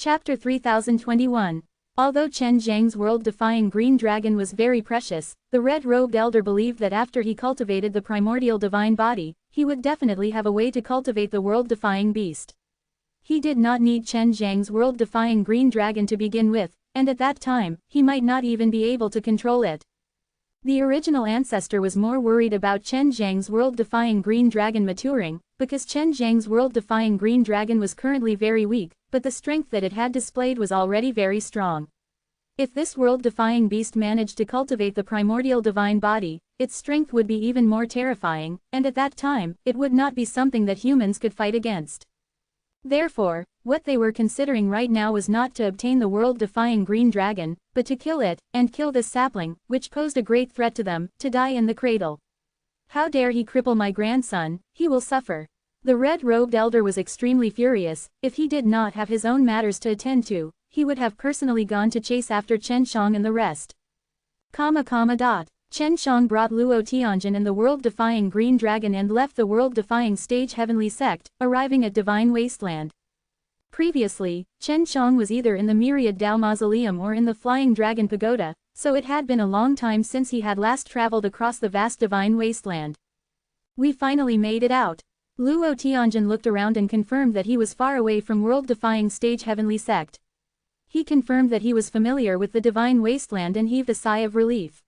Chapter 3021. Although Chen Zhang's world-defying green dragon was very precious, the red-robed elder believed that after he cultivated the primordial divine body, he would definitely have a way to cultivate the world-defying beast. He did not need Chen Zhang's world-defying green dragon to begin with, and at that time, he might not even be able to control it. The original ancestor was more worried about Chen Zhang's world-defying green dragon maturing, because Chen Zhang's world-defying green dragon was currently very weak, but the strength that it had displayed was already very strong. If this world-defying beast managed to cultivate the primordial divine body, its strength would be even more terrifying, and at that time, it would not be something that humans could fight against. Therefore, what they were considering right now was not to obtain the world-defying green dragon, but to kill it, and kill this sapling, which posed a great threat to them, to die in the cradle. How dare he cripple my grandson, he will suffer. The red-robed elder was extremely furious. If he did not have his own matters to attend to, he would have personally gone to chase after Chen Shang and the rest. Chen Shang brought Luo Tianjin and the world-defying green dragon and left the world-defying stage heavenly sect, arriving at Divine Wasteland. Previously, Chen Shang was either in the Myriad Dao Mausoleum or in the Flying Dragon Pagoda, so it had been a long time since he had last traveled across the vast Divine Wasteland. We finally made it out. Luo Tianjin looked around and confirmed that he was far away from world-defying stage heavenly sect. He confirmed that he was familiar with the Divine Wasteland and heaved a sigh of relief.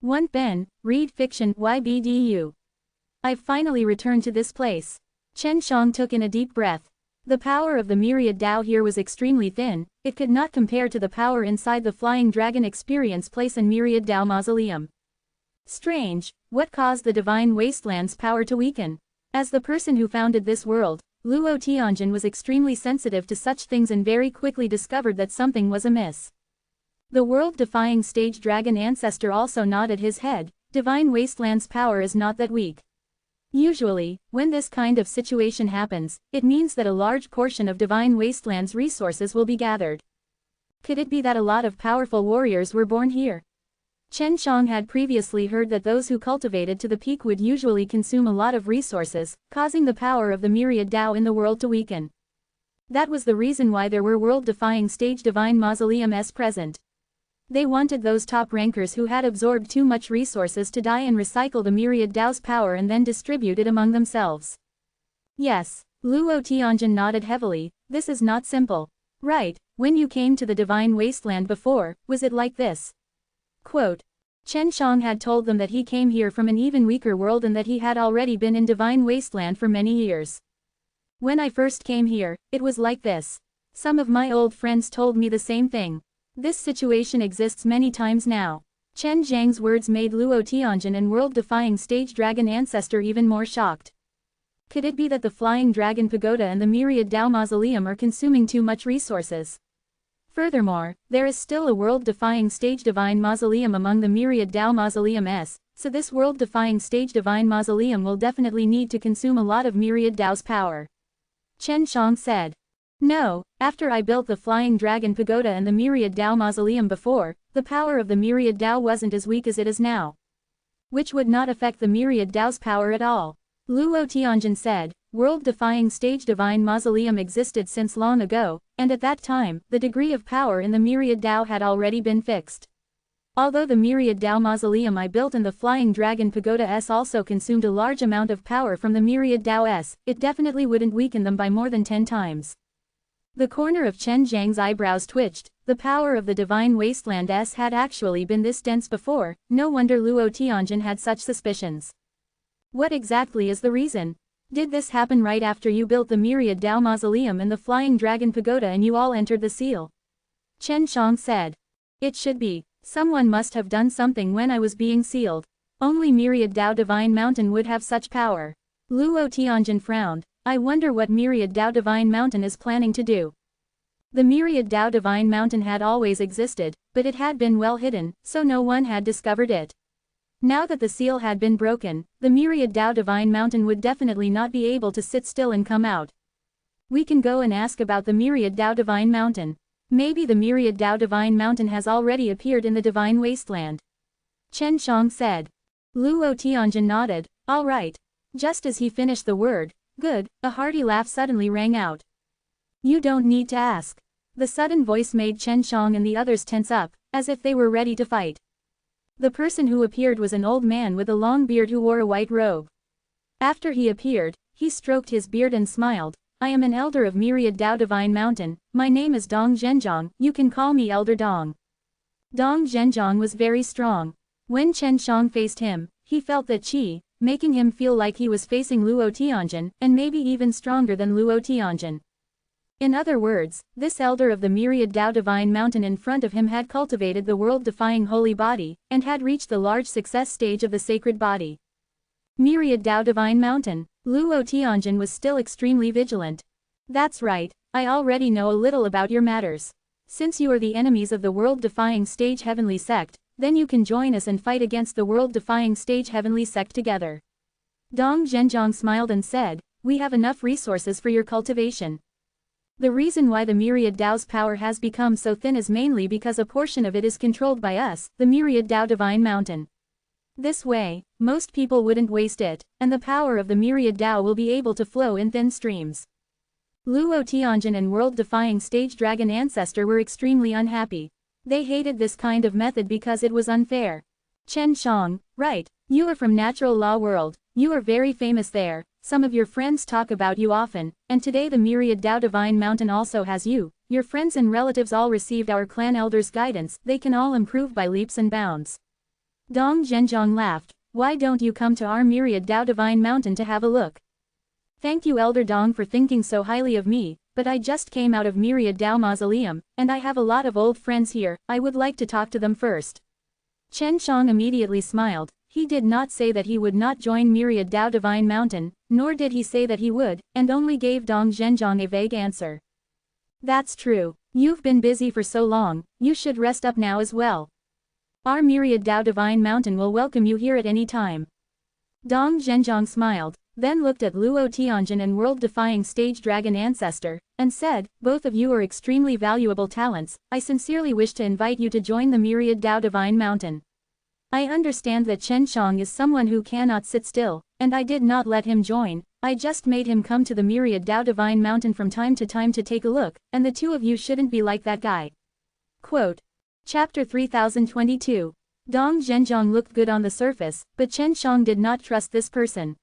1 Ben, read fiction, YBDU. I've finally returned to this place. Chen Shang took in a deep breath. The power of the Myriad Dao here was extremely thin, it could not compare to the power inside the Flying Dragon Experience Place and Myriad Dao Mausoleum. Strange, what caused the Divine Wasteland's power to weaken? As the person who founded this world, Luo Tianjin was extremely sensitive to such things and very quickly discovered that something was amiss. The world-defying stage dragon ancestor also nodded his head. Divine Wasteland's power is not that weak. Usually, when this kind of situation happens, it means that a large portion of Divine Wasteland's resources will be gathered. Could it be that a lot of powerful warriors were born here? Chen Shang had previously heard that those who cultivated to the peak would usually consume a lot of resources, causing the power of the Myriad Dao in the world to weaken. That was the reason why there were world-defying stage Divine Mausoleums present. They wanted those top rankers who had absorbed too much resources to die and recycle the Myriad Dao's power and then distribute it among themselves. Yes, Luo Tianjin nodded heavily. This is not simple. Right, when you came to the Divine Wasteland before, was it like this? Quote, Chen Shang had told them that he came here from an even weaker world and that he had already been in Divine Wasteland for many years. When I first came here, it was like this. Some of my old friends told me the same thing. This situation exists many times now. Chen Zhang's words made Luo Tianjin and world-defying stage dragon ancestor even more shocked. Could it be that the Flying Dragon Pagoda and the Myriad Dao Mausoleum are consuming too much resources? Furthermore, there is still a world-defying stage Divine Mausoleum among the Myriad Dao Mausoleums, so this world-defying stage Divine Mausoleum will definitely need to consume a lot of Myriad Dao's power. Chen Shang said. No, after I built the Flying Dragon Pagoda and the Myriad Dao Mausoleum before, the power of the Myriad Dao wasn't as weak as it is now. Which would not affect the Myriad Dao's power at all. Luo Tianjin said, world-defying stage Divine Mausoleum existed since long ago, and at that time, the degree of power in the Myriad Dao had already been fixed. Although the Myriad Dao Mausoleum I built and the Flying Dragon Pagoda S also consumed a large amount of power from the Myriad Dao S, it definitely wouldn't weaken them by more than 10 times. The corner of Chen Zhang's eyebrows twitched. The power of the Divine Wasteland S had actually been this dense before, no wonder Luo Tianjin had such suspicions. What exactly is the reason? Did this happen right after you built the Myriad Dao Mausoleum and the Flying Dragon Pagoda and you all entered the seal? Chen Shang said. It should be. Someone must have done something when I was being sealed. Only Myriad Dao Divine Mountain would have such power. Luo Tianjin frowned. I wonder what Myriad Dao Divine Mountain is planning to do. The Myriad Dao Divine Mountain had always existed, but it had been well hidden, so no one had discovered it. Now that the seal had been broken, the Myriad Dao Divine Mountain would definitely not be able to sit still and come out. We can go and ask about the Myriad Dao Divine Mountain. Maybe the Myriad Dao Divine Mountain has already appeared in the Divine Wasteland. Chen Shang said. Luo Tianjin nodded. All right. Just as he finished the word, good, a hearty laugh suddenly rang out. You don't need to ask. The sudden voice made Chen Shang and the others tense up, as if they were ready to fight. The person who appeared was an old man with a long beard who wore a white robe. After he appeared, he stroked his beard and smiled. I am an elder of Myriad Dao Divine Mountain. My name is Dong Zhenjiang, you can call me Elder Dong. Dong Zhenjiang was very strong. When Chen Shang faced him, he felt that qi, making him feel like he was facing Luo Tianjin, and maybe even stronger than Luo Tianjin. In other words, this elder of the Myriad Dao Divine Mountain in front of him had cultivated the world-defying holy body, and had reached the large success stage of the sacred body. Myriad Dao Divine Mountain. Luo Tianjin was still extremely vigilant. That's right, I already know a little about your matters. Since you are the enemies of the world-defying stage heavenly sect, then you can join us and fight against the world-defying stage heavenly sect together. Dong Zhenjiang smiled and said, we have enough resources for your cultivation. The reason why the Myriad Dao's power has become so thin is mainly because a portion of it is controlled by us, the Myriad Dao Divine Mountain. This way, most people wouldn't waste it, and the power of the Myriad Dao will be able to flow in thin streams. Luo Tianjin and world-defying stage dragon ancestor were extremely unhappy. They hated this kind of method because it was unfair. Chen Shang, right, you are from Natural Law World, you are very famous there, some of your friends talk about you often, and today the Myriad Dao Divine Mountain also has you, your friends and relatives all received our clan elders' guidance, they can all improve by leaps and bounds. Dong Zhenjiang laughed, why don't you come to our Myriad Dao Divine Mountain to have a look? Thank you Elder Dong for thinking so highly of me, but I just came out of Myriad Dao Mausoleum, and I have a lot of old friends here, I would like to talk to them first. Chen Shang immediately smiled. He did not say that he would not join Myriad Dao Divine Mountain, nor did he say that he would, and only gave Dong Zhenjiang a vague answer. That's true. You've been busy for so long, you should rest up now as well. Our Myriad Dao Divine Mountain will welcome you here at any time. Dong Zhenjiang smiled, then looked at Luo Tianjin and world-defying stage dragon ancestor, and said, both of you are extremely valuable talents, I sincerely wish to invite you to join the Myriad Dao Divine Mountain. I understand that Chen Shang is someone who cannot sit still, and I did not let him join, I just made him come to the Myriad Dao Divine Mountain from time to time to take a look, and the two of you shouldn't be like that guy. Quote. Chapter 3022. Dong Zhenjiang looked good on the surface, but Chen Shang did not trust this person.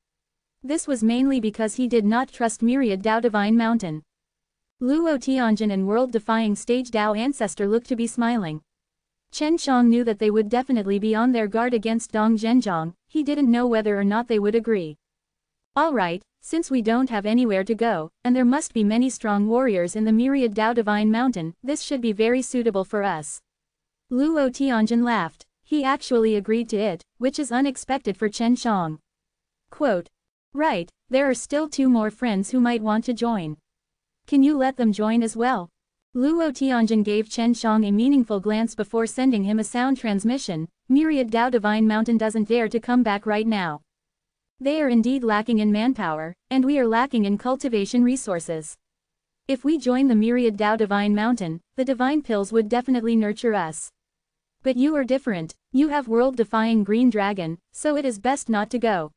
This was mainly because he did not trust Myriad Dao Divine Mountain. Luo Tianjin and world-defying stage Dao ancestor looked to be smiling. Chen Shang knew that they would definitely be on their guard against Dong Zhenjiang, he didn't know whether or not they would agree. Alright, since we don't have anywhere to go, and there must be many strong warriors in the Myriad Dao Divine Mountain, this should be very suitable for us. Luo Tianjin laughed. He actually agreed to it, which is unexpected for Chen Shang. Quote. Right, there are still two more friends who might want to join. Can you let them join as well? Luo Tianjin gave Chen Shang a meaningful glance before sending him a sound transmission. Myriad Dao Divine Mountain doesn't dare to come back right now. They are indeed lacking in manpower, and we are lacking in cultivation resources. If we join the Myriad Dao Divine Mountain, the divine pills would definitely nurture us. But you are different, you have world-defying green dragon, so it is best not to go.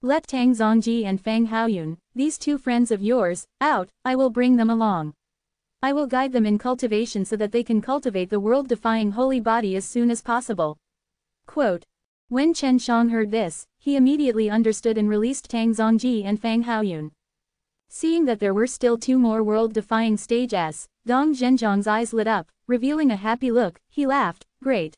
Let Tang Zongji and Fang Haoyun, these two friends of yours, out, I will bring them along. I will guide them in cultivation so that they can cultivate the world-defying holy body as soon as possible. Quote. When Chen Shang heard this, he immediately understood and released Tang Zongji and Fang Haoyun. Seeing that there were still two more world-defying stage S, Dong Zhenjiang's eyes lit up, revealing a happy look, he laughed, great.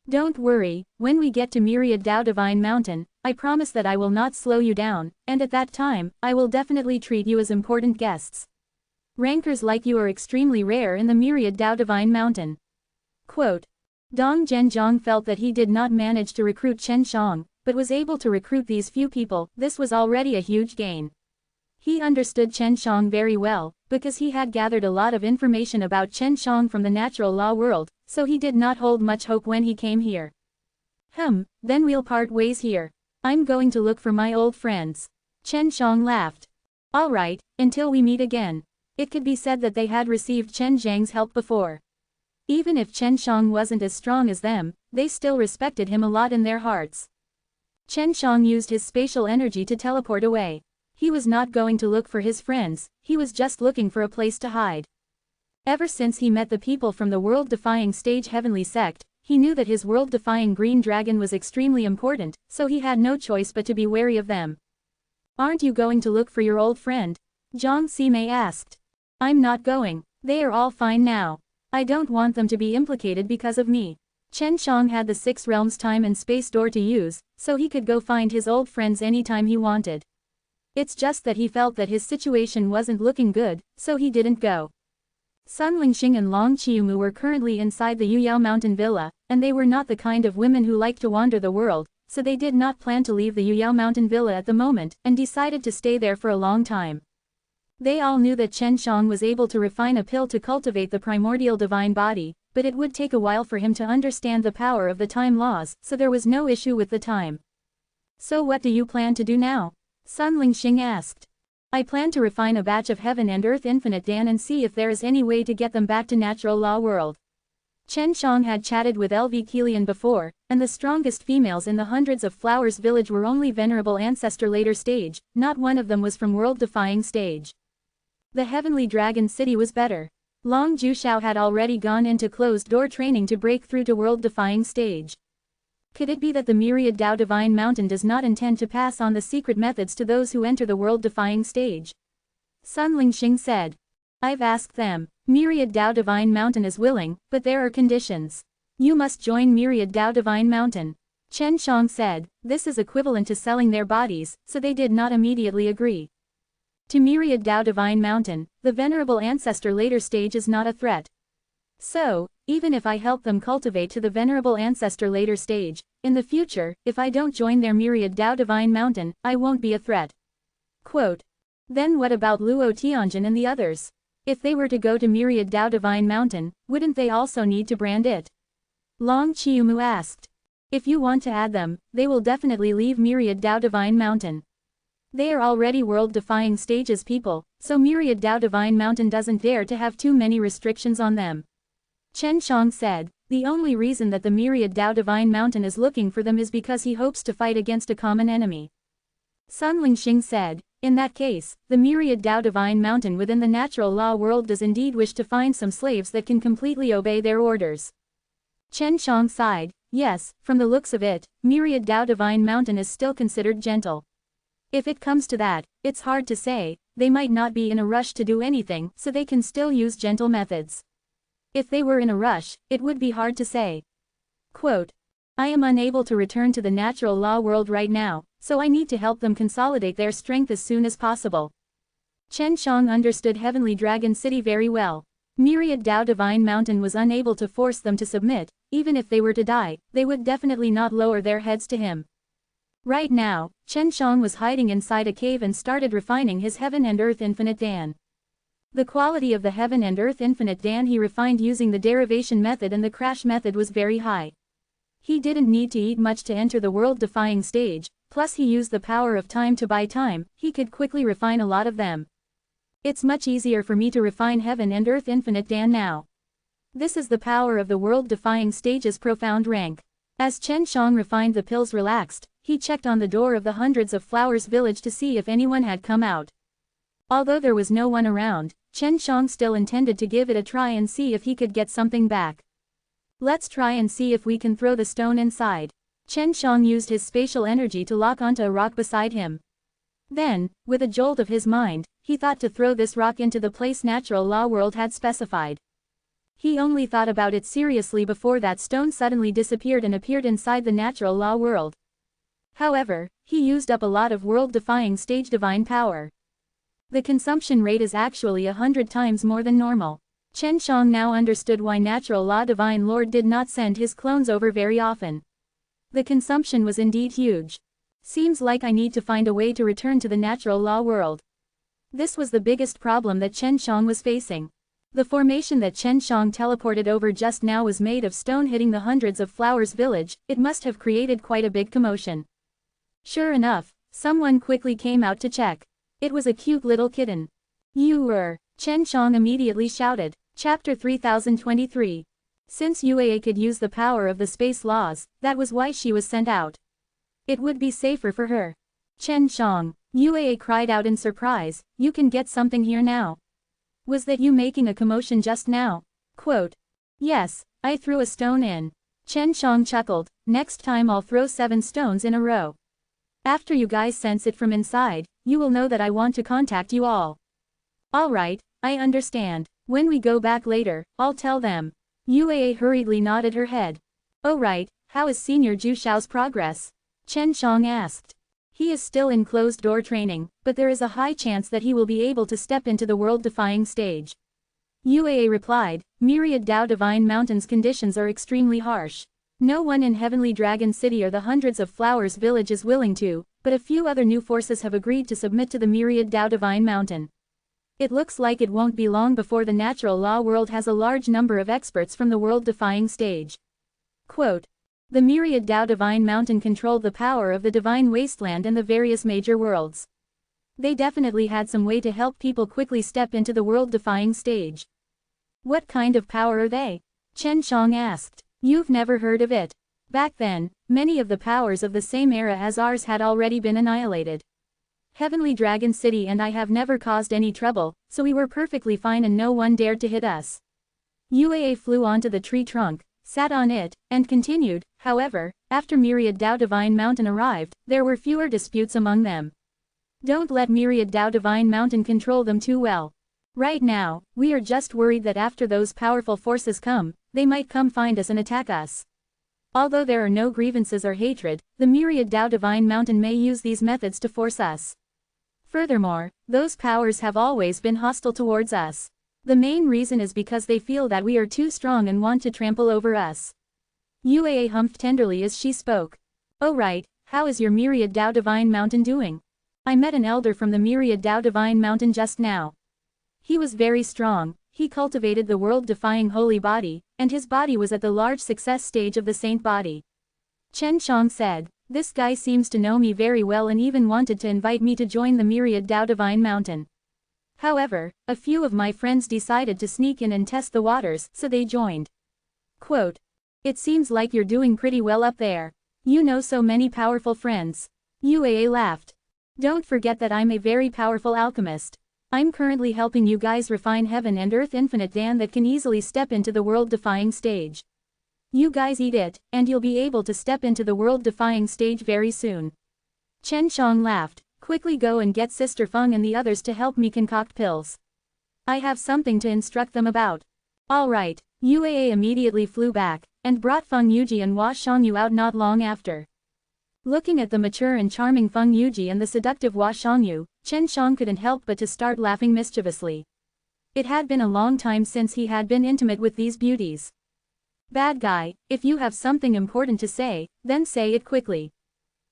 Don't worry, when we get to Myriad Dao Divine Mountain, I promise that I will not slow you down, and at that time, I will definitely treat you as important guests. Rankers like you are extremely rare in the Myriad Dao Divine Mountain. Quote. Dong Zhenjiang felt that he did not manage to recruit Chen Shang, but was able to recruit these few people, this was already a huge gain. He understood Chen Shang very well, because he had gathered a lot of information about Chen Shang from the natural law world, so he did not hold much hope when he came here. Then we'll part ways here. I'm going to look for my old friends. Chen Shang laughed. Alright, until we meet again. It could be said that they had received Chen Zhang's help before. Even if Chen Shang wasn't as strong as them, they still respected him a lot in their hearts. Chen Shang used his spatial energy to teleport away. He was not going to look for his friends, he was just looking for a place to hide. Ever since he met the people from the world-defying stage heavenly sect, he knew that his world-defying green dragon was extremely important, so he had no choice but to be wary of them. Aren't you going to look for your old friend? Jiang Sime asked. I'm not going. They are all fine now. I don't want them to be implicated because of me. Chen Shang had the Six Realms time and space door to use, so he could go find his old friends anytime he wanted. It's just that he felt that his situation wasn't looking good, so he didn't go. Sun Lingxing and Long Qiumu were currently inside the Yuyao Mountain Villa, and they were not the kind of women who like to wander the world, so they did not plan to leave the Yuyao Mountain Villa at the moment, and decided to stay there for a long time. They all knew that Chen Shang was able to refine a pill to cultivate the primordial divine body, but it would take a while for him to understand the power of the time laws, so there was no issue with the time. So what do you plan to do now? Sun Lingxing asked. I plan to refine a batch of Heaven and Earth Infinite Dan and see if there is any way to get them back to natural law world. Chen Shang had chatted with LV Kilian before, and the strongest females in the Hundreds of Flowers village were only Venerable Ancestor later stage, not one of them was from world-defying stage. The Heavenly Dragon City was better. Long Jushao had already gone into closed-door training to break through to world-defying stage. Could it be that the Myriad Dao Divine Mountain does not intend to pass on the secret methods to those who enter the world-defying stage? Sun Lingxing said. I've asked them. Myriad Dao Divine Mountain is willing, but there are conditions. You must join Myriad Dao Divine Mountain. Chen Shang said, this is equivalent to selling their bodies, so they did not immediately agree. To Myriad Dao Divine Mountain, the Venerable Ancestor later stage is not a threat. So, even if I help them cultivate to the Venerable Ancestor later stage, in the future, if I don't join their Myriad Dao Divine Mountain, I won't be a threat. Quote. Then what about Luo Tianjin and the others? If they were to go to Myriad Dao Divine Mountain, wouldn't they also need to brand it? Long Qiumu asked. If you want to add them, they will definitely leave Myriad Dao Divine Mountain. They are already world-defying stages people, so Myriad Dao Divine Mountain doesn't dare to have too many restrictions on them. Chen Shang said, the only reason that the Myriad Dao Divine Mountain is looking for them is because he hopes to fight against a common enemy. Sun Lingxing said, in that case, the Myriad Dao Divine Mountain within the natural law world does indeed wish to find some slaves that can completely obey their orders. Chen Shang sighed, yes, from the looks of it, Myriad Dao Divine Mountain is still considered gentle. If it comes to that, it's hard to say, they might not be in a rush to do anything, so they can still use gentle methods. If they were in a rush, it would be hard to say. Quote, I am unable to return to the natural law world right now, so I need to help them consolidate their strength as soon as possible. Chen Shang understood Heavenly Dragon City very well. Myriad Dao Divine Mountain was unable to force them to submit, even if they were to die, they would definitely not lower their heads to him. Right now, Chen Shang was hiding inside a cave and started refining his Heaven and Earth Infinite Dan. The quality of the Heaven and Earth Infinite Dan he refined using the derivation method and the crash method was very high. He didn't need to eat much to enter the world-defying stage, plus he used the power of time to buy time, he could quickly refine a lot of them. It's much easier for me to refine Heaven and Earth Infinite Dan now. This is the power of the world-defying stage's profound rank. As Chen Shang refined the pills relaxed, he checked on the door of the Hundreds of Flowers village to see if anyone had come out. Although there was no one around, Chen Shang still intended to give it a try and see if he could get something back. Let's try and see if we can throw the stone inside. Chen Shang used his spatial energy to lock onto a rock beside him. Then, with a jolt of his mind, he thought to throw this rock into the place natural law world had specified. He only thought about it seriously before that stone suddenly disappeared and appeared inside the natural law world. However, he used up a lot of world-defying stage divine power. The consumption rate is actually 100 times more than normal. Chen Shang now understood why Natural Law Divine Lord did not send his clones over very often. The consumption was indeed huge. Seems like I need to find a way to return to the natural law world. This was the biggest problem that Chen Shang was facing. The formation that Chen Shang teleported over just now was made of stone hitting the Hundreds of Flowers village, it must have created quite a big commotion. Sure enough, someone quickly came out to check. It was a cute little kitten. You were, Chen Shang immediately shouted. Chapter 3023. Since Yue could use the power of the space laws, that was why she was sent out. It would be safer for her. Chen Shang, Yue cried out in surprise, you can get something here now. Was that you making a commotion just now? Quote. Yes, I threw a stone in. Chen Shang chuckled, next time I'll throw 7 stones in a row. After you guys sense it from inside, you will know that I want to contact you all. Alright, I understand. When we go back later, I'll tell them. Yue hurriedly nodded her head. Oh right, how is Senior Zhu Xiao's progress? Chen Shang asked. He is still in closed-door training, but there is a high chance that he will be able to step into the world-defying stage. Yue replied, Myriad Dao Divine Mountain's conditions are extremely harsh. No one in Heavenly Dragon City or the hundreds of Flowers Village is willing to, but a few other new forces have agreed to submit to the Myriad Dao Divine Mountain. It looks like it won't be long before the natural law world has a large number of experts from the world-defying stage. Quote. The Myriad Dao Divine Mountain controlled the power of the Divine Wasteland and the various major worlds. They definitely had some way to help people quickly step into the world-defying stage. What kind of power are they? Chen Shang asked. You've never heard of it. Back then, many of the powers of the same era as ours had already been annihilated. Heavenly Dragon City and I have never caused any trouble, so we were perfectly fine and no one dared to hit us. Yue flew onto the tree trunk, sat on it, and continued, however, after Myriad Dao Divine Mountain arrived, there were fewer disputes among them. Don't let Myriad Dao Divine Mountain control them too well. Right now, we are just worried that after those powerful forces come, they might come find us and attack us. Although there are no grievances or hatred, the Myriad Dao Divine Mountain may use these methods to force us. Furthermore, those powers have always been hostile towards us. The main reason is because they feel that we are too strong and want to trample over us. Yue humphed tenderly as she spoke. Oh right, how is your Myriad Dao Divine Mountain doing? I met an elder from the Myriad Dao Divine Mountain just now. He was very strong, he cultivated the world-defying holy body, and his body was at the large success stage of the saint body. Chen Shang said, this guy seems to know me very well and even wanted to invite me to join the Myriad Dao Divine Mountain. However, a few of my friends decided to sneak in and test the waters, so they joined. Quote. It seems like you're doing pretty well up there. You know so many powerful friends. Yue laughed. Don't forget that I'm a very powerful alchemist. I'm currently helping you guys refine Heaven and Earth Infinite Dan that can easily step into the world-defying stage. You guys eat it, and you'll be able to step into the world-defying stage very soon. Chen Shang laughed. Quickly go and get Sister Feng and the others to help me concoct pills. I have something to instruct them about. Alright, Yue immediately flew back, and brought Feng Yuji and Hua Shangyu out not long after. Looking at the mature and charming Feng Yuji and the seductive Hua Shangyu, Chen Shang couldn't help but to start laughing mischievously. It had been a long time since he had been intimate with these beauties. Bad guy, if you have something important to say, then say it quickly.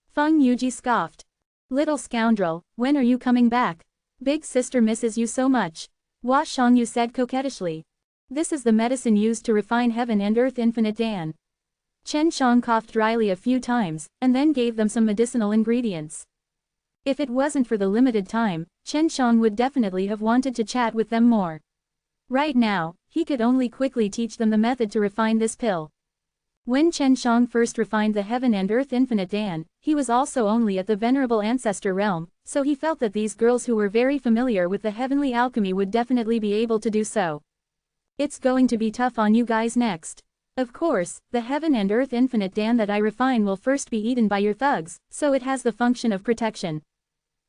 Feng Yuji scoffed. Little scoundrel, when are you coming back? Big sister misses you so much. Hua Shangyu said coquettishly. This is the medicine used to refine Heaven and Earth Infinite Dan. Chen Shang coughed dryly a few times, and then gave them some medicinal ingredients. If it wasn't for the limited time, Chen Shang would definitely have wanted to chat with them more. Right now, he could only quickly teach them the method to refine this pill. When Chen Shang first refined the Heaven and Earth Infinite Dan, he was also only at the Venerable Ancestor realm, so he felt that these girls who were very familiar with the heavenly alchemy would definitely be able to do so. It's going to be tough on you guys next. Of course, the Heaven and Earth Infinite Dan that I refine will first be eaten by your thugs, so it has the function of protection.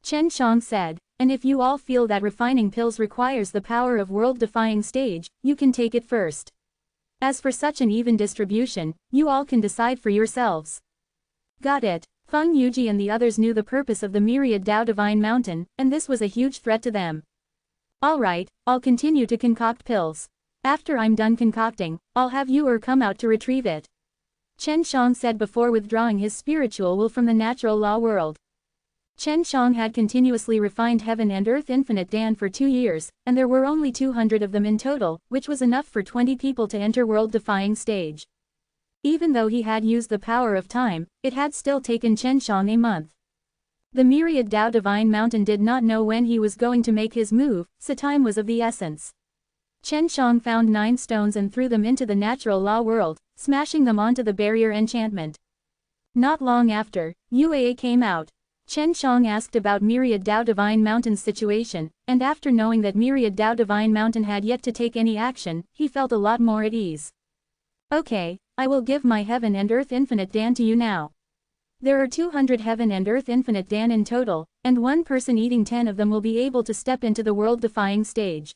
Chen Shang said, and if you all feel that refining pills requires the power of world-defying stage, you can take it first. As for such an even distribution, you all can decide for yourselves. Got it. Feng Yuji and the others knew the purpose of the Myriad Dao Divine Mountain, and this was a huge threat to them. Alright, I'll continue to concoct pills. After I'm done concocting, I'll have you come out to retrieve it. Chen Shang said before withdrawing his spiritual will from the natural law world. Chen Shang had continuously refined Heaven and Earth Infinite Dan for 2 years, and there were only 200 of them in total, which was enough for 20 people to enter world-defying stage. Even though he had used the power of time, it had still taken Chen Shang a month. The Myriad Dao Divine Mountain did not know when he was going to make his move, so time was of the essence. Chen Shang found 9 stones and threw them into the natural law world, smashing them onto the barrier enchantment. Not long after, Yue came out. Chen Shang asked about Myriad Dao Divine Mountain's situation, and after knowing that Myriad Dao Divine Mountain had yet to take any action, he felt a lot more at ease. Okay, I will give my Heaven and Earth Infinite Dan to you now. There are 200 Heaven and Earth Infinite Dan in total, and one person eating 10 of them will be able to step into the world-defying stage.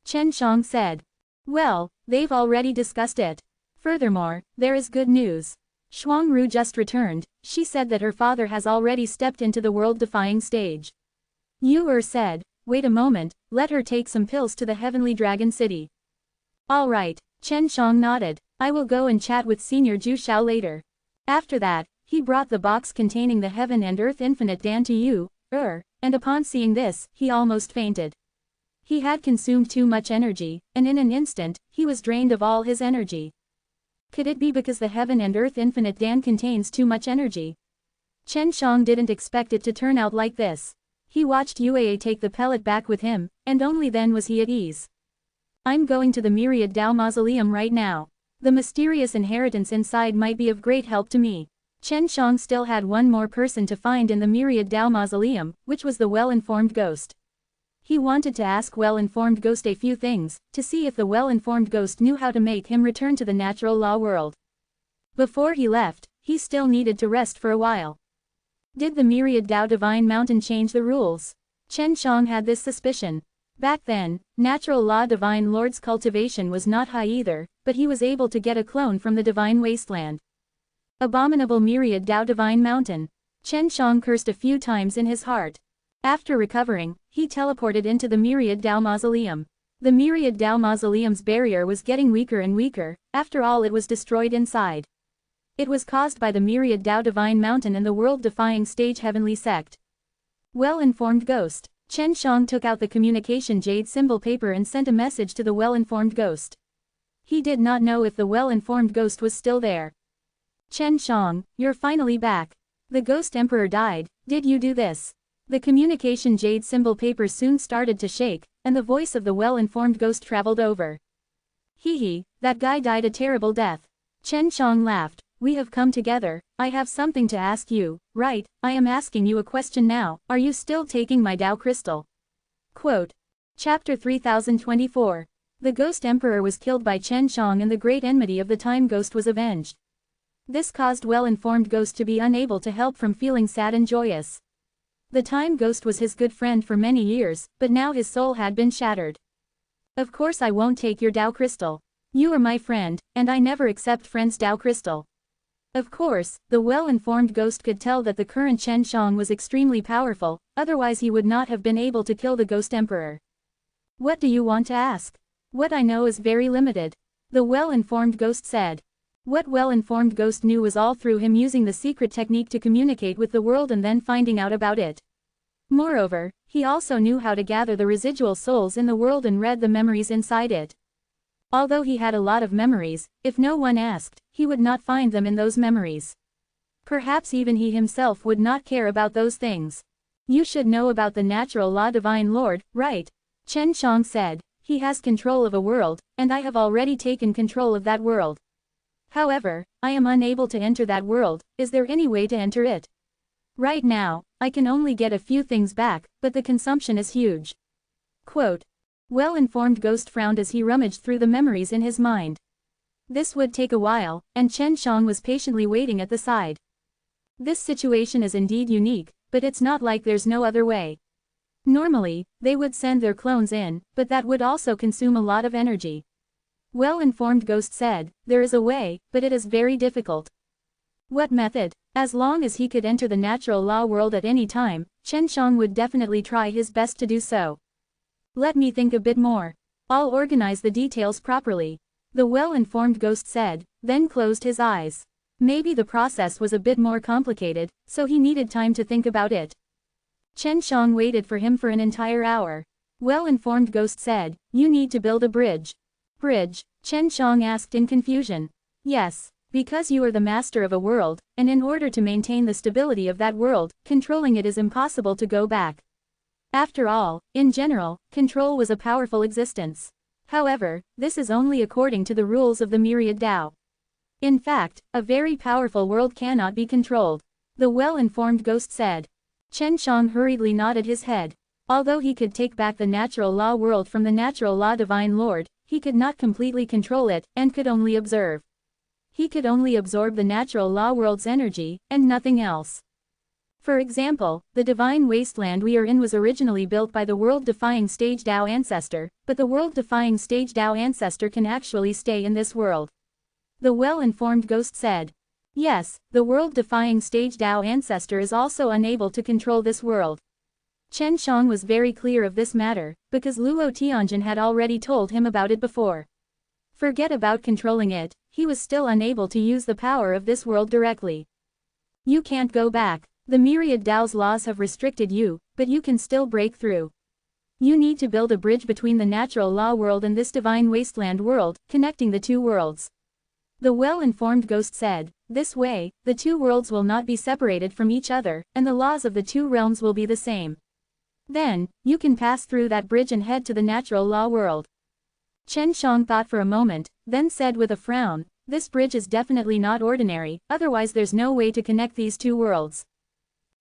Chen Shang said. Well, they've already discussed it. Furthermore, there is good news. Shuang Ru just returned. She said that her father has already stepped into the world-defying stage. Yu said, wait a moment, let her take some pills to the Heavenly Dragon City. All right, Chen Shang nodded. I will go and chat with Senior Zhu Shao later. After that, he brought the box containing the Heaven and Earth Infinite Dan to Yu, and upon seeing this, he almost fainted. He had consumed too much energy, and in an instant, he was drained of all his energy. Could it be because the Heaven and Earth Infinite Dan contains too much energy? Chen Shang didn't expect it to turn out like this. He watched Yue take the pellet back with him, and only then was he at ease. I'm going to the Myriad Dao Mausoleum right now. The mysterious inheritance inside might be of great help to me. Chen Shang still had one more person to find in the Myriad Dao Mausoleum, which was the well-informed ghost. He wanted to ask well-informed ghost a few things, to see if the well-informed ghost knew how to make him return to the natural law world. Before he left, he still needed to rest for a while. Did the Myriad Dao Divine Mountain change the rules? Chen Shang had this suspicion. Back then, natural law Divine Lord's cultivation was not high either, but he was able to get a clone from the Divine Wasteland. Abominable Myriad Dao Divine Mountain. Chen Shang cursed a few times in his heart. After recovering, he teleported into the Myriad Dao Mausoleum. The Myriad Dao Mausoleum's barrier was getting weaker and weaker, after all it was destroyed inside. It was caused by the Myriad Dao Divine Mountain and the world-defying stage Heavenly Sect. Well-informed ghost. Chen Shang took out the communication jade symbol paper and sent a message to the well-informed ghost. He did not know if the well-informed ghost was still there. Chen Shang, you're finally back. The Ghost Emperor died, did you do this? The communication jade symbol paper soon started to shake, and the voice of the well-informed ghost traveled over. Hee, that guy died a terrible death. Chen Shang laughed. We have come together, I have something to ask you, right? I am asking you a question now, are you still taking my Dao Crystal? Quote. Chapter 3024. The Ghost Emperor was killed by Chen Shang and the great enmity of the Time Ghost was avenged. This caused well-informed ghost to be unable to help from feeling sad and joyous. The Time Ghost was his good friend for many years, but now his soul had been shattered. Of course I won't take your Dao Crystal. You are my friend, and I never accept friends' Dao Crystal. Of course, the well-informed ghost could tell that the current Chen Shang was extremely powerful, otherwise he would not have been able to kill the Ghost Emperor. What do you want to ask? What I know is very limited. The well-informed ghost said. What well-informed ghost knew was all through him using the secret technique to communicate with the world and then finding out about it. Moreover, he also knew how to gather the residual souls in the world and read the memories inside it. Although he had a lot of memories, if no one asked, he would not find them in those memories. Perhaps even he himself would not care about those things. You should know about the natural law Divine Lord, right? Chen Shang said. He has control of a world, and I have already taken control of that world. However, I am unable to enter that world. Is there any way to enter it? Right now, I can only get a few things back, but the consumption is huge. Quote. Well-informed ghost frowned as he rummaged through the memories in his mind. This would take a while, and Chen Shang was patiently waiting at the side. This situation is indeed unique, but it's not like there's no other way. Normally, they would send their clones in, but that would also consume a lot of energy. Well-informed ghost said, there is a way, but it is very difficult. What method? As long as he could enter the natural law world at any time, Chen Shang would definitely try his best to do so. Let me think a bit more. I'll organize the details properly. The well-informed ghost said, then closed his eyes. Maybe the process was a bit more complicated, so he needed time to think about it. Chen Shang waited for him for an entire hour. Well-informed ghost said, you need to build a bridge. Bridge? Chen Shang asked in confusion. Yes, because you are the master of a world, and in order to maintain the stability of that world, controlling it is impossible to go back. After all, in general, control was a powerful existence. However, this is only according to the rules of the Myriad Dao. In fact, a very powerful world cannot be controlled. The well-informed ghost said. Chen Shang hurriedly nodded his head. Although he could take back the natural law world from the natural law divine lord, he could not completely control it, and could only observe. He could only absorb the natural law world's energy, and nothing else. For example, the divine wasteland we are in was originally built by the world-defying stage Dao ancestor, but the world-defying stage Dao ancestor can actually stay in this world. The well-informed ghost said. Yes, the world-defying stage Dao ancestor is also unable to control this world. Chen Shang was very clear of this matter, because Luo Tianjin had already told him about it before. Forget about controlling it, he was still unable to use the power of this world directly. You can't go back. The myriad Dao's laws have restricted you, but you can still break through. You need to build a bridge between the natural law world and this divine wasteland world, connecting the two worlds. The well-informed ghost said, this way, the two worlds will not be separated from each other, and the laws of the two realms will be the same. Then, you can pass through that bridge and head to the natural law world. Chen Shang thought for a moment, then said with a frown, this bridge is definitely not ordinary, otherwise there's no way to connect these two worlds.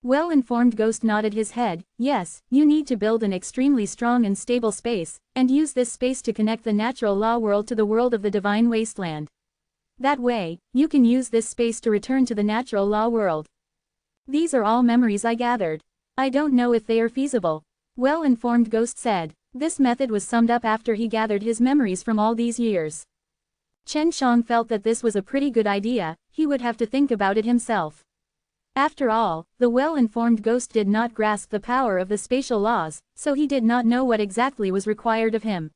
Well-informed ghost nodded his head, yes, you need to build an extremely strong and stable space, and use this space to connect the natural law world to the world of the divine wasteland. That way, you can use this space to return to the natural law world. These are all memories I gathered. I don't know if they are feasible. Well-informed ghost said. This method was summed up after he gathered his memories from all these years. Chen Shang felt that this was a pretty good idea, he would have to think about it himself. After all, the well-informed ghost did not grasp the power of the spatial laws, so he did not know what exactly was required of him.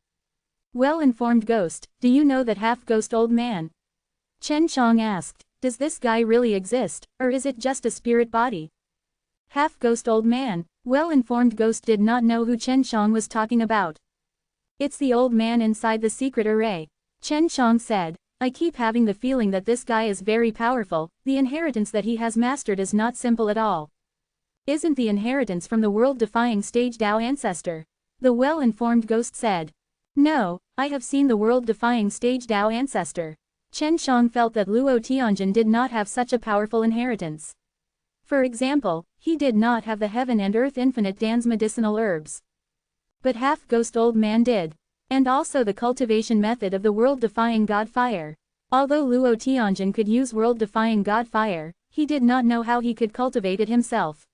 Well-informed ghost, do you know that half-ghost old man? Chen Shang asked, does this guy really exist, or is it just a spirit body? Half-ghost old man, well-informed ghost did not know who Chen Shang was talking about. It's the old man inside the secret array. Chen Shang said. I keep having the feeling that this guy is very powerful, the inheritance that he has mastered is not simple at all. Isn't the inheritance from the world-defying stage Dao ancestor? The well-informed ghost said. No, I have seen the world-defying stage Dao ancestor. Chen Shang felt that Luo Tianjin did not have such a powerful inheritance. For example, he did not have the heaven and earth infinite Dan's medicinal herbs. But half-ghost old man did. And also the cultivation method of the world-defying god fire. Although Luo Tianjin could use world-defying god fire, he did not know how he could cultivate it himself.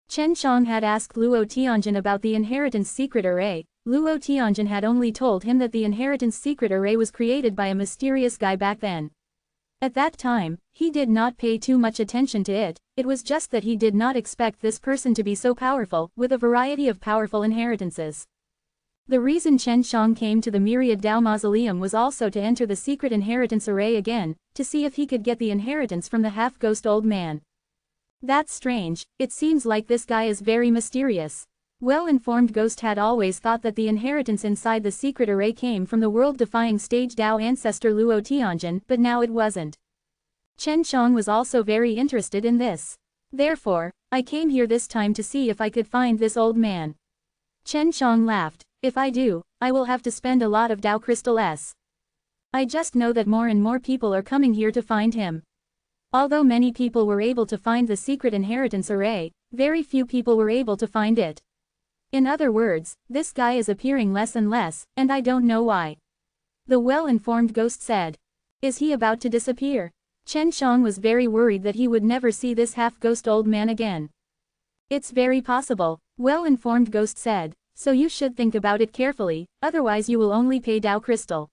Chen Shang had asked Luo Tianjin about the inheritance secret array. Luo Tianjin had only told him that the inheritance secret array was created by a mysterious guy back then. At that time, he did not pay too much attention to it, it was just that he did not expect this person to be so powerful, with a variety of powerful inheritances. The reason Chen Shang came to the Myriad Dao Mausoleum was also to enter the secret inheritance array again, to see if he could get the inheritance from the half-ghost old man. That's strange, it seems like this guy is very mysterious. Well-informed ghost had always thought that the inheritance inside the secret array came from the world-defying stage Dao ancestor Luo Tianjin, but now it wasn't. Chen Shang was also very interested in this. Therefore, I came here this time to see if I could find this old man. Chen Shang laughed. If I do, I will have to spend a lot of Dao crystals. I just know that more and more people are coming here to find him. Although many people were able to find the secret inheritance array, very few people were able to find it. In other words, this guy is appearing less and less, and I don't know why. The well-informed ghost said. Is he about to disappear? Chen Shang was very worried that he would never see this half-ghost old man again. It's very possible, well-informed ghost said. So you should think about it carefully, otherwise you will only pay Dao crystal.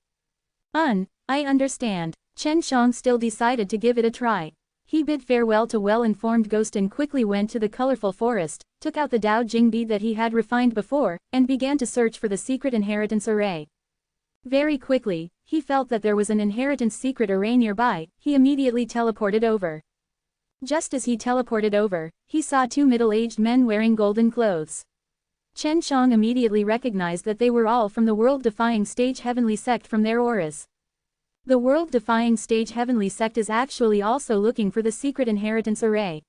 I understand. Chen Shang still decided to give it a try. He bid farewell to well-informed ghost and quickly went to the colorful forest, took out the Dao Jing bead that he had refined before, and began to search for the secret inheritance array. Very quickly, he felt that there was an inheritance secret array nearby, he immediately teleported over. Just as he teleported over, he saw two middle-aged men wearing golden clothes. Chen Shang immediately recognized that they were all from the world-defying stage heavenly sect from their auras. The world-defying stage heavenly sect is actually also looking for the secret inheritance array.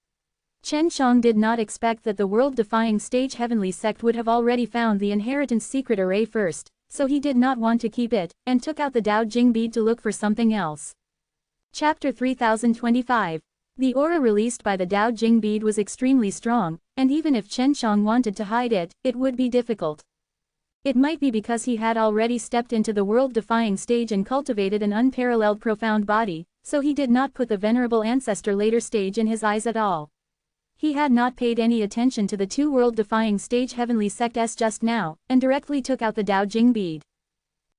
Chen Shang did not expect that the world-defying stage heavenly sect would have already found the inheritance secret array first, so he did not want to keep it, and took out the Dao Jing bead to look for something else. Chapter 3025. The aura released by the Dao Jing bead was extremely strong, and even if Chen Shang wanted to hide it, it would be difficult. It might be because he had already stepped into the world-defying stage and cultivated an unparalleled profound body, so he did not put the Venerable Ancestor later stage in his eyes at all. He had not paid any attention to the two world-defying stage heavenly sects just now, and directly took out the Dao Jing bead.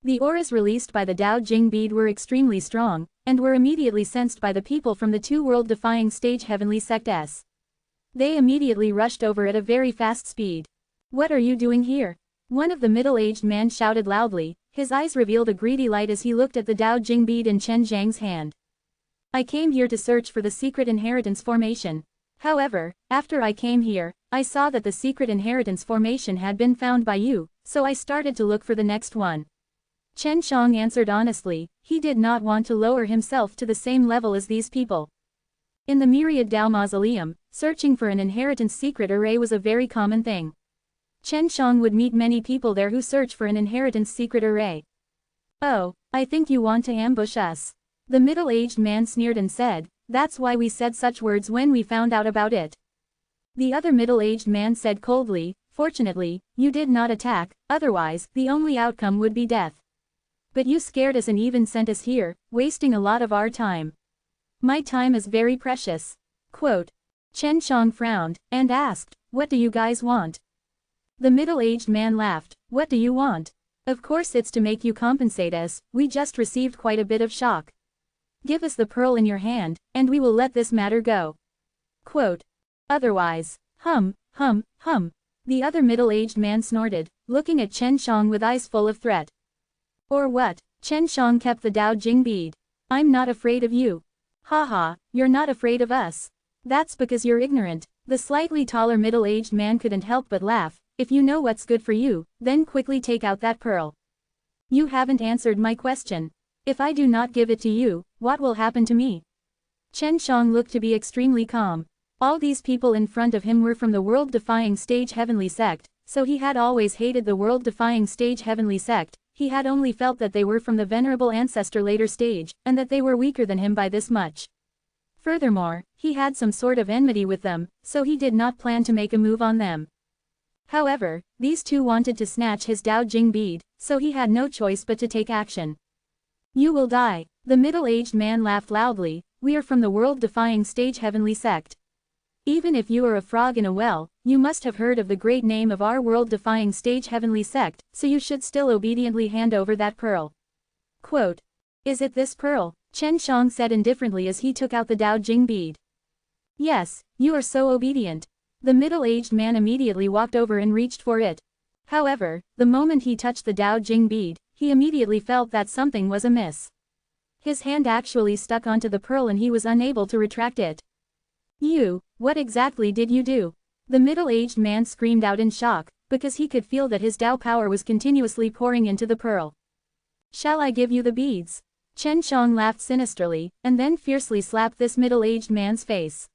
The auras released by the Dao Jing bead were extremely strong, and were immediately sensed by the people from the two world-defying stage heavenly sects. They immediately rushed over at a very fast speed. "What are you doing here?" One of the middle-aged men shouted loudly, his eyes revealed a greedy light as he looked at the Dao Jing bead in Chen Zhang's hand. "I came here to search for the secret inheritance formation. However, after I came here, I saw that the secret inheritance formation had been found by you, so I started to look for the next one." Chen Shang answered honestly, he did not want to lower himself to the same level as these people. In the myriad Dao mausoleum, searching for an inheritance secret array was a very common thing. Chen Shang would meet many people there who search for an inheritance secret array. "Oh, I think you want to ambush us." The middle-aged man sneered and said, "That's why we said such words when we found out about it." The other middle-aged man said coldly, "Fortunately, you did not attack, otherwise, the only outcome would be death. But you scared us and even sent us here, wasting a lot of our time. My time is very precious." Quote. Chen Shang frowned, and asked, "What do you guys want?" The middle-aged man laughed, "What do you want? Of course it's to make you compensate us, we just received quite a bit of shock. Give us the pearl in your hand, and we will let this matter go." Quote. Otherwise, hum. The other middle-aged man snorted, looking at Chen Shang with eyes full of threat. "Or what?" Chen Shang kept the Dao Jing bead. "I'm not afraid of you." "Haha, you're not afraid of us. That's because you're ignorant." The slightly taller middle-aged man couldn't help but laugh. "If you know what's good for you, then quickly take out that pearl." "You haven't answered my question. If I do not give it to you, what will happen to me?" Chen Shang looked to be extremely calm. All these people in front of him were from the world-defying stage heavenly sect, so he had always hated the world-defying stage heavenly sect. He had only felt that they were from the Venerable Ancestor later stage, and that they were weaker than him by this much. Furthermore, he had some sort of enmity with them, so he did not plan to make a move on them. However, these two wanted to snatch his Dao Jing bead, so he had no choice but to take action. "You will die." The middle-aged man laughed loudly, "We are from the world-defying stage heavenly sect. Even if you are a frog in a well, you must have heard of the great name of our world-defying stage heavenly sect, so you should still obediently hand over that pearl." Quote. "Is it this pearl?" Chen Shang said indifferently as he took out the Dao Jing bead. "Yes, you are so obedient." The middle-aged man immediately walked over and reached for it. However, the moment he touched the Dao Jing bead, he immediately felt that something was amiss. His hand actually stuck onto the pearl and he was unable to retract it. What exactly did you do?" The middle-aged man screamed out in shock, because he could feel that his Dao power was continuously pouring into the pearl. "Shall I give you the beads?" Chen Shang laughed sinisterly, and then fiercely slapped this middle-aged man's face.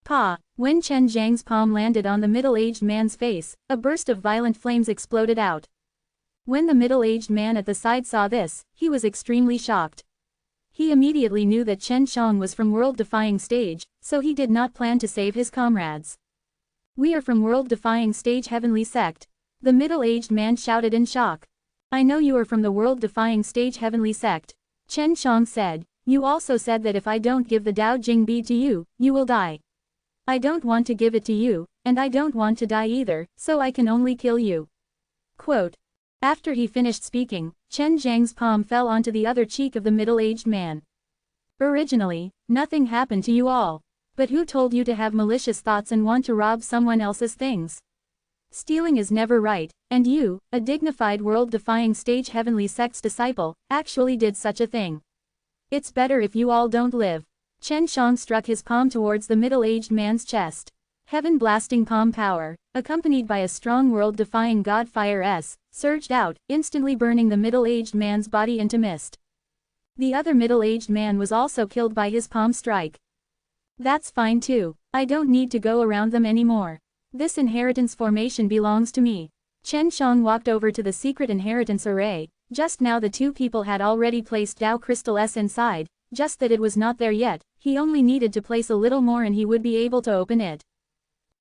Pa! When Chen Zhang's palm landed on the middle-aged man's face, a burst of violent flames exploded out. When the middle-aged man at the side saw this, he was extremely shocked. He immediately knew that Chen Shang was from world-defying stage, so he did not plan to save his comrades. "We are from world-defying stage heavenly sect." The middle-aged man shouted in shock. "I know you are from the world-defying stage heavenly sect." Chen Shang said, "You also said that if I don't give the Dao Jing bead to you, you will die. I don't want to give it to you, and I don't want to die either, so I can only kill you." Quote. After he finished speaking, Chen Zhang's palm fell onto the other cheek of the middle-aged man. "Originally, nothing happened to you all. But who told you to have malicious thoughts and want to rob someone else's things? Stealing is never right, and you, a dignified world-defying stage heavenly sect's disciple, actually did such a thing. It's better if you all don't live." Chen Shang struck his palm towards the middle-aged man's chest. Heaven-blasting palm power, accompanied by a strong world-defying god fire surged out, instantly burning the middle-aged man's body into mist. The other middle-aged man was also killed by his palm strike. "That's fine too. I don't need to go around them anymore. This inheritance formation belongs to me." Chen Shang walked over to the secret inheritance array. Just now the two people had already placed Dao Crystal S inside, just that it was not there yet. he only needed to place a little more and he would be able to open it.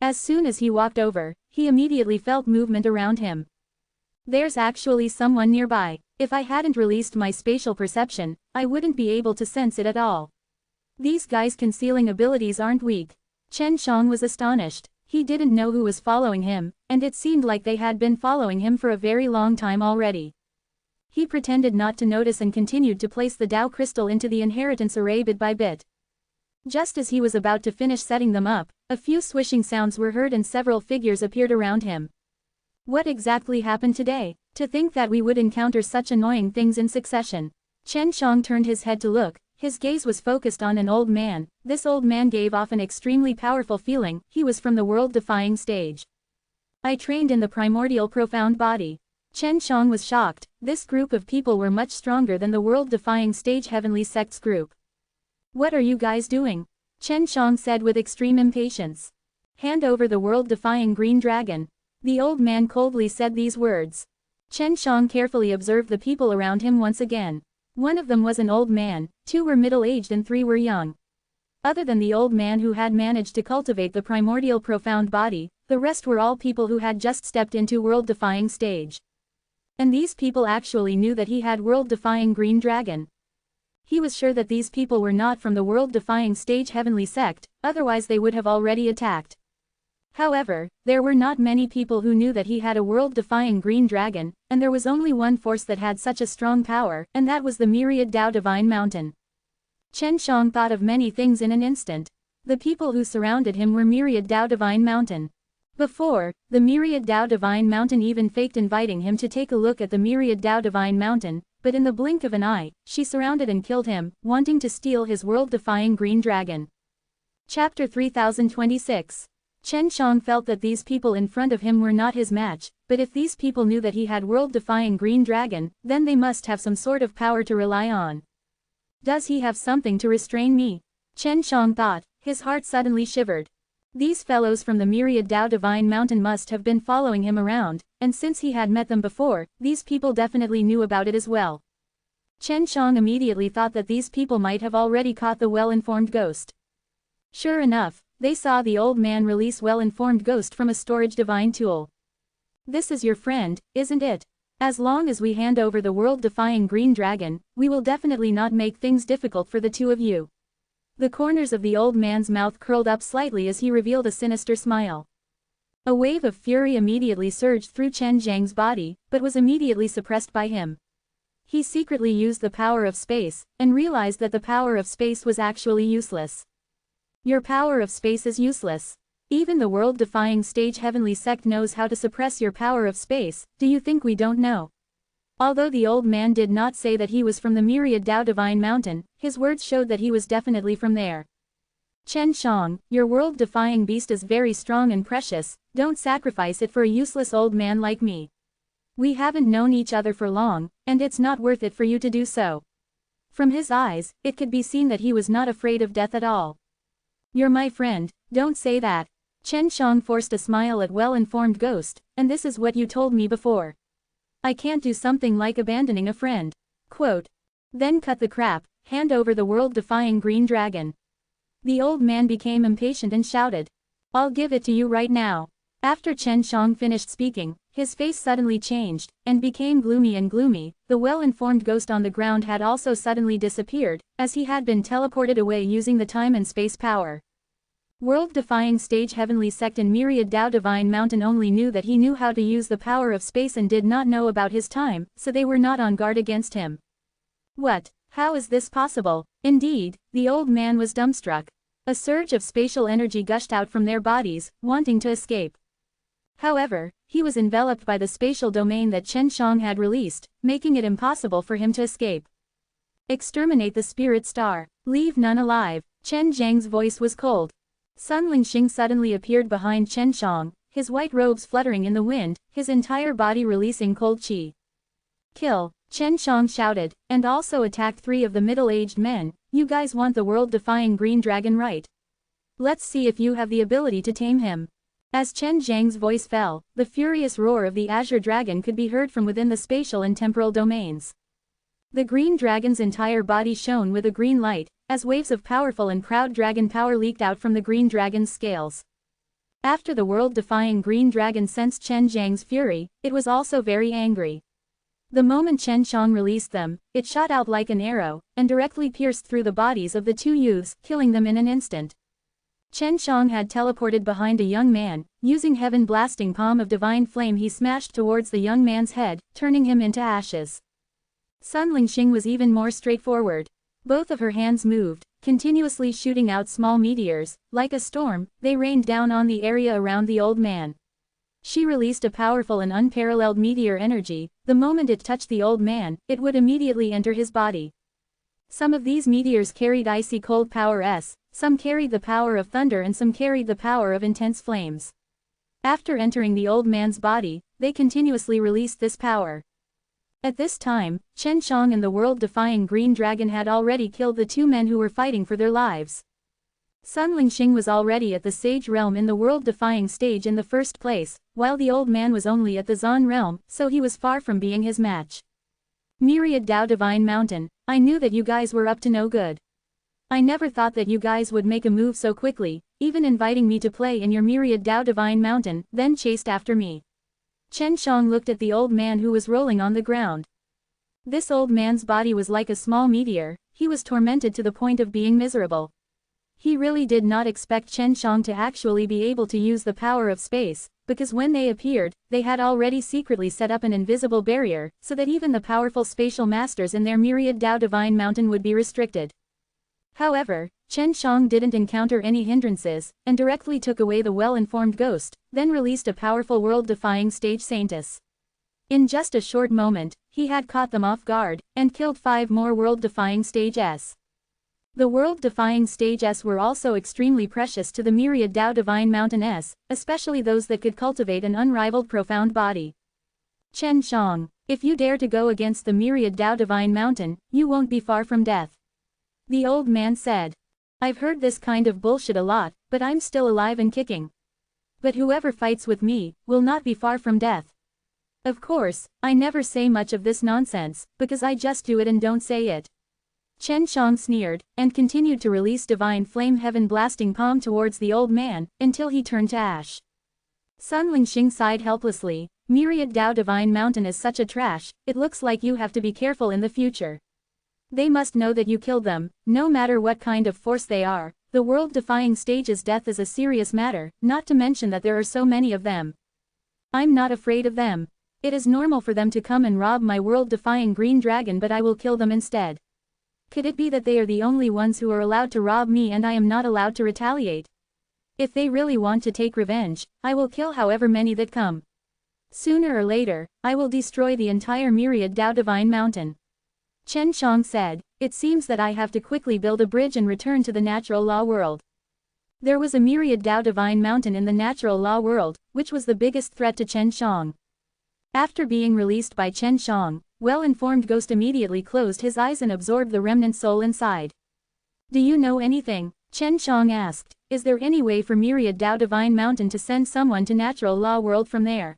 As soon as he walked over, he immediately felt movement around him. There's actually someone nearby. If I hadn't released my spatial perception, I wouldn't be able to sense it at all. These guys' concealing abilities aren't weak. Chen Shang was astonished. He didn't know who was following him, and it seemed like they had been following him for a very long time already. He pretended not to notice and continued to place the Tao crystal into the inheritance array bit by bit. Just as he was about to finish setting them up, a few swishing sounds were heard and several figures appeared around him. What exactly happened today? To think that we would encounter such annoying things in succession. Chen Shang turned his head to look. His gaze was focused on an old man. This old man gave off an extremely powerful feeling. He was from the world-defying stage. I trained in the primordial profound body. Chen Shang was shocked. This group of people were much stronger than the world-defying stage heavenly sects group. What are you guys doing? Chen Shang said with extreme impatience. Hand over the world-defying green dragon. The old man coldly said these words. Chen Shang carefully observed the people around him once again. One of them was an old man, 2 were middle-aged and 3 were young. Other than the old man who had managed to cultivate the primordial profound body, the rest were all people who had just stepped into world-defying stage. And these people actually knew that he had world-defying green dragon. He was sure that these people were not from the world-defying stage heavenly sect, otherwise they would have already attacked. However, there were not many people who knew that he had a world-defying green dragon, and there was only one force that had such a strong power, and that was the myriad Tao Divine Mountain. Chen Shang thought of many things in an instant. The people who surrounded him were myriad Tao Divine Mountain. Before, the myriad Tao Divine Mountain even faked inviting him to take a look at the myriad Tao Divine Mountain, but in the blink of an eye, she surrounded and killed him, wanting to steal his world-defying green dragon. Chapter 3026. Chen Shang felt that these people in front of him were not his match, but if these people knew that he had world-defying green dragon, then they must have some sort of power to rely on. Does he have something to restrain me? Chen Shang thought. His heart suddenly shivered. These fellows from the myriad Tao Divine Mountain must have been following him around, and since he had met them before, these people definitely knew about it as well. Chen Shang immediately thought that these people might have already caught the well-informed ghost. Sure enough, they saw the old man release well-informed ghost from a storage divine tool. This is your friend, isn't it? As long as we hand over the world-defying green dragon, we will definitely not make things difficult for the two of you. The corners of the old man's mouth curled up slightly as he revealed a sinister smile. A wave of fury immediately surged through Chen Zhang's body, but was immediately suppressed by him. He secretly used the power of space, and realized that the power of space was actually useless. Your power of space is useless. Even the world-defying stage heavenly sect knows how to suppress your power of space. Do you think we don't know? Although the old man did not say that he was from the myriad Tao Divine Mountain, his words showed that he was definitely from there. Chen Shang, your world-defying beast is very strong and precious, don't sacrifice it for a useless old man like me. We haven't known each other for long, and it's not worth it for you to do so. From his eyes, it could be seen that he was not afraid of death at all. You're my friend, don't say that. Chen Shang forced a smile at well-informed ghost, and this is what you told me before. I can't do something like abandoning a friend. Quote. Then cut the crap, hand over the world-defying green dragon. The old man became impatient and shouted. I'll give it to you right now. After Chen Shang finished speaking, his face suddenly changed, and became gloomy and gloomy. The well-informed ghost on the ground had also suddenly disappeared, as he had been teleported away using the time and space power. World-defying stage heavenly sect and myriad Tao Divine Mountain only knew that he knew how to use the power of space and did not know about his time, so they were not on guard against him. What? How is this possible? Indeed, the old man was dumbstruck. A surge of spatial energy gushed out from their bodies, wanting to escape. However, he was enveloped by the spatial domain that Chen Shang had released, making it impossible for him to escape. Exterminate the spirit star. Leave none alive. Chen Zhang's voice was cold. Sun Lingxing suddenly appeared behind Chen Shang, his white robes fluttering in the wind, his entire body releasing cold qi. Kill, Chen Shang shouted, and also attacked 3 of the middle-aged men. You guys want the world-defying green dragon, right? Let's see if you have the ability to tame him. As Chen Zhang's voice fell, the furious roar of the azure dragon could be heard from within the spatial and temporal domains. The green dragon's entire body shone with a green light, as waves of powerful and proud dragon power leaked out from the green dragon's scales. After the world-defying green dragon sensed Chen Zhang's fury, it was also very angry. The moment Chen Xiang released them, it shot out like an arrow, and directly pierced through the bodies of the two youths, killing them in an instant. Chen Xiang had teleported behind a young man. Using heaven-blasting palm of divine flame, he smashed towards the young man's head, turning him into ashes. Sun Lingxing was even more straightforward. Both of her hands moved, continuously shooting out small meteors. Like a storm, they rained down on the area around the old man. She released a powerful and unparalleled meteor energy. The moment it touched the old man, it would immediately enter his body. Some of these meteors carried icy cold power, some carried the power of thunder, and some carried the power of intense flames. After entering the old man's body, they continuously released this power. At this time, Chen Xiang and the world-defying green dragon had already killed the two men who were fighting for their lives. Sun Lingxing was already at the Sage realm in the world-defying stage in the first place, while the old man was only at the Zan realm, so he was far from being his match. Myriad Dao Divine Mountain, I knew that you guys were up to no good. I never thought that you guys would make a move so quickly, even inviting me to play in your Myriad Dao Divine Mountain, then chased after me. Chen Xiang looked at the old man who was rolling on the ground. This old man's body was like a small meteor. He was tormented to the point of being miserable. He really did not expect Chen Xiang to actually be able to use the power of space, because when they appeared, they had already secretly set up an invisible barrier, so that even the powerful spatial masters in their Myriad Dao Divine Mountain would be restricted. However, Chen Xiang didn't encounter any hindrances, and directly took away the well-informed ghost, then released a powerful world-defying stage Saintess. In just a short moment, he had caught them off guard, and killed 5 more world-defying stage S. The world-defying stage S were also extremely precious to the Myriad Dao Divine Mountain S, especially those that could cultivate an unrivaled profound body. Chen Xiang, if you dare to go against the Myriad Dao Divine Mountain, you won't be far from death. The old man said. I've heard this kind of bullshit a lot, but I'm still alive and kicking. But whoever fights with me, will not be far from death. Of course, I never say much of this nonsense, because I just do it and don't say it. Chen Xiang sneered, and continued to release divine flame heaven-blasting palm towards the old man, until he turned to ash. Sun Lingxing sighed helplessly. Myriad Dao Divine Mountain is such a trash, it looks like you have to be careful in the future. They must know that you killed them, no matter what kind of force they are. The world-defying stage's death is a serious matter, not to mention that there are so many of them. I'm not afraid of them. It is normal for them to come and rob my world-defying green dragon, but I will kill them instead. Could it be that they are the only ones who are allowed to rob me and I am not allowed to retaliate? If they really want to take revenge, I will kill however many that come. Sooner or later, I will destroy the entire Myriad Dao Divine Mountain. Chen Xiang said, it seems that I have to quickly build a bridge and return to the natural law world. There was a Myriad Dao Divine Mountain in the natural law world, which was the biggest threat to Chen Xiang. After being released by Chen Xiang, well-informed ghost immediately closed his eyes and absorbed the remnant soul inside. Do you know anything? Chen Xiang asked. Is there any way for Myriad Dao Divine Mountain to send someone to natural law world from there?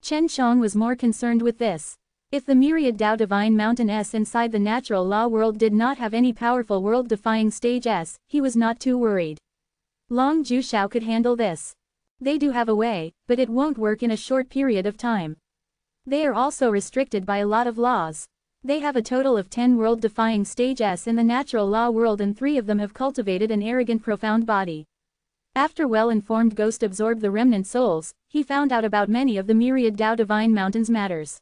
Chen Xiang was more concerned with this. If the Myriad Dao Divine Mountain S inside the natural law world did not have any powerful world-defying stage S, he was not too worried. Long Jushao could handle this. They do have a way, but it won't work in a short period of time. They are also restricted by a lot of laws. They have a total of 10 world-defying stage S in the natural law world, and 3 of them have cultivated an arrogant profound body. After well-informed ghost absorbed the remnant souls, he found out about many of the Myriad Dao Divine Mountain's matters.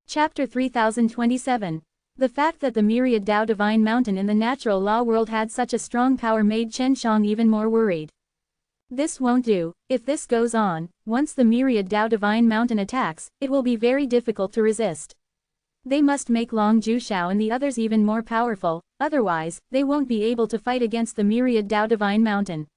Chapter 3027. The fact that the Myriad Dao Divine Mountain in the natural law world had such a strong power made Chen Xiang even more worried. This won't do. If this goes on, once the Myriad Dao Divine Mountain attacks, it will be very difficult to resist. They must make Long Jushao and the others even more powerful, otherwise, they won't be able to fight against the Myriad Dao Divine Mountain.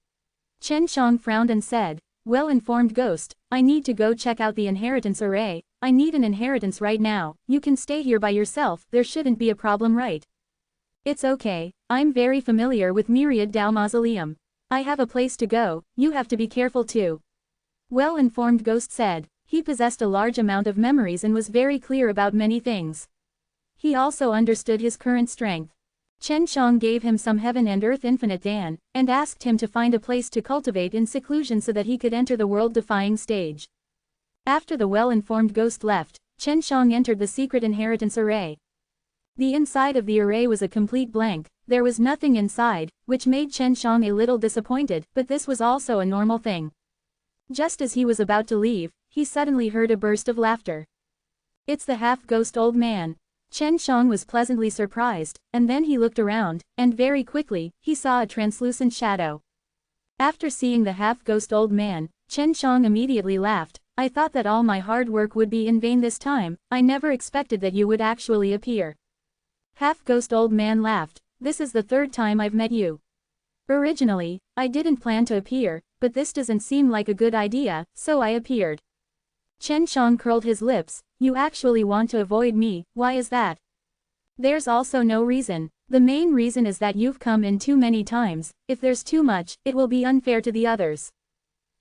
Chen Xiang frowned and said, well-informed ghost, I need to go check out the inheritance array. I need an inheritance right now. You can stay here by yourself, there shouldn't be a problem, right? It's okay, I'm very familiar with Myriad Dao Mausoleum. I have a place to go, you have to be careful too. Well-informed ghost said. He possessed a large amount of memories and was very clear about many things. He also understood his current strength. Chen Shang gave him some heaven and earth infinite Dan, and asked him to find a place to cultivate in seclusion so that he could enter the world-defying stage. After the well-informed ghost left, Chen Shang entered the secret inheritance array. The inside of the array was a complete blank, there was nothing inside, which made Chen Shang a little disappointed, but this was also a normal thing. Just as he was about to leave, he suddenly heard a burst of laughter. "It's the half-ghost old man." Chen Shang was pleasantly surprised, and then he looked around, and very quickly, he saw a translucent shadow. After seeing the half-ghost old man, Chen Shang immediately laughed. "I thought that all my hard work would be in vain this time, I never expected that you would actually appear." Half-ghost old man laughed. "This is the third time I've met you. Originally, I didn't plan to appear, but this doesn't seem like a good idea, so I appeared." Chen Shang curled his lips. "You actually want to avoid me, why is that?" "There's also no reason. The main reason is that you've come in too many times, if there's too much, it will be unfair to the others.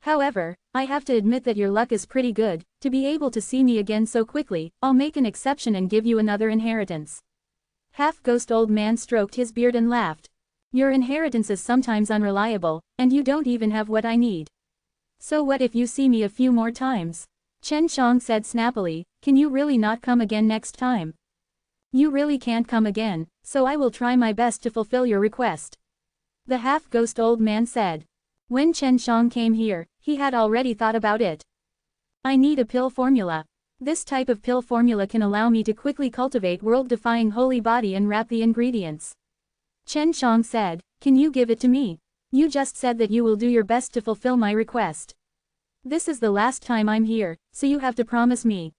However, I have to admit that your luck is pretty good, to be able to see me again so quickly, I'll make an exception and give you another inheritance." Half-ghost old man stroked his beard and laughed. "Your inheritance is sometimes unreliable, and you don't even have what I need. So what if you see me a few more times?" Chen Shang said snappily. "Can you really not come again next time?" "You really can't come again, so I will try my best to fulfill your request," the half-ghost old man said. When Chen Shang came here, he had already thought about it. "I need a pill formula. This type of pill formula can allow me to quickly cultivate world-defying holy body and wrap the ingredients." Chen Shang said. "Can you give it to me? You just said that you will do your best to fulfill my request. This is the last time I'm here, so you have to promise me."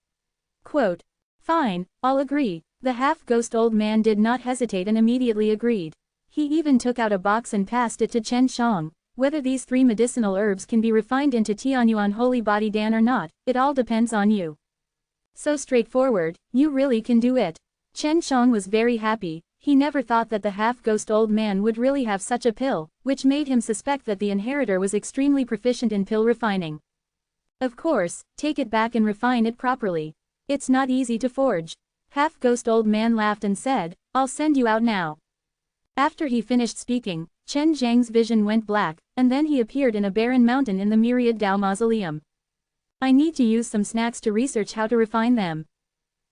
Quote. "Fine, I'll agree." The half-ghost old man did not hesitate and immediately agreed. He even took out a box and passed it to Chen Shang. "Whether these 3 medicinal herbs can be refined into Tianyuan holy body Dan or not, it all depends on you. So straightforward, you really can do it." Chen Shang was very happy. He never thought that the half-ghost old man would really have such a pill, which made him suspect that the inheritor was extremely proficient in pill refining. "Of course, take it back and refine it properly. It's not easy to forge." Half-ghost old man laughed and said, "I'll send you out now." After he finished speaking, Chen Zhang's vision went black, and then he appeared in a barren mountain in the Myriad Dao Mausoleum. "I need to use some snacks to research how to refine them.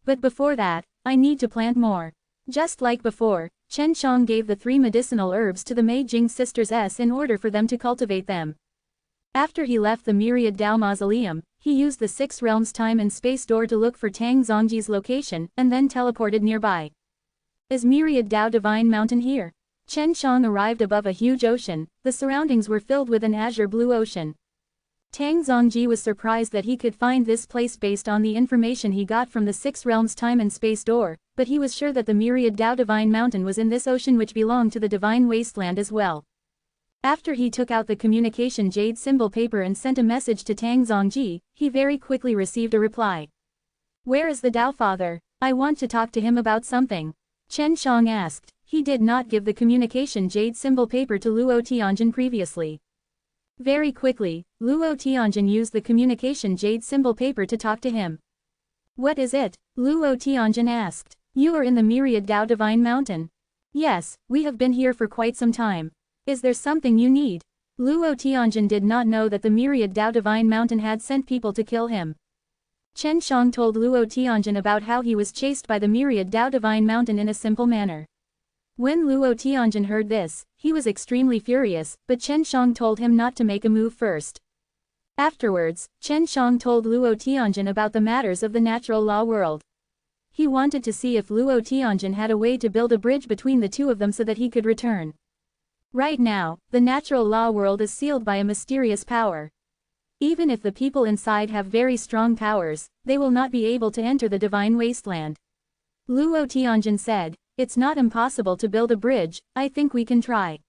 But before that, I need to plant more." Just like before, Chen Shang gave the 3 medicinal herbs to the Mei Jing sisters in order for them to cultivate them. After he left the Myriad Dao Mausoleum, he used the 6 realms time and space door to look for Tang Zongji's location, and then teleported nearby. Is Myriad Dao Divine Mountain here? Chen Shang arrived above a huge ocean. The surroundings were filled with an azure blue ocean. Tang Zongji was surprised that he could find this place based on the information he got from the 6 realms time and space door, but he was sure that the Myriad Dao Divine Mountain was in this ocean which belonged to the Divine Wasteland as well. After he took out the communication jade symbol paper and sent a message to Tang Zongji, he very quickly received a reply. "Where is the Dao Father? I want to talk to him about something," Chen Shang asked. He did not give the communication jade symbol paper to Luo Tianjin previously. Very quickly, Luo Tianjin used the communication jade symbol paper to talk to him. "What is it?" Luo Tianjin asked. "You are in the Myriad Dao Divine Mountain." "Yes, we have been here for quite some time. Is there something you need?" Luo Tianjin did not know that the Myriad Dao Divine Mountain had sent people to kill him. Chen Shang told Luo Tianjin about how he was chased by the Myriad Dao Divine Mountain in a simple manner. When Luo Tianjin heard this, he was extremely furious, but Chen Shang told him not to make a move first. Afterwards, Chen Shang told Luo Tianjin about the matters of the natural law world. He wanted to see if Luo Tianjin had a way to build a bridge between the two of them so that he could return. Right now, the natural law world is sealed by a mysterious power. Even if the people inside have very strong powers, they will not be able to enter the Divine Wasteland. Luo Tianjin said, "It's not impossible to build a bridge, I think we can try.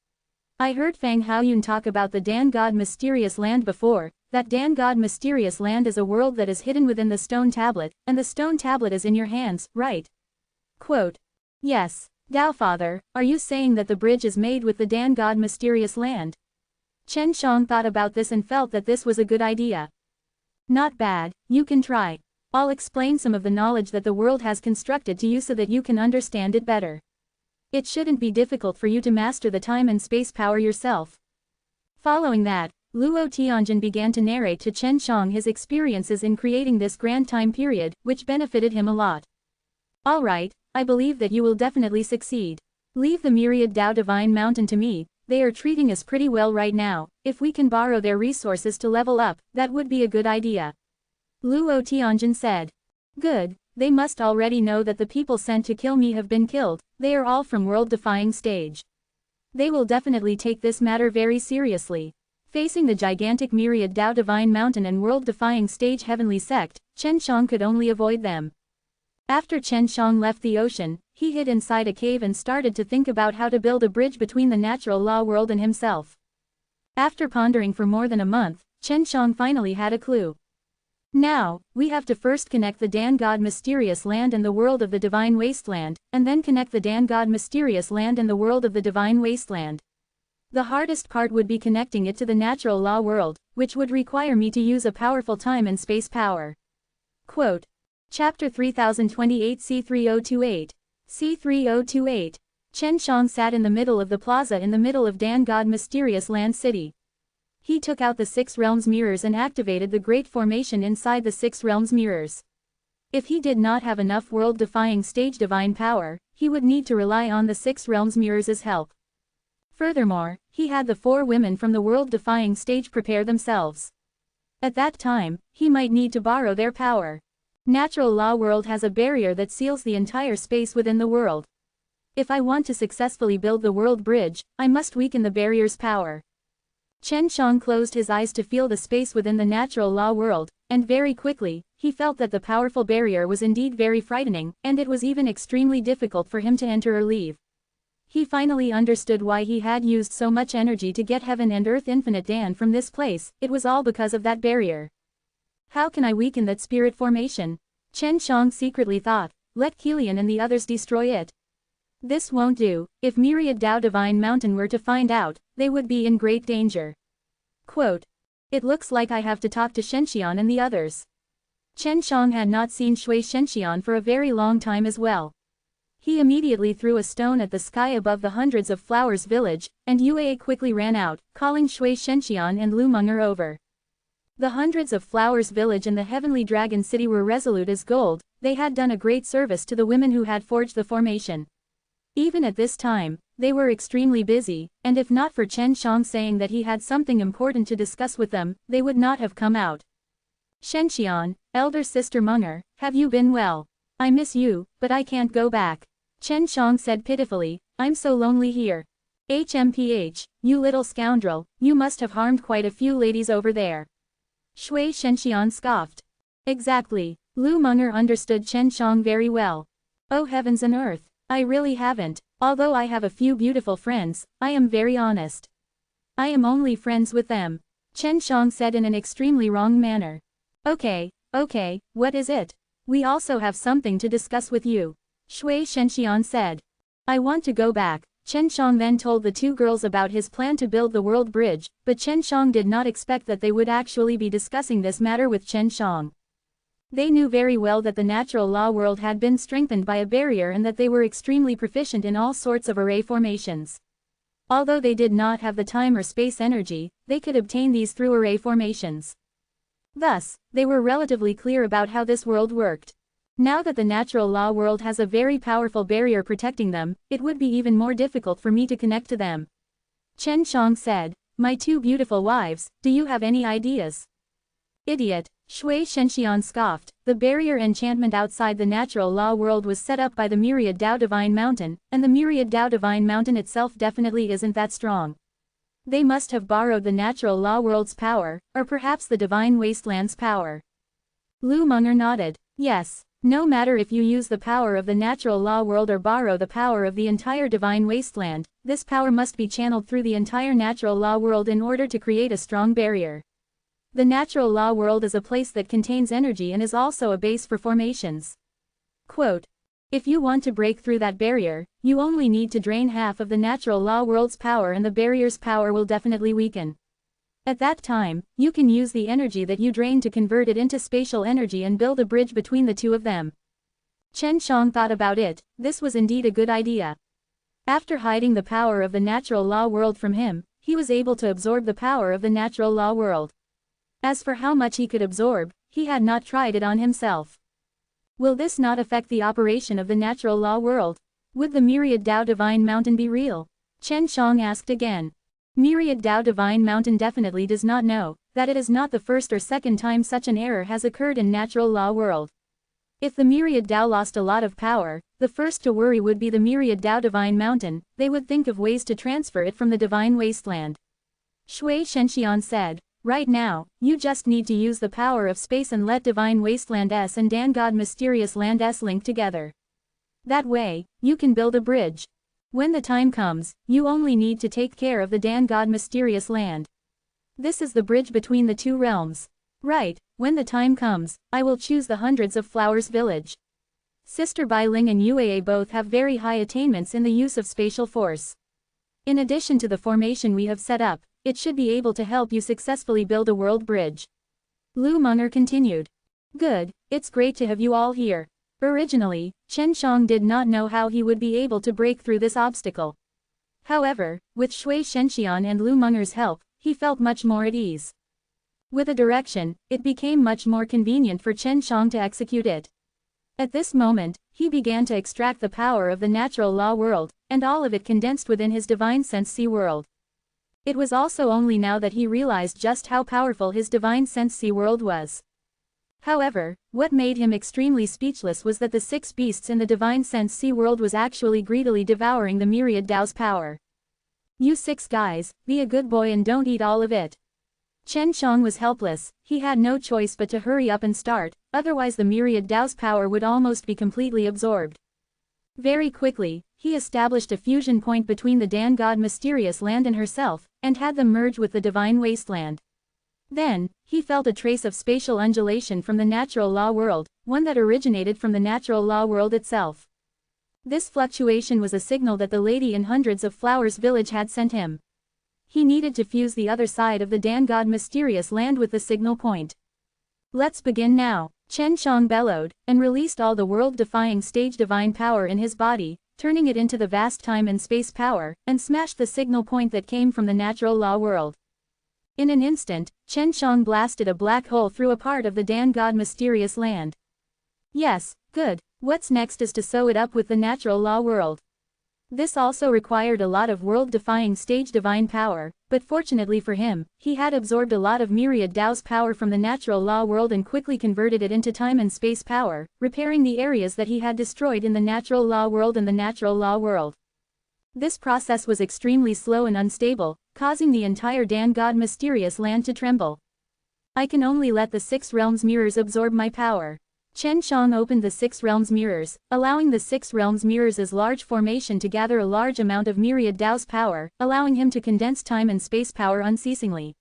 I heard Fang Haoyun talk about the Dan God Mysterious Land before. That Dan God Mysterious Land is a world that is hidden within the stone tablet, and the stone tablet is in your hands, right?" Quote. "Yes. Dao Father, are you saying that the bridge is made with the Dan God Mysterious Land?" Chen Shang thought about this and felt that this was a good idea. "Not bad, you can try. I'll explain some of the knowledge that the world has constructed to you so that you can understand it better. It shouldn't be difficult for you to master the time and space power yourself. Following that, Luo Tianjin began to narrate to Chen Shang his experiences in creating this grand time period, which benefited him a lot. Alright, I believe that you will definitely succeed. Leave the myriad Dao Divine Mountain to me, they are treating us pretty well right now, if we can borrow their resources to level up, that would be a good idea. Luo Tianjin said. Good, they must already know that the people sent to kill me have been killed, they are all from world-defying stage. They will definitely take this matter very seriously. Facing the gigantic myriad Dao Divine Mountain and world-defying stage heavenly sect, Chen Shang could only avoid them. After Chen Shang left the ocean, he hid inside a cave and started to think about how to build a bridge between the natural law world and himself. After pondering for more than a month, Chen Shang finally had a clue. Now, we have to first connect the Dan God Mysterious Land and the world of the Divine Wasteland, and then connect the Dan God Mysterious Land and the world of the Divine Wasteland. The hardest part would be connecting it to the natural law world, which would require me to use a powerful time and space power. Quote. Chapter 3028 C3028. C3028. Chen Shang sat in the middle of the plaza in the middle of Dan God Mysterious Land City. He took out the 6 realms mirrors and activated the great formation inside the 6 realms mirrors. If he did not have enough world-defying stage divine power, he would need to rely on the 6 realms mirrors' help. Furthermore, he had the 4 women from the world-defying stage prepare themselves. At that time, he might need to borrow their power. Natural law world has a barrier that seals the entire space within the world. If I want to successfully build the world bridge, I must weaken the barrier's power. Chen Shang closed his eyes to feel the space within the natural law world, and very quickly, he felt that the powerful barrier was indeed very frightening, and it was even extremely difficult for him to enter or leave. He finally understood why he had used so much energy to get heaven and earth infinite Dan from this place, it was all because of that barrier. How can I weaken that spirit formation? Chen Shang secretly thought, let Kilian and the others destroy it. This won't do, if myriad Dao Divine Mountain were to find out, they would be in great danger. Quote. It looks like I have to talk to Shenxian and the others. Chen Shang had not seen Shui Shenxian for a very long time as well. He immediately threw a stone at the sky above the Hundreds of Flowers village, and Yue quickly ran out, calling Shui Shenxian and Lu Meng'er over. The Hundreds of Flowers village and the Heavenly Dragon City were resolute as gold, they had done a great service to the women who had forged the formation. Even at this time, they were extremely busy, and if not for Chen Shang saying that he had something important to discuss with them, they would not have come out. Shenxian, elder sister Meng'er, have you been well? I miss you, but I can't go back. Chen Shang said pitifully, I'm so lonely here. HMPH, you little scoundrel, you must have harmed quite a few ladies over there. Shui Shenxian scoffed. Exactly, Lu Meng'er understood Chen Shang very well. Oh heavens and earth. I really haven't, although I have a few beautiful friends, I am very honest. I am only friends with them. Chen Shang said in an extremely wrong manner. Okay, what is it? We also have something to discuss with you. Shui Shenxian said. I want to go back. Chen Shang then told the 2 girls about his plan to build the world bridge, but Chen Shang did not expect that they would actually be discussing this matter with Chen Shang. They knew very well that the natural law world had been strengthened by a barrier and that they were extremely proficient in all sorts of array formations. Although they did not have the time or space energy, they could obtain these through array formations. Thus, they were relatively clear about how this world worked. Now that the natural law world has a very powerful barrier protecting them, it would be even more difficult for me to connect to them. Chen Shang said, my 2 beautiful wives, do you have any ideas? Idiot. Shui Shenxian scoffed, the barrier enchantment outside the natural law world was set up by the myriad Dao Divine Mountain, and the myriad Dao Divine Mountain itself definitely isn't that strong. They must have borrowed the natural law world's power, or perhaps the divine wasteland's power. Lu Meng'er nodded, yes, no matter if you use the power of the natural law world or borrow the power of the entire divine wasteland, this power must be channeled through the entire natural law world in order to create a strong barrier. The natural law world is a place that contains energy and is also a base for formations. Quote. If you want to break through that barrier, you only need to drain half of the natural law world's power and the barrier's power will definitely weaken. At that time, you can use the energy that you drain to convert it into spatial energy and build a bridge between the 2 of them. Chen Shang thought about it, this was indeed a good idea. After hiding the power of the natural law world from him, he was able to absorb the power of the natural law world. As for how much he could absorb, he had not tried it on himself. Will this not affect the operation of the natural law world? Would the myriad Tao Divine Mountain be real? Chen Shang asked again. Myriad Tao Divine Mountain definitely does not know that it is not the first or second time such an error has occurred in natural law world. If the myriad Tao lost a lot of power, the first to worry would be the myriad Tao Divine Mountain. They would think of ways to transfer it from the divine wasteland. Shui Shenxian said, right now, you just need to use the power of space and let divine wasteland S and Dan God mysterious land S link together. That way, you can build a bridge. When the time comes, you only need to take care of the Dan God mysterious land. This is the bridge between the two realms. Right, when the time comes, I will choose the hundreds of flowers village. Sister Bai Ling and UAA both have very high attainments in the use of spatial force. In addition to the formation we have set up, it should be able to help you successfully build a world bridge. Lu Munger continued. Good, it's great to have you all here. Originally, Chen Shang did not know how he would be able to break through this obstacle. However, with Shui Shenxian and Lu Munger's help, he felt much more at ease. With a direction, it became much more convenient for Chen Shang to execute it. At this moment, he began to extract the power of the natural law world, and all of it condensed within his divine sense C world. It was also only now that he realized just how powerful his divine sense C world was. However, what made him extremely speechless was that the 6 beasts in the divine sense C world was actually greedily devouring the myriad Tao's power. You 6 guys, be a good boy and don't eat all of it. Chen Shang was helpless, he had no choice but to hurry up and start, otherwise the myriad Tao's power would almost be completely absorbed. Very quickly, he established a fusion point between the Dan God mysterious land and herself, and had them merge with the divine wasteland. Then, he felt a trace of spatial undulation from the natural law world, one that originated from the natural law world itself. This fluctuation was a signal that the lady in hundreds of flowers village had sent him. He needed to fuse the other side of the Dan God mysterious land with the signal point. Let's begin now, Chen Shang bellowed, and released all the world-defying stage divine power in his body, turning it into the vast time and space power, and smashed the signal point that came from the natural law world. In an instant, Chen Shang blasted a black hole through a part of the Dan God mysterious land. Yes, good, what's next is to sew it up with the natural law world. This also required a lot of world-defying stage divine power, but fortunately for him, he had absorbed a lot of myriad Tao's power from the natural law world and quickly converted it into time and space power, repairing the areas that he had destroyed in the natural law world and the natural law world. This process was extremely slow and unstable, causing the entire Dan God mysterious land to tremble. I can only let the 6 realms mirrors absorb my power. Chen Shang opened the 6 realms mirrors, allowing the 6 realms mirrors as large formation to gather a large amount of myriad Tao's power, allowing him to condense time and space power unceasingly.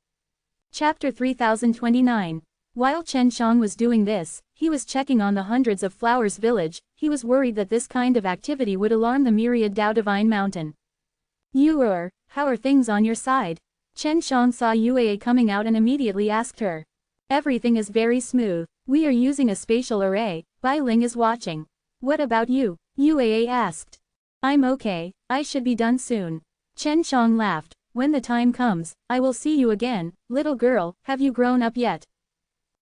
Chapter 3029. While Chen Shang was doing this, he was checking on the hundreds of flowers village. He was worried that this kind of activity would alarm the myriad Tao Divine Mountain. How are things on your side? Chen Shang saw Yue coming out and immediately asked her. Everything is very smooth. We are using a spatial array. Bai Ling is watching. What about you? Yue asked. I'm okay, I should be done soon. Chen Shang laughed. When the time comes, I will see you again. Little girl, have you grown up yet?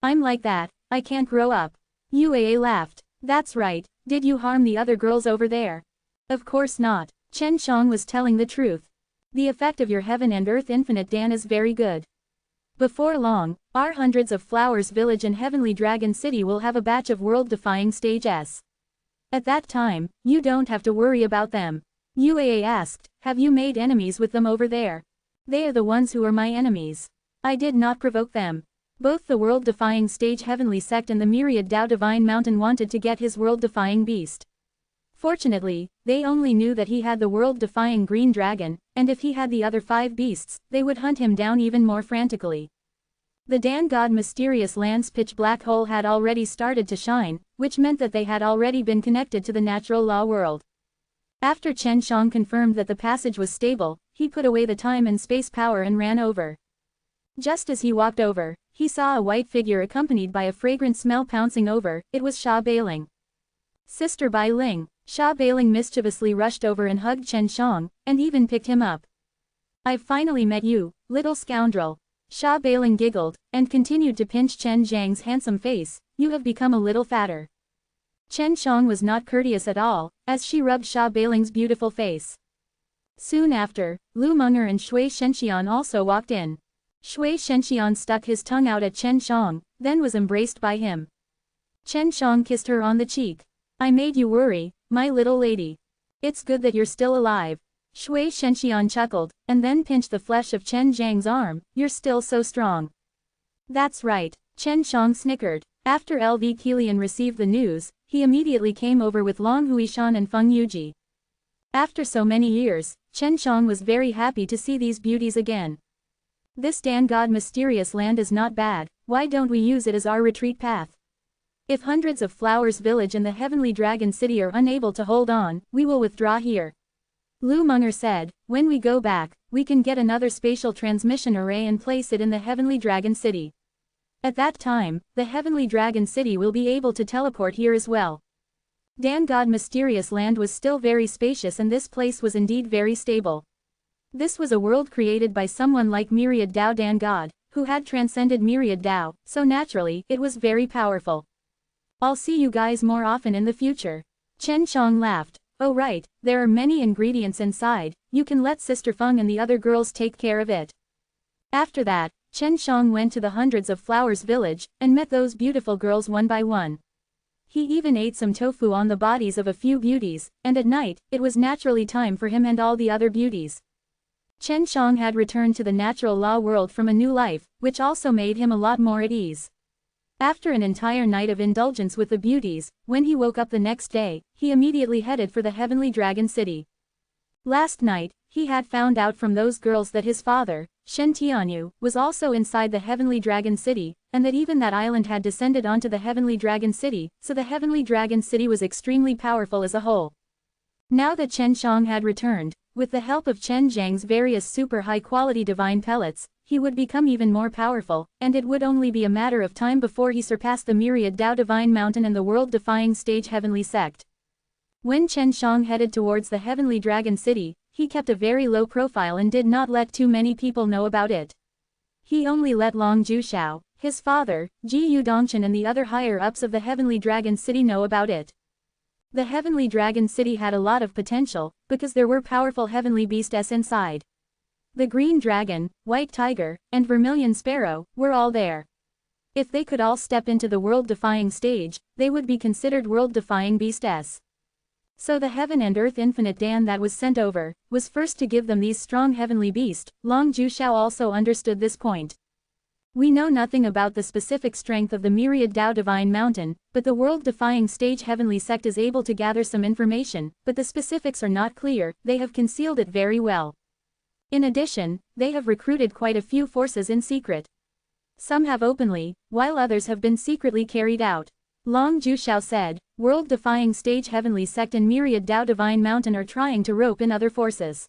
I'm like that, I can't grow up. Yue laughed. That's right, did you harm the other girls over there? Of course not. Chen Shang was telling the truth. The effect of your heaven and earth infinite Dan is very good. Before long, our hundreds of flowers village and heavenly dragon city will have a batch of world-defying stage S. At that time, you don't have to worry about them. Yue asked, have you made enemies with them over there? They are the ones who are my enemies. I did not provoke them. Both the world-defying stage heavenly sect and the myriad Tao Divine Mountain wanted to get his world-defying beast. Fortunately, they only knew that he had the world-defying green dragon, and if he had the other 5 beasts, they would hunt him down even more frantically. The Dan God mysterious land's pitch black hole had already started to shine, which meant that they had already been connected to the natural law world. After Chen Shang confirmed that the passage was stable, he put away the time and space power and ran over. Just as he walked over, he saw a white figure accompanied by a fragrant smell pouncing over. It was Sha Bailing. Sister Bai Ling. Sha Bailing mischievously rushed over and hugged Chen Shang, and even picked him up. "I've finally met you, little scoundrel." Sha Bailing giggled, and continued to pinch Chen Zhang's handsome face. "You have become a little fatter." Chen Shang was not courteous at all, as she rubbed Sha Bailing's beautiful face. Soon after, Lu Meng'er and Shui Shenxian also walked in. Shui Shenxian stuck his tongue out at Chen Shang, then was embraced by him. Chen Shang kissed her on the cheek. "I made you worry, my little lady. It's good that you're still alive." Shui Shenxian chuckled, and then pinched the flesh of Chen Zhang's arm. "You're still so strong." "That's right," Chen Shang snickered. After LV Kilian received the news, he immediately came over with Long Huishan and Feng Yuji. After so many years, Chen Shang was very happy to see these beauties again. "This Dan God mysterious land is not bad, why don't we use it as our retreat path? If hundreds of Flowers Village and the Heavenly Dragon City are unable to hold on, we will withdraw here." Lu Meng'er said, "When we go back, we can get another spatial transmission array and place it in the Heavenly Dragon City. At that time, the Heavenly Dragon City will be able to teleport here as well." Dan God Mysterious Land was still very spacious, and this place was indeed very stable. This was a world created by someone like Myriad Dao Dan God, who had transcended Myriad Dao, so naturally, it was very powerful. "I'll see you guys more often in the future." Chen Shang laughed. "Oh right, there are many ingredients inside, you can let Sister Feng and the other girls take care of it." After that, Chen Shang went to the hundreds of Flowers Village, and met those beautiful girls one by one. He even ate some tofu on the bodies of a few beauties, and at night, it was naturally time for him and all the other beauties. Chen Shang had returned to the natural law world from a new life, which also made him a lot more at ease. After an entire night of indulgence with the beauties, when he woke up the next day, he immediately headed for the Heavenly Dragon City. Last night, he had found out from those girls that his father, Shen Tianyu, was also inside the Heavenly Dragon City, and that even that island had descended onto the Heavenly Dragon City, so the Heavenly Dragon City was extremely powerful as a whole. Now that Chen Shang had returned, with the help of Chen Zhang's various super high-quality divine pellets, he would become even more powerful, and it would only be a matter of time before he surpassed the Myriad Dao Divine Mountain and the world-defying stage Heavenly Sect. When Chen Shang headed towards the Heavenly Dragon City, he kept a very low profile and did not let too many people know about it. He only let Long Jushao, his father, Ji Yu Dongchen and the other higher-ups of the Heavenly Dragon City know about it. The Heavenly Dragon City had a lot of potential, because there were powerful heavenly beasts inside. The Green Dragon, White Tiger, and Vermilion Sparrow were all there. If they could all step into the world-defying stage, they would be considered world-defying beasts. So the Heaven and Earth Infinite Dan that was sent over, was first to give them these strong heavenly beasts. Long Jushao also understood this point. "We know nothing about the specific strength of the Myriad Dao Divine Mountain, but the world-defying stage Heavenly Sect is able to gather some information, but the specifics are not clear, they have concealed it very well. In addition, they have recruited quite a few forces in secret. Some have openly, while others have been secretly carried out." Long Jushao said, "World-defying stage Heavenly Sect and Myriad Dao Divine Mountain are trying to rope in other forces.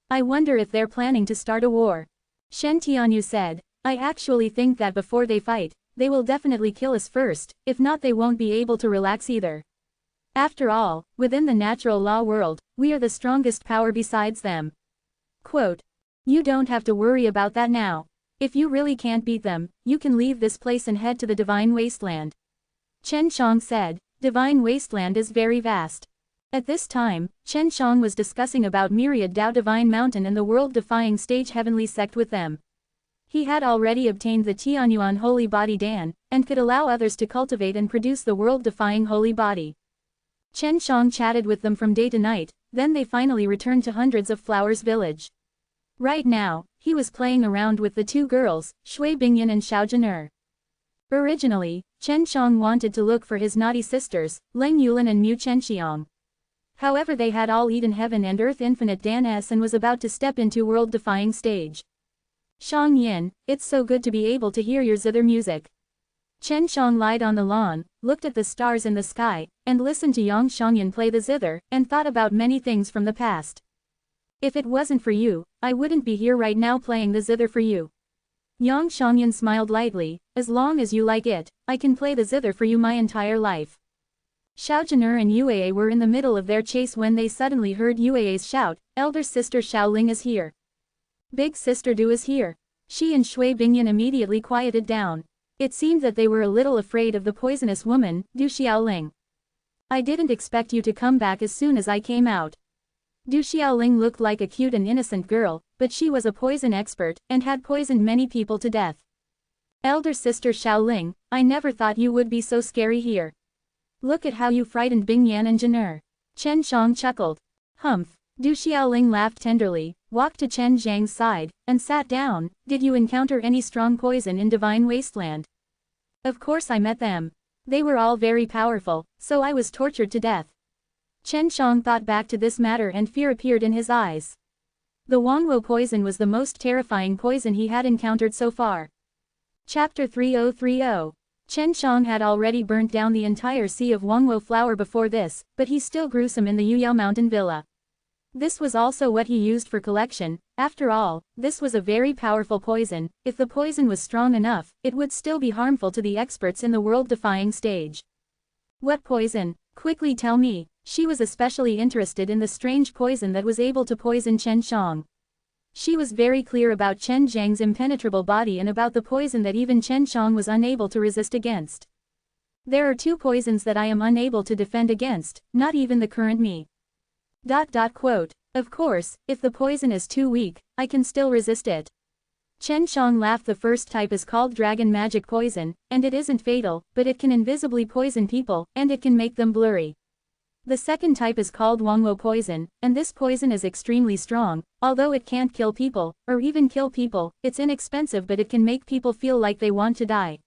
I wonder if they're planning to start a war." Shen Tianyu said, "I actually think that before they fight, they will definitely kill us first, if not they won't be able to relax either. After all, within the natural law world, we are the strongest power besides them." Quote, "You don't have to worry about that now. If you really can't beat them, you can leave this place and head to the Divine Wasteland." Chen Shang said, "Divine Wasteland is very vast." At this time, Chen Shang was discussing about Myriad Dao Divine Mountain and the world-defying stage Heavenly Sect with them. He had already obtained the Tianyuan Holy Body Dan, and could allow others to cultivate and produce the world-defying Holy Body. Chen Shang chatted with them from day to night, then they finally returned to hundreds of Flowers Village. Right now, he was playing around with the two girls, Shui Bingyan and Xiao Zhener. Originally, Chen Shang wanted to look for his naughty sisters, Leng Yulin and Mu Chenxiang. However, they had all eaten Heaven and Earth Infinite Dan and was about to step into world-defying stage. "Shang Yin, it's so good to be able to hear your zither music." Chen Shang lied on the lawn, looked at the stars in the sky, and listened to Yang Shangyan play the zither, and thought about many things from the past. "If it wasn't for you, I wouldn't be here right now playing the zither for you." Yang Shangyan smiled lightly, "As long as you like it, I can play the zither for you my entire life." Xiao Zhen'er and Yuei were in the middle of their chase when they suddenly heard Yuei's shout, "Elder sister Xiaoling is here. Big sister Du is here." She and Shui Bingyan immediately quieted down. It seemed that they were a little afraid of the poisonous woman, Du Xiaoling. "I didn't expect you to come back as soon as I came out." Du Xiaoling looked like a cute and innocent girl, but she was a poison expert, and had poisoned many people to death. "Elder sister Xiaoling, I never thought you would be so scary here. Look at how you frightened Bingyan and Zhen'er." Chen Shang chuckled. "Humph." Du Xiaoling laughed tenderly, walked to Chen Zhang's side, and sat down. "Did you encounter any strong poison in Divine Wasteland?" "Of course I met them. They were all very powerful, so I was tortured to death." Chen Shang thought back to this matter and fear appeared in his eyes. The Wangwo poison was the most terrifying poison he had encountered so far. Chapter 3030. Chen Shang had already burnt down the entire sea of Wangwo flower before this, but he still grew some in the Yuyao Mountain Villa. This was also what he used for collection. After all, this was a very powerful poison. If the poison was strong enough, it would still be harmful to the experts in the world-defying stage. "What poison? Quickly tell me." She was especially interested in the strange poison that was able to poison Chen Shang. She was very clear about Chen Zhang's impenetrable body and about the poison that even Chen Shang was unable to resist against. "There are two poisons that I am unable to defend against, not even the current me." Quote. "Of course, if the poison is too weak, I can still resist it." Chen Shang laughed. "The first type is called dragon magic poison, and it isn't fatal, but it can invisibly poison people, and it can make them blurry. The second type is called Wangwo poison, and this poison is extremely strong. Although it can't kill people, or even kill people, it's inexpensive, but it can make people feel like they want to die."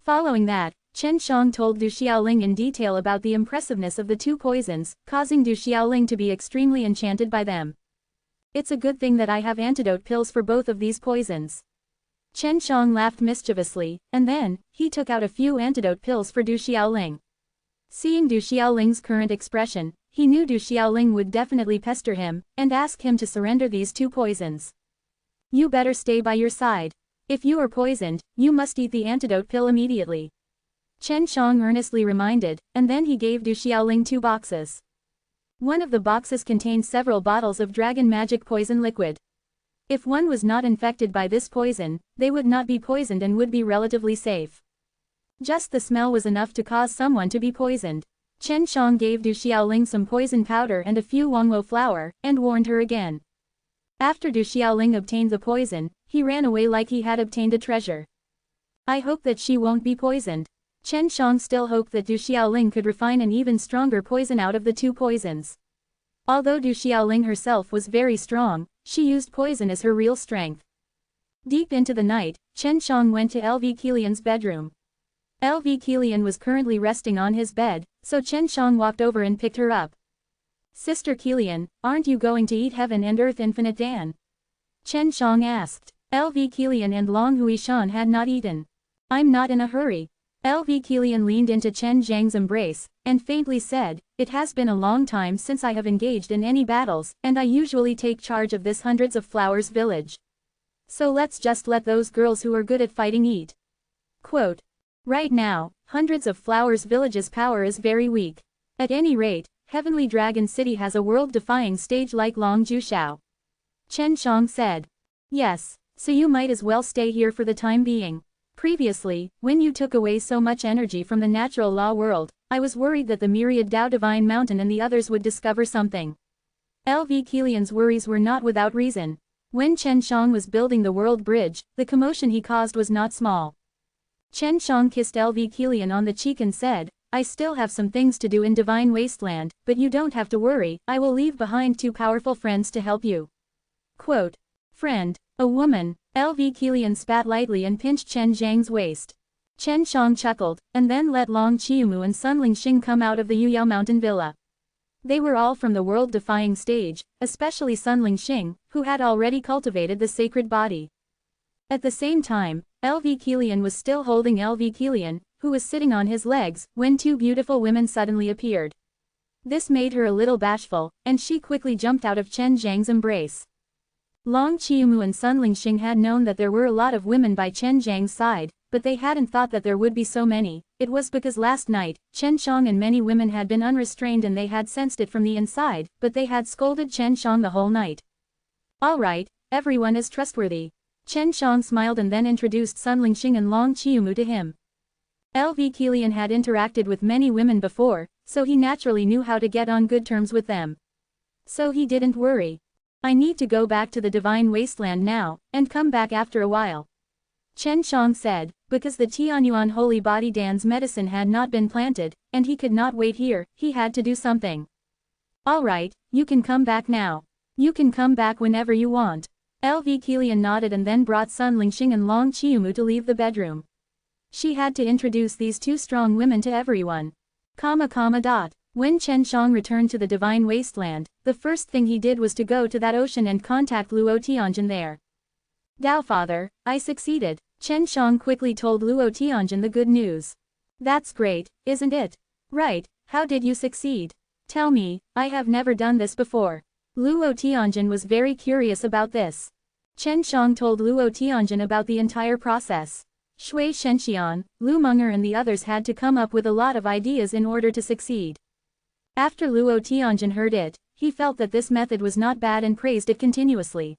Following that, Chen Shang told Du Xiaoling in detail about the impressiveness of the two poisons, causing Du Xiaoling to be extremely enchanted by them. "It's a good thing that I have antidote pills for both of these poisons." Chen Shang laughed mischievously, and then, he took out a few antidote pills for Du Xiaoling. Seeing Du Xiaoling's current expression, he knew Du Xiaoling would definitely pester him, and ask him to surrender these two poisons. "You better stay by your side. If you are poisoned, you must eat the antidote pill immediately." Chen Shang earnestly reminded, and then he gave Du Xiaoling 2 boxes. One of the boxes contained several bottles of dragon magic poison liquid. If one was not infected by this poison, they would not be poisoned and would be relatively safe. Just the smell was enough to cause someone to be poisoned. Chen Shang gave Du Xiaoling some poison powder and a few Wangwo flour, and warned her again. After Du Xiaoling obtained the poison, he ran away like he had obtained a treasure. "I hope that she won't be poisoned." Chen Shang still hoped that Du Xiaoling could refine an even stronger poison out of the two poisons. Although Du Xiaoling herself was very strong, she used poison as her real strength. Deep into the night, Chen Shang went to LV Kilian's bedroom. LV Kilian was currently resting on his bed, so Chen Shang walked over and picked her up. "Sister Kilian, aren't you going to eat Heaven and Earth Infinite Dan?" Chen Shang asked. LV Kilian and Long Huishan had not eaten. "I'm not in a hurry." LV Kilian leaned into Chen Zhang's embrace, and faintly said, "It has been a long time since I have engaged in any battles, and I usually take charge of this Hundreds of Flowers village. So let's just let those girls who are good at fighting eat." Quote. "Right now, Hundreds of Flowers village's power is very weak. At any rate, Heavenly Dragon City has a world-defying stage like Long Jushao." Chen Shang said. "Yes, so you might as well stay here for the time being. Previously, when you took away so much energy from the natural law world, I was worried that the myriad Dao Divine Mountain and the others would discover something." LV Kilian's worries were not without reason. When Chen Shang was building the world bridge, the commotion he caused was not small. Chen Shang kissed LV Kilian on the cheek and said, "I still have some things to do in Divine Wasteland, but you don't have to worry, I will leave behind 2 powerful friends to help you." Quote. "Friend, a woman." LV Kilian spat lightly and pinched Chen Zhang's waist. Chen Shang chuckled, and then let Long Qiumu and Sunling Xing come out of the Yuyao Mountain Villa. They were all from the world-defying stage, especially Sunling Xing, who had already cultivated the sacred body. At the same time, LV Kilian was still holding LV Kilian, who was sitting on his legs, when 2 beautiful women suddenly appeared. This made her a little bashful, and she quickly jumped out of Chen Zhang's embrace. Long Qiumu and Sunling Xing had known that there were a lot of women by Chen Zhang's side, but they hadn't thought that there would be so many. It was because last night, Chen Shang and many women had been unrestrained and they had sensed it from the inside, but they had scolded Chen Shang the whole night. Alright, everyone is trustworthy. Chen Shang smiled and then introduced Sun Lingxing and Long Qiumu to him. LV Kilian had interacted with many women before, so he naturally knew how to get on good terms with them. So he didn't worry. I need to go back to the Divine Wasteland now, and come back after a while. Chen Shang said, because the Tianyuan Holy Body Dan's medicine had not been planted, and he could not wait here, he had to do something. Alright, you can come back now. You can come back whenever you want. LV Kilian nodded and then brought Sun Lingxing and Long Qiumu to leave the bedroom. She had to introduce these two strong women to everyone. When Chen Shang returned to the Divine Wasteland, the first thing he did was to go to that ocean and contact Luo Tianjin there. Dao Father, I succeeded. Chen Shang quickly told Luo Tianjin the good news. That's great, isn't it? Right, how did you succeed? Tell me, I have never done this before. Luo Tianjin was very curious about this. Chen Shang told Luo Tianjin about the entire process. Shui Shenxian, Lu Meng'er and the others had to come up with a lot of ideas in order to succeed. After Luo Tianjin heard it, he felt that this method was not bad and praised it continuously.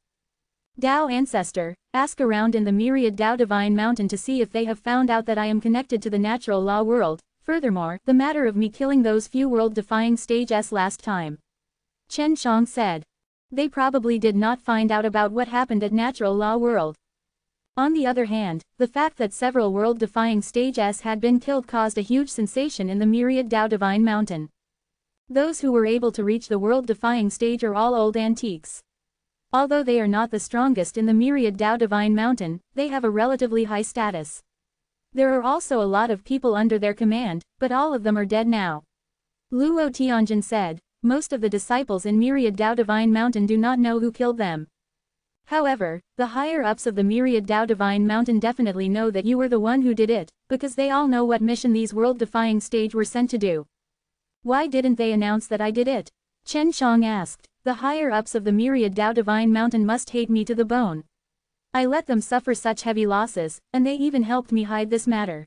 Dao Ancestor, ask around in the myriad Dao Divine Mountain to see if they have found out that I am connected to the natural law world. Furthermore, the matter of me killing those few world-defying stages last time. Chen Shang said. They probably did not find out about what happened at natural law world. On the other hand, the fact that several world-defying stages had been killed caused a huge sensation in the myriad Dao Divine Mountain. Those who were able to reach the world-defying stage are all old antiques. Although they are not the strongest in the myriad Dao Divine Mountain, they have a relatively high status. There are also a lot of people under their command, but all of them are dead now. Luo Tianjin said, most of the disciples in myriad Dao Divine Mountain do not know who killed them. However, the higher-ups of the myriad Dao Divine Mountain definitely know that you were the one who did it, because they all know what mission these world-defying stage were sent to do. Why didn't they announce that I did it? Chen Shang asked. The higher-ups of the myriad Dao Divine Mountain must hate me to the bone. I let them suffer such heavy losses, and they even helped me hide this matter.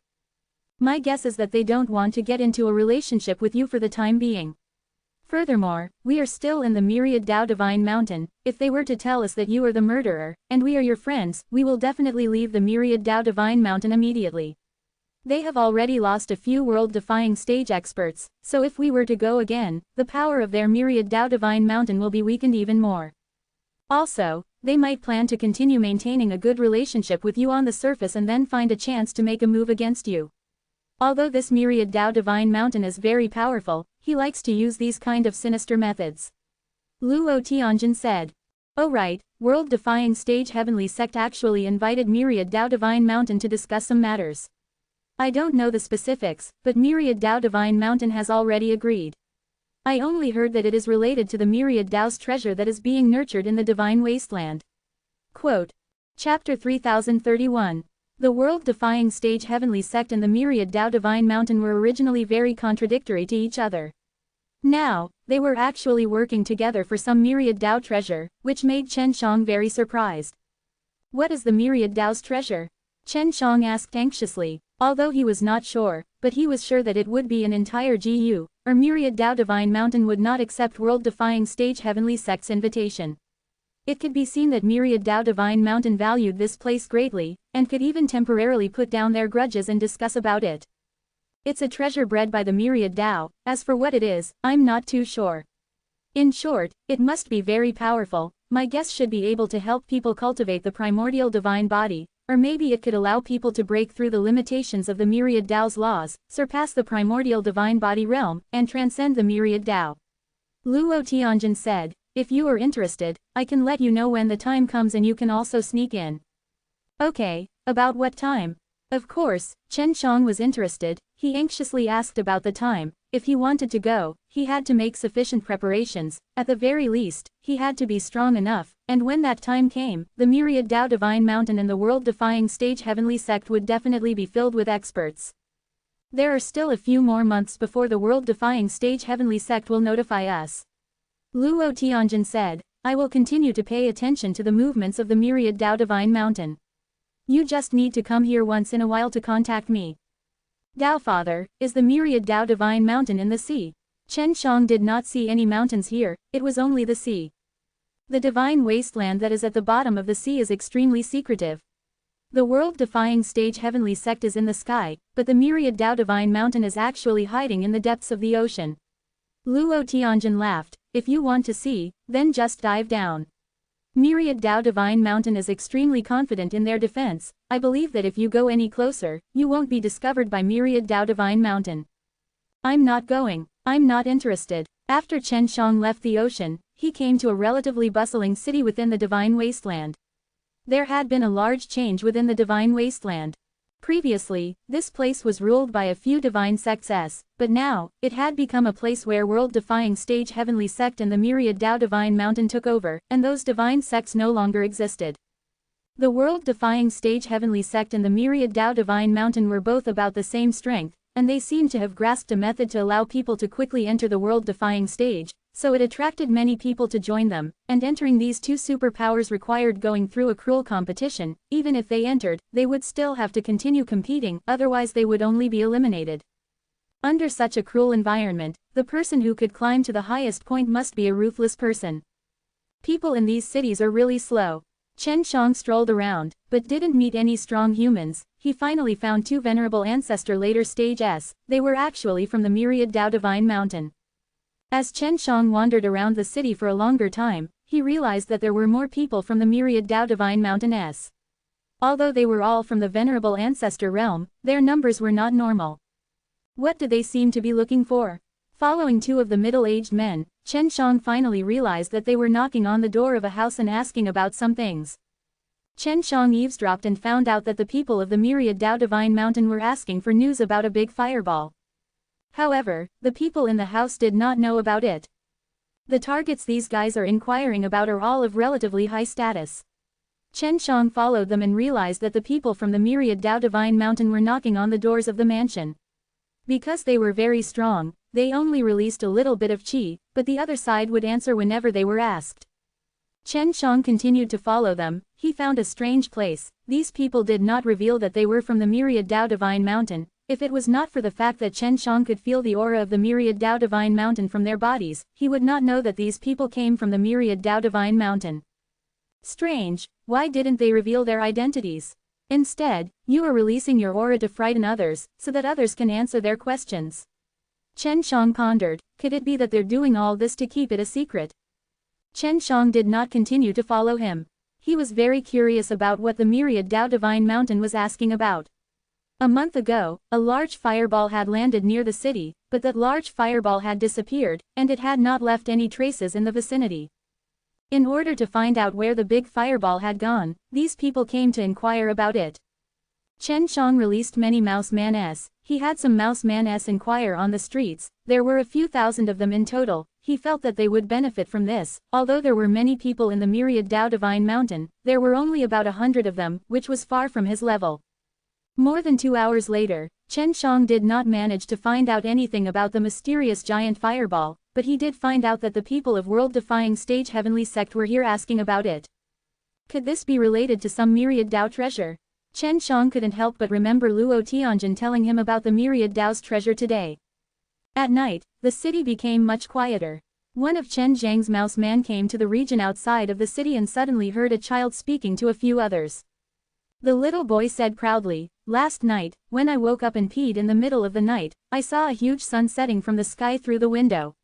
My guess is that they don't want to get into a relationship with you for the time being. Furthermore, we are still in the myriad Dao Divine Mountain. If they were to tell us that you are the murderer, and we are your friends, we will definitely leave the myriad Dao Divine Mountain immediately. They have already lost a few world-defying stage experts, so if we were to go again, the power of their myriad Dao Divine Mountain will be weakened even more. Also, they might plan to continue maintaining a good relationship with you on the surface and then find a chance to make a move against you. Although this myriad Dao Divine Mountain is very powerful, he likes to use these kind of sinister methods. Luo Tianjin said. Oh right, world-defying stage Heavenly Sect actually invited myriad Dao Divine Mountain to discuss some matters. I don't know the specifics, but myriad Dao Divine Mountain has already agreed. I only heard that it is related to the myriad Dao's treasure that is being nurtured in the Divine Wasteland. Quote. Chapter 3031. The world-defying stage Heavenly Sect and the myriad Dao Divine Mountain were originally very contradictory to each other. Now, they were actually working together for some myriad Dao treasure, which made Chen Shang very surprised. What is the myriad Dao's treasure? Chen Shang asked anxiously, although he was not sure, but he was sure that it would be an entire GU, or myriad Dao Divine Mountain would not accept world-defying stage Heavenly Sect's invitation. It could be seen that myriad Dao Divine Mountain valued this place greatly, and could even temporarily put down their grudges and discuss about it. It's a treasure bred by the myriad Dao. As for what it is, I'm not too sure. In short, it must be very powerful. My guess should be able to help people cultivate the primordial divine body, or maybe it could allow people to break through the limitations of the myriad Dao's laws, surpass the primordial divine body realm, and transcend the myriad Dao. Luo Tianjin said, if you are interested, I can let you know when the time comes and you can also sneak in. Okay, about what time? Of course, Chen Shang was interested. He anxiously asked about the time. If he wanted to go, he had to make sufficient preparations. At the very least, he had to be strong enough, and when that time came, the myriad Dao Divine Mountain and the world-defying stage Heavenly Sect would definitely be filled with experts. There are still a few more months before the world-defying stage Heavenly Sect will notify us. Luo Tianjin said, I will continue to pay attention to the movements of the myriad Dao Divine Mountain. You just need to come here once in a while to contact me. Tao Father, is the myriad Tao divine mountain in the sea? Chen Shang did not see any mountains here, it was only the sea. The divine wasteland that is at the bottom of the sea is extremely secretive. The world-defying stage heavenly sect is in the sky, but the myriad Tao divine mountain is actually hiding in the depths of the ocean. Luo Tianjin laughed, if you want to see, then just dive down. Myriad Tao divine mountain is extremely confident in their defense. I believe that if you go any closer, you won't be discovered by myriad Tao divine mountain. I'm not going. I'm not interested. After Chen Shang left the ocean, he came to a relatively bustling city within the divine wasteland. There had been a large change within the divine wasteland. Previously, this place was ruled by a few divine sects, but now, it had become a place where world-defying stage heavenly sect and the myriad Tao divine mountain took over, and those divine sects no longer existed. The world-defying stage heavenly sect and the myriad Tao divine mountain were both about the same strength, and they seemed to have grasped a method to allow people to quickly enter the world-defying stage, so it attracted many people to join them, and entering these two superpowers required going through a cruel competition. Even if they entered, they would still have to continue competing, otherwise they would only be eliminated. Under such a cruel environment, the person who could climb to the highest point must be a ruthless person. People in these cities are really slow. Chen Shang strolled around, but didn't meet any strong humans. He finally found two venerable ancestor later stage S. They were actually from the myriad Tao divine mountain. As Chen Shang wandered around the city for a longer time, he realized that there were more people from the myriad Tao divine mountain S. Although they were all from the venerable ancestor realm, their numbers were not normal. What did they seem to be looking for? Following two of the middle-aged men, Chen Shang finally realized that they were knocking on the door of a house and asking about some things. Chen Shang eavesdropped and found out that the people of the myriad Tao divine mountain were asking for news about a big fireball. However, the people in the house did not know about it. The targets these guys are inquiring about are all of relatively high status. Chen Shang followed them and realized that the people from the myriad Tao divine mountain were knocking on the doors of the mansion. Because they were very strong, they only released a little bit of qi, but the other side would answer whenever they were asked. Chen Shang continued to follow them. He found a strange place. These people did not reveal that they were from the myriad Tao divine mountain. If it was not for the fact that Chen Shang could feel the aura of the myriad Tao divine mountain from their bodies, he would not know that these people came from the myriad Tao divine mountain. Strange, why didn't they reveal their identities? Instead, you are releasing your aura to frighten others, so that others can answer their questions. Chen Shang pondered, could it be that they're doing all this to keep it a secret? Chen Shang did not continue to follow him. He was very curious about what the myriad Tao divine mountain was asking about. A month ago, a large fireball had landed near the city, but that large fireball had disappeared, and it had not left any traces in the vicinity. In order to find out where the big fireball had gone, these people came to inquire about it. Chen Shang released many mouse man-s. He had some mouse man-s inquire on the streets. There were a few thousand of them in total. He felt that they would benefit from this. Although there were many people in the myriad Tao divine mountain, there were only about 100 of them, which was far from his level. More than 2 hours later, Chen Shang did not manage to find out anything about the mysterious giant fireball, but he did find out that the people of world-defying stage heavenly sect were here asking about it. Could this be related to some myriad Tao treasure? Chen Shang couldn't help but remember Luo Tianjin telling him about the myriad Tao's treasure today. At night, the city became much quieter. One of Chen Zhang's mouse man came to the region outside of the city and suddenly heard a child speaking to a few others. The little boy said proudly, "Last night, when I woke up and peed in the middle of the night, I saw a huge sun setting from the sky through the window.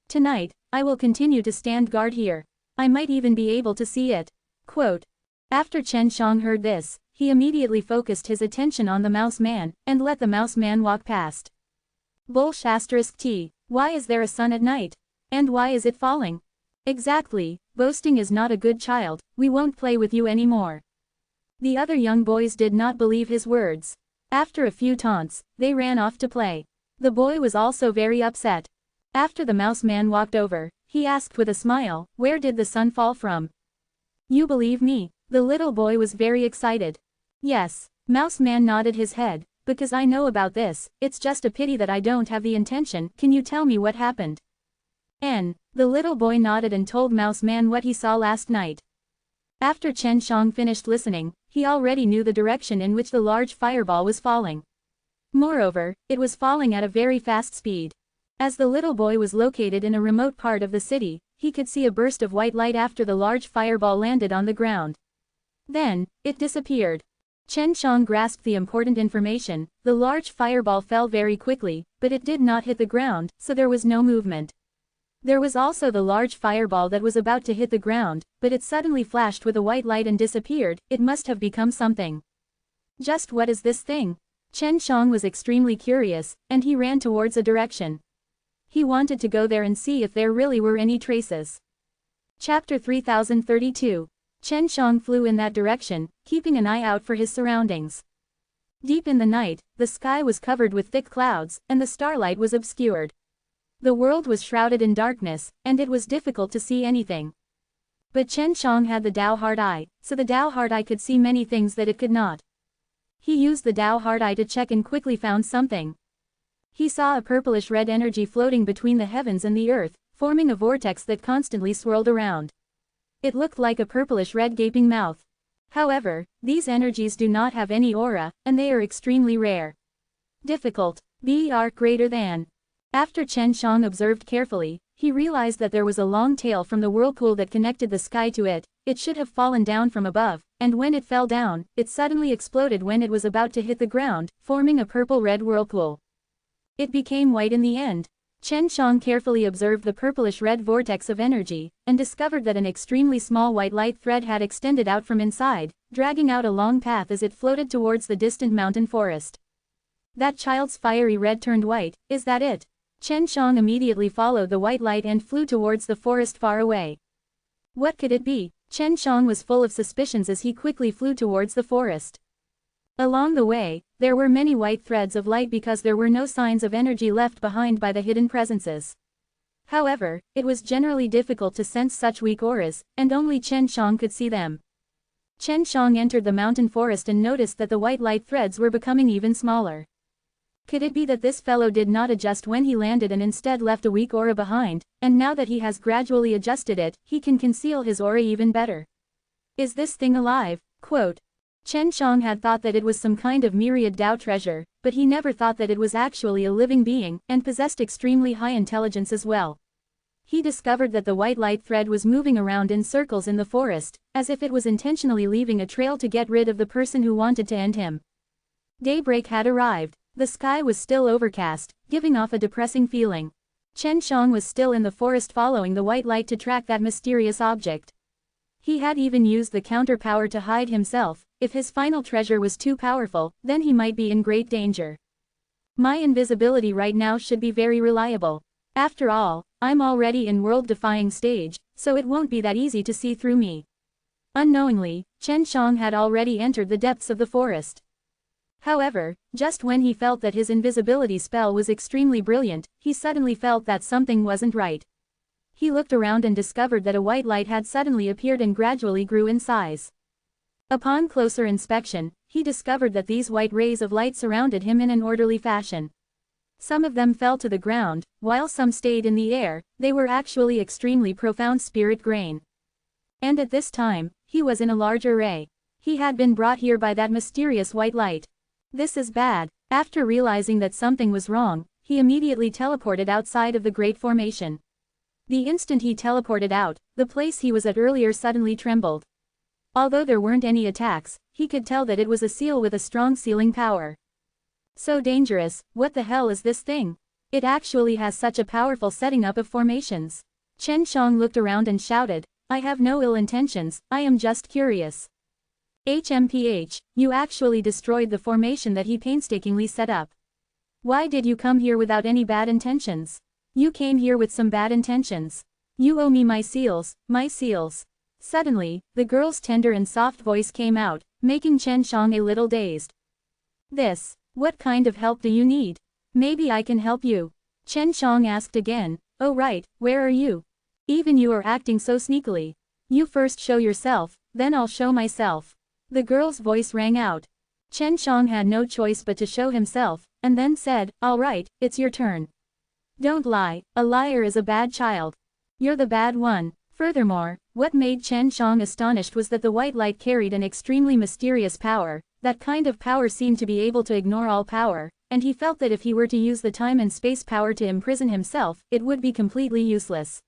Tonight, I will continue to stand guard here. I might even be able to see it." Quote. After Chen Shang heard this, he immediately focused his attention on the mouse man, and let the mouse man walk past. T. Why is there a sun at night? And why is it falling? Exactly, boasting is not a good child, we won't play with you anymore. The other young boys did not believe his words. After a few taunts, they ran off to play. The boy was also very upset. After the mouse man walked over, he asked with a smile, "Where did the sun fall from?" "You believe me?" The little boy was very excited. "Yes." Mouse man nodded his head, "Because I know about this, it's just a pity that I don't have the intention. Can you tell me what happened?" The little boy nodded and told mouse man what he saw last night. After Chen Shang finished listening, he already knew the direction in which the large fireball was falling. Moreover, it was falling at a very fast speed. As the little boy was located in a remote part of the city, he could see a burst of white light after the large fireball landed on the ground. Then, it disappeared. Chen Shang grasped the important information. The large fireball fell very quickly, but it did not hit the ground, so there was no movement. There was also the large fireball that was about to hit the ground, but it suddenly flashed with a white light and disappeared. It must have become something. Just what is this thing? Chen Shang was extremely curious, and he ran towards a direction. He wanted to go there and see if there really were any traces. Chapter 3032. Chen Shang flew in that direction, keeping an eye out for his surroundings. Deep in the night, the sky was covered with thick clouds, and the starlight was obscured. The world was shrouded in darkness, and it was difficult to see anything. But Chen Shang had the Dao Heart Eye, so the Dao Heart Eye could see many things that it could not. He used the Dao Heart Eye to check and quickly found something. He saw a purplish-red energy floating between the heavens and the earth, forming a vortex that constantly swirled around. It looked like a purplish-red gaping mouth. However, these energies do not have any aura, and they are extremely rare. Difficult. BR greater than. After Chen Shang observed carefully, he realized that there was a long tail from the whirlpool that connected the sky to it. It should have fallen down from above, and when it fell down, it suddenly exploded when it was about to hit the ground, forming a purple-red whirlpool. It became white in the end. Chen Shang carefully observed the purplish-red vortex of energy, and discovered that an extremely small white light thread had extended out from inside, dragging out a long path as it floated towards the distant mountain forest. That child's fiery red turned white, is that it? Chen Shang immediately followed the white light and flew towards the forest far away. What could it be? Chen Shang was full of suspicions as he quickly flew towards the forest. Along the way, there were many white threads of light because there were no signs of energy left behind by the hidden presences. However, it was generally difficult to sense such weak auras, and only Chen Shang could see them. Chen Shang entered the mountain forest and noticed that the white light threads were becoming even smaller. Could it be that this fellow did not adjust when he landed and instead left a weak aura behind, and now that he has gradually adjusted it, he can conceal his aura even better? Is this thing alive? Quote. Chen Shang had thought that it was some kind of myriad Dao treasure, but he never thought that it was actually a living being, and possessed extremely high intelligence as well. He discovered that the white light thread was moving around in circles in the forest, as if it was intentionally leaving a trail to get rid of the person who wanted to end him. Daybreak had arrived. The sky was still overcast, giving off a depressing feeling. Chen Shang was still in the forest following the white light to track that mysterious object. He had even used the counter power to hide himself. If his final treasure was too powerful, then he might be in great danger. My invisibility right now should be very reliable. After all, I'm already in world-defying stage, so it won't be that easy to see through me. Unknowingly, Chen Shang had already entered the depths of the forest. However, just when he felt that his invisibility spell was extremely brilliant, he suddenly felt that something wasn't right. He looked around and discovered that a white light had suddenly appeared and gradually grew in size. Upon closer inspection, he discovered that these white rays of light surrounded him in an orderly fashion. Some of them fell to the ground, while some stayed in the air. They were actually extremely profound spirit grain. And at this time, he was in a large array. He had been brought here by that mysterious white light. This is bad. After realizing that something was wrong, he immediately teleported outside of the Great Formation. The instant he teleported out, the place he was at earlier suddenly trembled. Although there weren't any attacks, he could tell that it was a seal with a strong sealing power. So dangerous, what the hell is this thing? It actually has such a powerful setting up of formations. Chen Shang looked around and shouted, I have no ill intentions, I am just curious. HMPH, you actually destroyed the formation that he painstakingly set up. Why did you come here without any bad intentions? You came here with some bad intentions. You owe me my seals, my seals. Suddenly, the girl's tender and soft voice came out, making Chen Shang a little dazed. What kind of help do you need? Maybe I can help you. Chen Shang asked again, oh right, where are you? Even you are acting so sneakily. You first show yourself, then I'll show myself. The girl's voice rang out. Chen Shang had no choice but to show himself, and then said, all right, it's your turn. Don't lie, a liar is a bad child. You're the bad one. Furthermore, what made Chen Shang astonished was that the white light carried an extremely mysterious power. That kind of power seemed to be able to ignore all power, and he felt that if he were to use the time and space power to imprison himself, it would be completely useless.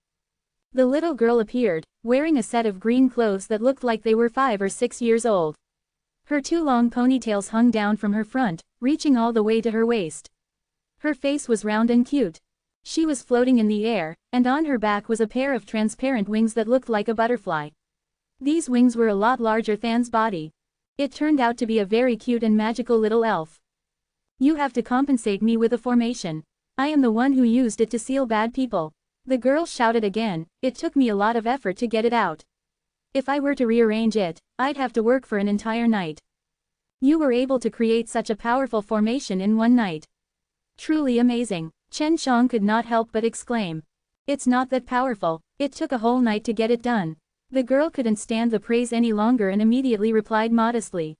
The little girl appeared, wearing a set of green clothes that looked like they were 5 or 6 years old. Her 2 long ponytails hung down from her front, reaching all the way to her waist. Her face was round and cute. She was floating in the air, and on her back was a pair of transparent wings that looked like a butterfly. These wings were a lot larger than's body. It turned out to be a very cute and magical little elf. You have to compensate me with a formation. I am the one who used it to seal bad people. The girl shouted again. It took me a lot of effort to get it out. If I were to rearrange it, I'd have to work for an entire night. You were able to create such a powerful formation in one night. Truly amazing. Chen Shang could not help but exclaim. It's not that powerful, it took a whole night to get it done. The girl couldn't stand the praise any longer and immediately replied modestly.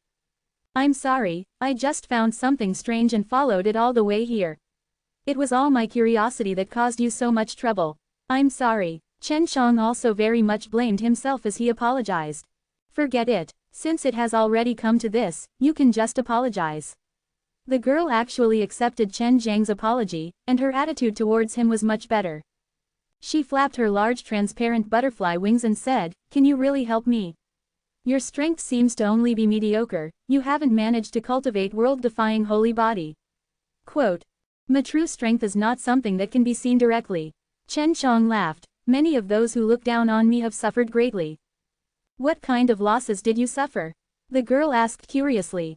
I'm sorry, I just found something strange and followed it all the way here. It was all my curiosity that caused you so much trouble. I'm sorry. Chen Shang also very much blamed himself as he apologized. Forget it, since it has already come to this, you can just apologize. The girl actually accepted Chen Zhang's apology, and her attitude towards him was much better. She flapped her large transparent butterfly wings and said, "Can you really help me? Your strength seems to only be mediocre, you haven't managed to cultivate world-defying holy body." Quote. My true strength is not something that can be seen directly. Chen Shang laughed. Many of those who look down on me have suffered greatly. What kind of losses did you suffer? The girl asked curiously.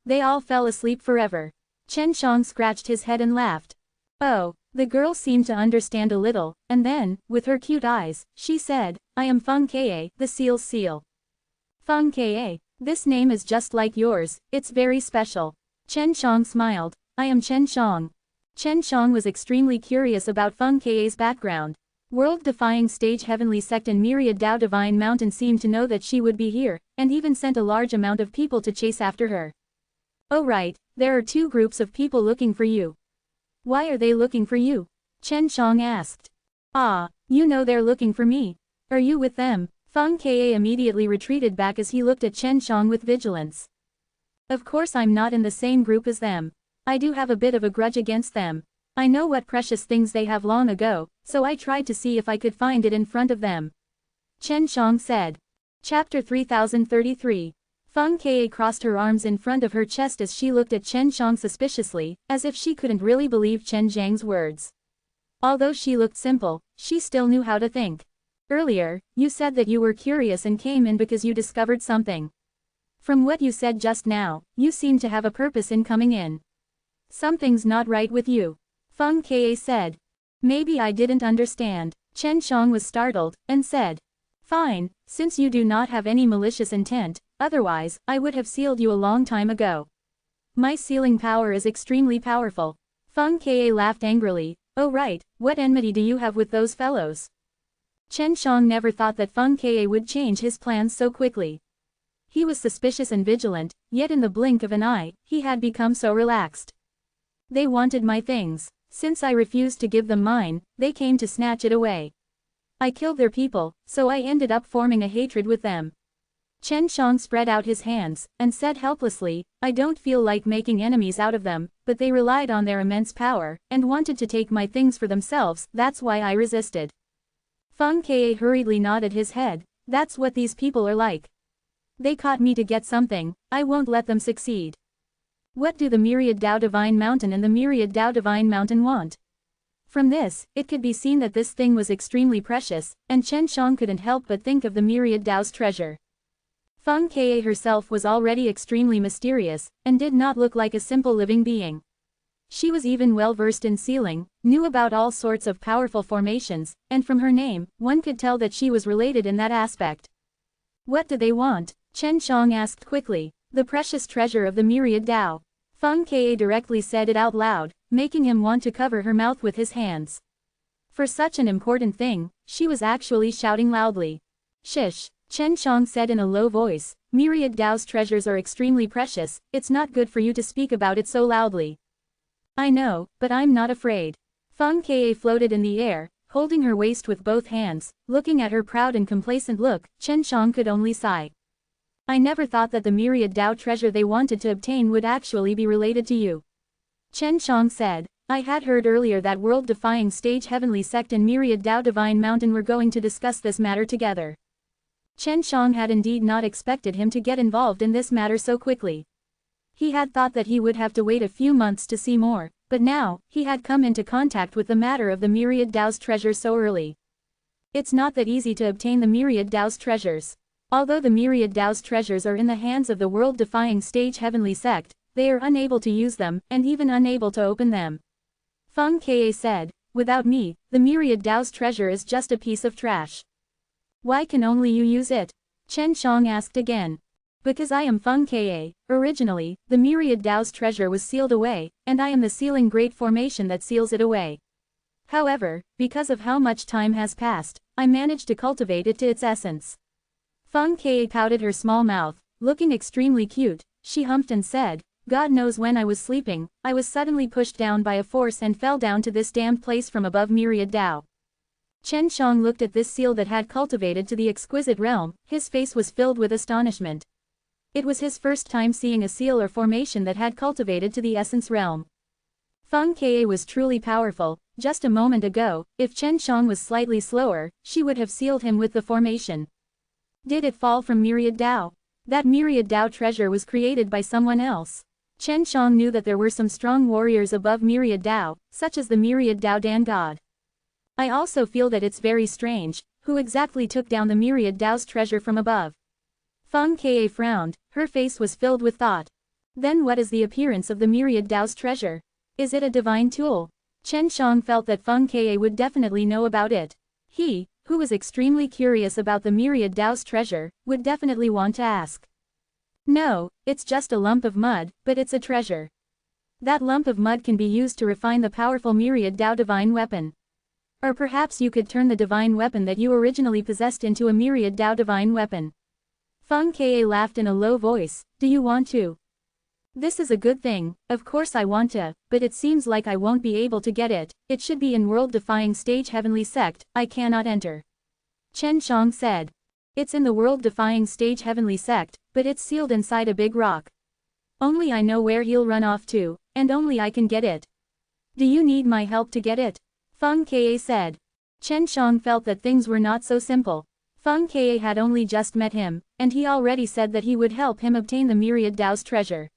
They all fell asleep forever. Chen Shang scratched his head and laughed. Oh, the girl seemed to understand a little, and then, with her cute eyes, she said, I am Feng Ka, the seal's seal. Feng Ka, this name is just like yours, it's very special. Chen Shang smiled. I am Chen Shang. Chen Shang was extremely curious about Feng Ka's background. World-defying stage heavenly sect and myriad Dao divine mountain seemed to know that she would be here, and even sent a large amount of people to chase after her. Oh right, there are 2 groups of people looking for you. Why are they looking for you? Chen Shang asked. You know they're looking for me. Are you with them? Feng Ka immediately retreated back as he looked at Chen Shang with vigilance. Of course I'm not in the same group as them. I do have a bit of a grudge against them. I know what precious things they have long ago, so I tried to see if I could find it in front of them. Chen Shang said. Chapter 3033. Feng Ka crossed her arms in front of her chest as she looked at Chen Shang suspiciously, as if she couldn't really believe Chen Zhang's words. Although she looked simple, she still knew how to think. Earlier, you said that you were curious and came in because you discovered something. From what you said just now, you seem to have a purpose in coming in. Something's not right with you. Feng Ka said. Maybe I didn't understand. Chen Shang was startled, and said. Fine, since you do not have any malicious intent, otherwise, I would have sealed you a long time ago. My sealing power is extremely powerful. Feng Ka laughed angrily. Oh right, what enmity do you have with those fellows? Chen Shang never thought that Feng Ka would change his plans so quickly. He was suspicious and vigilant, yet in the blink of an eye, he had become so relaxed. They wanted my things. Since I refused to give them mine, they came to snatch it away. I killed their people, so I ended up forming a hatred with them. Chen Shang spread out his hands, and said helplessly, I don't feel like making enemies out of them, but they relied on their immense power, and wanted to take my things for themselves, that's why I resisted. Feng Ka hurriedly nodded his head. That's what these people are like. They caught me to get something, I won't let them succeed. What do the Myriad Dao Divine Mountain and the Myriad Dao Divine Mountain want? From this, it could be seen that this thing was extremely precious, and Chen Shang couldn't help but think of the Myriad Dao's treasure. Feng Ka herself was already extremely mysterious, and did not look like a simple living being. She was even well versed in sealing, knew about all sorts of powerful formations, and from her name, one could tell that she was related in that aspect. What do they want? Chen Shang asked quickly. The precious treasure of the Myriad Dao. Feng Ka directly said it out loud, making him want to cover her mouth with his hands. For such an important thing, she was actually shouting loudly. Shish, Chen Shang said in a low voice, Myriad Dao's treasures are extremely precious, it's not good for you to speak about it so loudly. I know, but I'm not afraid. Feng Ka floated in the air, holding her waist with both hands, looking at her proud and complacent look, Chen Shang could only sigh. I never thought that the myriad Tao treasure they wanted to obtain would actually be related to you. Chen Shang said, I had heard earlier that world-defying stage heavenly sect and myriad Tao divine mountain were going to discuss this matter together. Chen Shang had indeed not expected him to get involved in this matter so quickly. He had thought that he would have to wait a few months to see more, but now, he had come into contact with the matter of the myriad Tao's treasure so early. It's not that easy to obtain the myriad Tao's treasures. Although the myriad Tao's treasures are in the hands of the world-defying stage heavenly sect, they are unable to use them, and even unable to open them. Feng Ke said, without me, the myriad Tao's treasure is just a piece of trash. Why can only you use it? Chen Shang asked again. Because I am Feng Ke. Originally, the myriad Tao's treasure was sealed away, and I am the sealing great formation that seals it away. However, because of how much time has passed, I managed to cultivate it to its essence. Feng Ke pouted her small mouth, looking extremely cute. She humphed and said, God knows when I was sleeping, I was suddenly pushed down by a force and fell down to this damned place from above myriad Tao. Chen Shang looked at this seal that had cultivated to the exquisite realm, his face was filled with astonishment. It was his first time seeing a seal or formation that had cultivated to the essence realm. Feng Ke was truly powerful. Just a moment ago, if Chen Shang was slightly slower, she would have sealed him with the formation. Did it fall from myriad Tao? That myriad Tao treasure was created by someone else. Chen Shang knew that there were some strong warriors above myriad Tao, such as the myriad Tao Dan God. I also feel that it's very strange, who exactly took down the myriad Tao's treasure from above? Feng Ke frowned, her face was filled with thought. Then what is the appearance of the myriad Tao's treasure? Is it a divine tool? Chen Shang felt that Feng Ke would definitely know about it. He, who was extremely curious about the myriad Tao's treasure, would definitely want to ask. No, it's just a lump of mud, but it's a treasure. That lump of mud can be used to refine the powerful myriad Tao divine weapon. Or perhaps you could turn the divine weapon that you originally possessed into a myriad Tao divine weapon. Feng Ke laughed in a low voice, do you want to? This is a good thing, of course I want to, but it seems like I won't be able to get it, it should be in world-defying stage heavenly sect, I cannot enter. Chen Shang said. It's in the world-defying stage heavenly sect, but it's sealed inside a big rock. Only I know where he'll run off to, and only I can get it. Do you need my help to get it? Feng Ke said. Chen Shang felt that things were not so simple. Feng Ke had only just met him, and he already said that he would help him obtain the myriad Tao's treasure.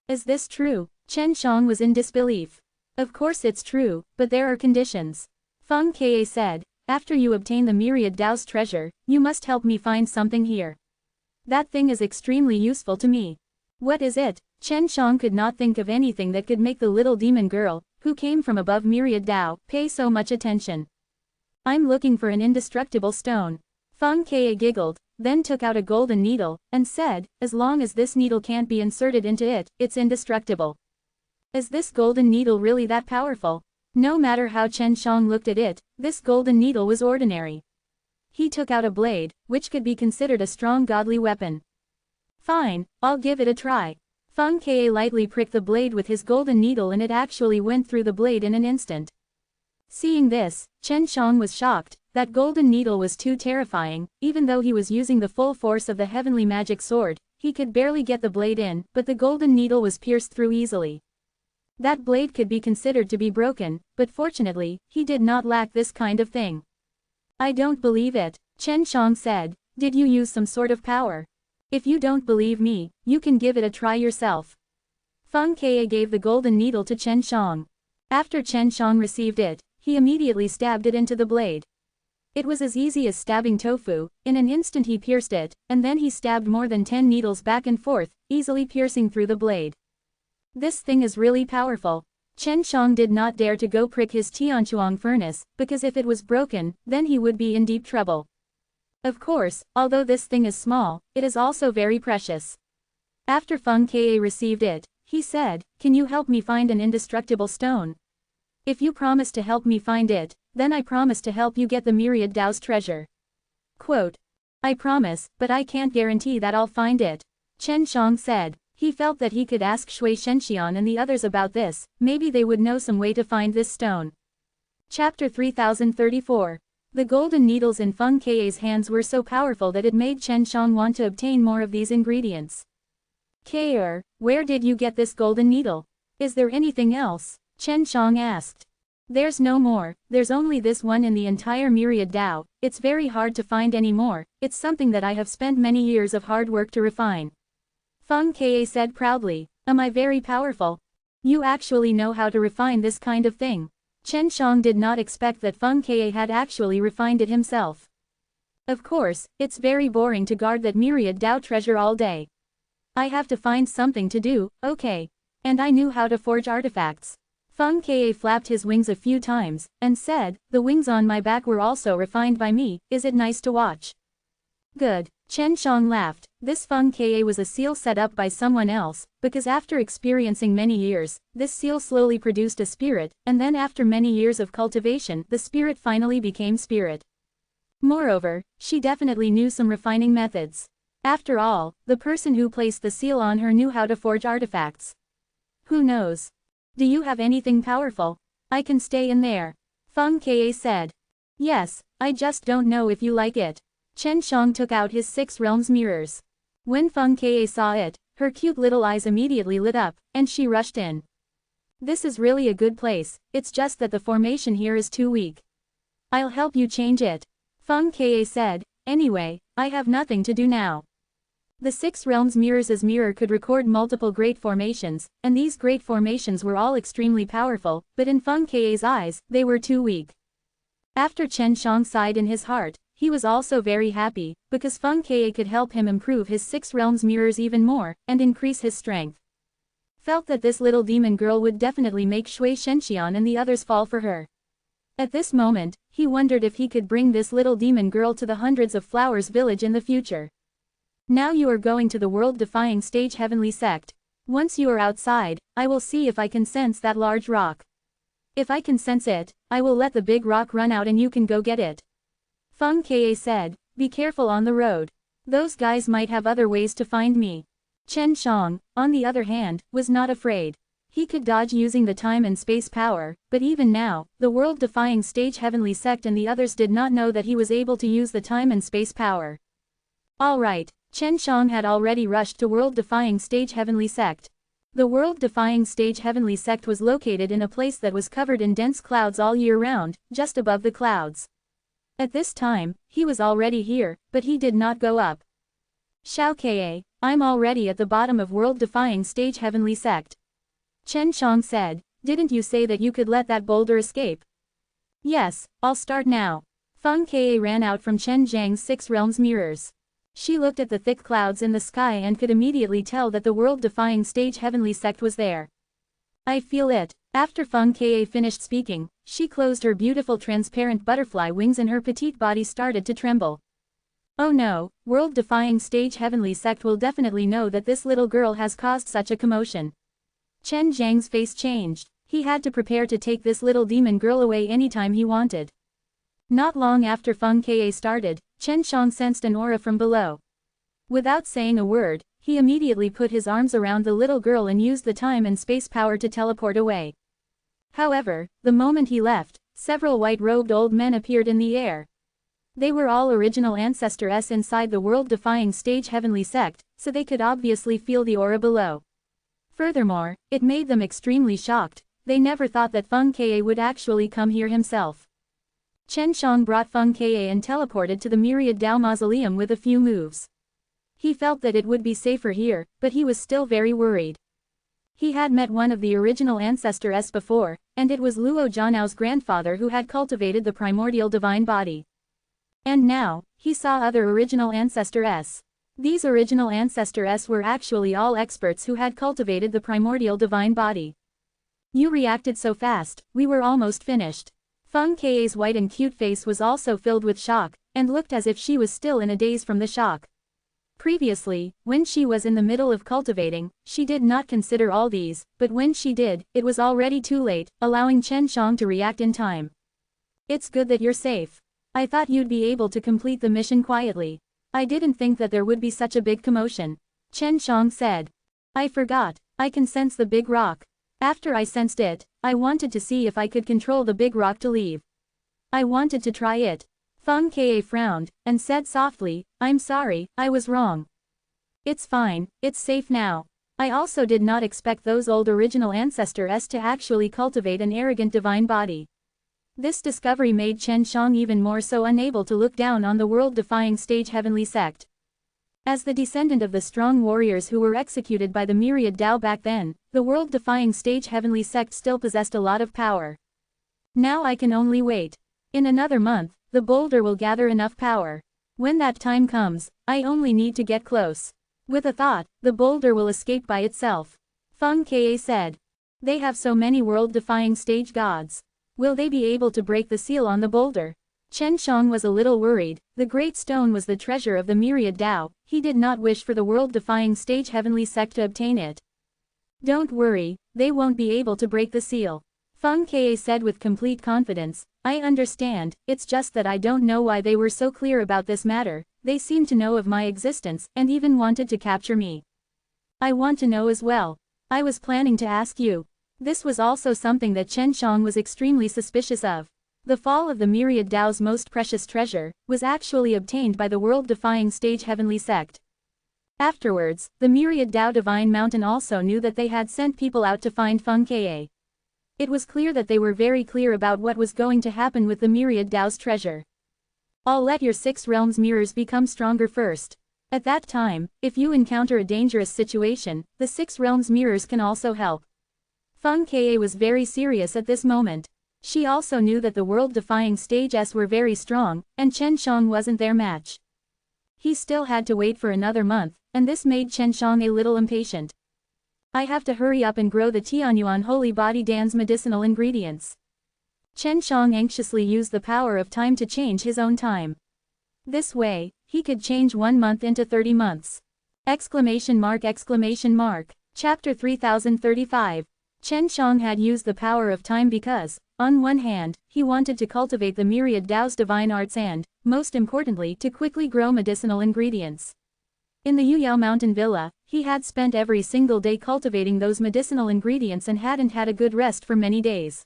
Is this true? Chen Shang was in disbelief. Of course it's true, but there are conditions. Feng Ke said, after you obtain the myriad Tao's treasure, you must help me find something here. That thing is extremely useful to me. What is it? Chen Shang could not think of anything that could make the little demon girl, who came from above myriad Tao, pay so much attention. I'm looking for an indestructible stone. Feng Ke giggled, then took out a golden needle, and said, as long as this needle can't be inserted into it, it's indestructible. Is this golden needle really that powerful? No matter how Chen Shang looked at it, this golden needle was ordinary. He took out a blade, which could be considered a strong godly weapon. Fine, I'll give it a try. Feng Ke lightly pricked the blade with his golden needle and it actually went through the blade in an instant. Seeing this, Chen Shang was shocked. That golden needle was too terrifying, even though he was using the full force of the heavenly magic sword, he could barely get the blade in, but the golden needle was pierced through easily. That blade could be considered to be broken, but fortunately, he did not lack this kind of thing. I don't believe it, Chen Shang said, did you use some sort of power? If you don't believe me, you can give it a try yourself. Feng Ke gave the golden needle to Chen Shang. After Chen Shang received it, he immediately stabbed it into the blade. It was as easy as stabbing tofu, in an instant he pierced it, and then he stabbed more than 10 needles back and forth, easily piercing through the blade. This thing is really powerful. Chen Shang did not dare to go prick his Tianchuang furnace, because if it was broken, then he would be in deep trouble. Of course, although this thing is small, it is also very precious. After Feng Ke received it, he said, can you help me find an indestructible stone? If you promise to help me find it, then I promise to help you get the myriad Tao's treasure. Quote. I promise, but I can't guarantee that I'll find it. Chen Shang said. He felt that he could ask Shui Shenxian and the others about this, maybe they would know some way to find this stone. Chapter 3034. The golden needles in Feng Ke's hands were so powerful that it made Chen Shang want to obtain more of these ingredients. Ke, where did you get this golden needle? Is there anything else? Chen Shang asked. There's no more, there's only this one in the entire myriad Tao. It's very hard to find any more, it's something that I have spent many years of hard work to refine. Feng Ke said proudly. Am I very powerful? You actually know how to refine this kind of thing. Chen Shang did not expect that Feng Ke had actually refined it himself. Of course, it's very boring to guard that myriad Tao treasure all day. I have to find something to do, okay. And I knew how to forge artifacts. Feng Ke flapped his wings a few times, and said, the wings on my back were also refined by me, is it nice to watch? Good. Chen Shang laughed. This Feng Ke was a seal set up by someone else, because after experiencing many years, this seal slowly produced a spirit, and then after many years of cultivation, the spirit finally became spirit. Moreover, she definitely knew some refining methods. After all, the person who placed the seal on her knew how to forge artifacts. Who knows? Do you have anything powerful? I can stay in there. Feng Ke said. Yes, I just don't know if you like it. Chen Shang took out his 6 realms mirrors. When Feng Ke saw it, her cute little eyes immediately lit up, and she rushed in. This is really a good place, it's just that the formation here is too weak. I'll help you change it. Feng Ke said, anyway, I have nothing to do now. The 6 realms mirrors' mirror could record multiple great formations, and these great formations were all extremely powerful, but in Feng Ke's eyes, they were too weak. After Chen Shang sighed in his heart, he was also very happy, because Feng Ke could help him improve his 6 realms mirrors even more, and increase his strength. Felt that this little demon girl would definitely make Shui Shenxian and the others fall for her. At this moment, he wondered if he could bring this little demon girl to the Hundreds of Flowers village in the future. Now you are going to the world-defying stage heavenly sect. Once you are outside, I will see if I can sense that large rock. If I can sense it, I will let the big rock run out and you can go get it. Feng Ke said, be careful on the road. Those guys might have other ways to find me. Chen Shang, on the other hand, was not afraid. He could dodge using the time and space power, but even now, the world-defying stage heavenly sect and the others did not know that he was able to use the time and space power. Alright. Chen Shang had already rushed to world-defying stage heavenly sect. The world-defying stage heavenly sect was located in a place that was covered in dense clouds all year round, just above the clouds. At this time, he was already here, but he did not go up. Xiao Ke, I'm already at the bottom of world-defying stage heavenly sect. Chen Shang said, didn't you say that you could let that boulder escape? Yes, I'll start now. Feng Ke ran out from Chen Zhang's 6 realms mirrors. She looked at the thick clouds in the sky and could immediately tell that the world-defying stage heavenly sect was there. I feel it. After Feng Ke finished speaking, she closed her beautiful transparent butterfly wings and her petite body started to tremble. Oh no, world-defying stage heavenly sect will definitely know that this little girl has caused such a commotion. Chen Zhang's face changed. He had to prepare to take this little demon girl away anytime he wanted. Not long after Feng Ke started, Chen Shang sensed an aura from below. Without saying a word, he immediately put his arms around the little girl and used the time and space power to teleport away. However, the moment he left, several white-robed old men appeared in the air. They were all original ancestors inside the world-defying stage heavenly sect, so they could obviously feel the aura below. Furthermore, it made them extremely shocked. They never thought that Feng Ke would actually come here himself. Chen Shang brought Feng Ke and teleported to the Myriad Tao Mausoleum with a few moves. He felt that it would be safer here, but he was still very worried. He had met one of the original ancestors before, and it was Luo Zhanao's grandfather who had cultivated the primordial divine body. And now, he saw other original ancestors. These original ancestors were actually all experts who had cultivated the primordial divine body. You reacted so fast, we were almost finished. Feng Ke's white and cute face was also filled with shock, and looked as if she was still in a daze from the shock. Previously, when she was in the middle of cultivating, she did not consider all these, but when she did, it was already too late, allowing Chen Shang to react in time. It's good that you're safe. I thought you'd be able to complete the mission quietly. I didn't think that there would be such a big commotion. Chen Shang said. I forgot, I can sense the big rock. After I sensed it, I wanted to see if I could control the big rock to leave. I wanted to try it. Feng Ke frowned, and said softly, I'm sorry, I was wrong. It's fine, it's safe now. I also did not expect those old original ancestors to actually cultivate an arrogant divine body. This discovery made Chen Shang even more so unable to look down on the world-defying stage heavenly sect. As the descendant of the strong warriors who were executed by the myriad Tao back then, the world-defying stage heavenly sect still possessed a lot of power. Now I can only wait. In another month, the boulder will gather enough power. When that time comes, I only need to get close. With a thought, the boulder will escape by itself. Feng Ke said. They have so many world-defying stage gods. Will they be able to break the seal on the boulder? Chen Shang was a little worried. The great stone was the treasure of the myriad Tao. He did not wish for the world-defying stage heavenly sect to obtain it. Don't worry, they won't be able to break the seal. Feng Ke said with complete confidence, I understand, it's just that I don't know why they were so clear about this matter. They seemed to know of my existence, and even wanted to capture me. I want to know as well. I was planning to ask you. This was also something that Chen Shang was extremely suspicious of. The fall of the myriad Tao's most precious treasure was actually obtained by the world-defying stage heavenly sect. Afterwards, the myriad Tao Divine Mountain also knew that they had sent people out to find Feng Ke. It was clear that they were very clear about what was going to happen with the myriad Tao's treasure. I'll let your 6 realms mirrors become stronger first. At that time, if you encounter a dangerous situation, the 6 realms mirrors can also help. Feng Ke was very serious at this moment. She also knew that the world-defying stages were very strong, and Chen Shang wasn't their match. He still had to wait for another month, and this made Chen Shang a little impatient. I have to hurry up and grow the Tianyuan Holy Body Dan's medicinal ingredients. Chen Shang anxiously used the power of time to change his own time. This way, he could change 1 month into 30 months. Exclamation mark. Chapter 3035. Chen Shang had used the power of time because, on one hand, he wanted to cultivate the myriad Tao's divine arts and, most importantly, to quickly grow medicinal ingredients. In the Yuyao Mountain Villa, he had spent every single day cultivating those medicinal ingredients and hadn't had a good rest for many days.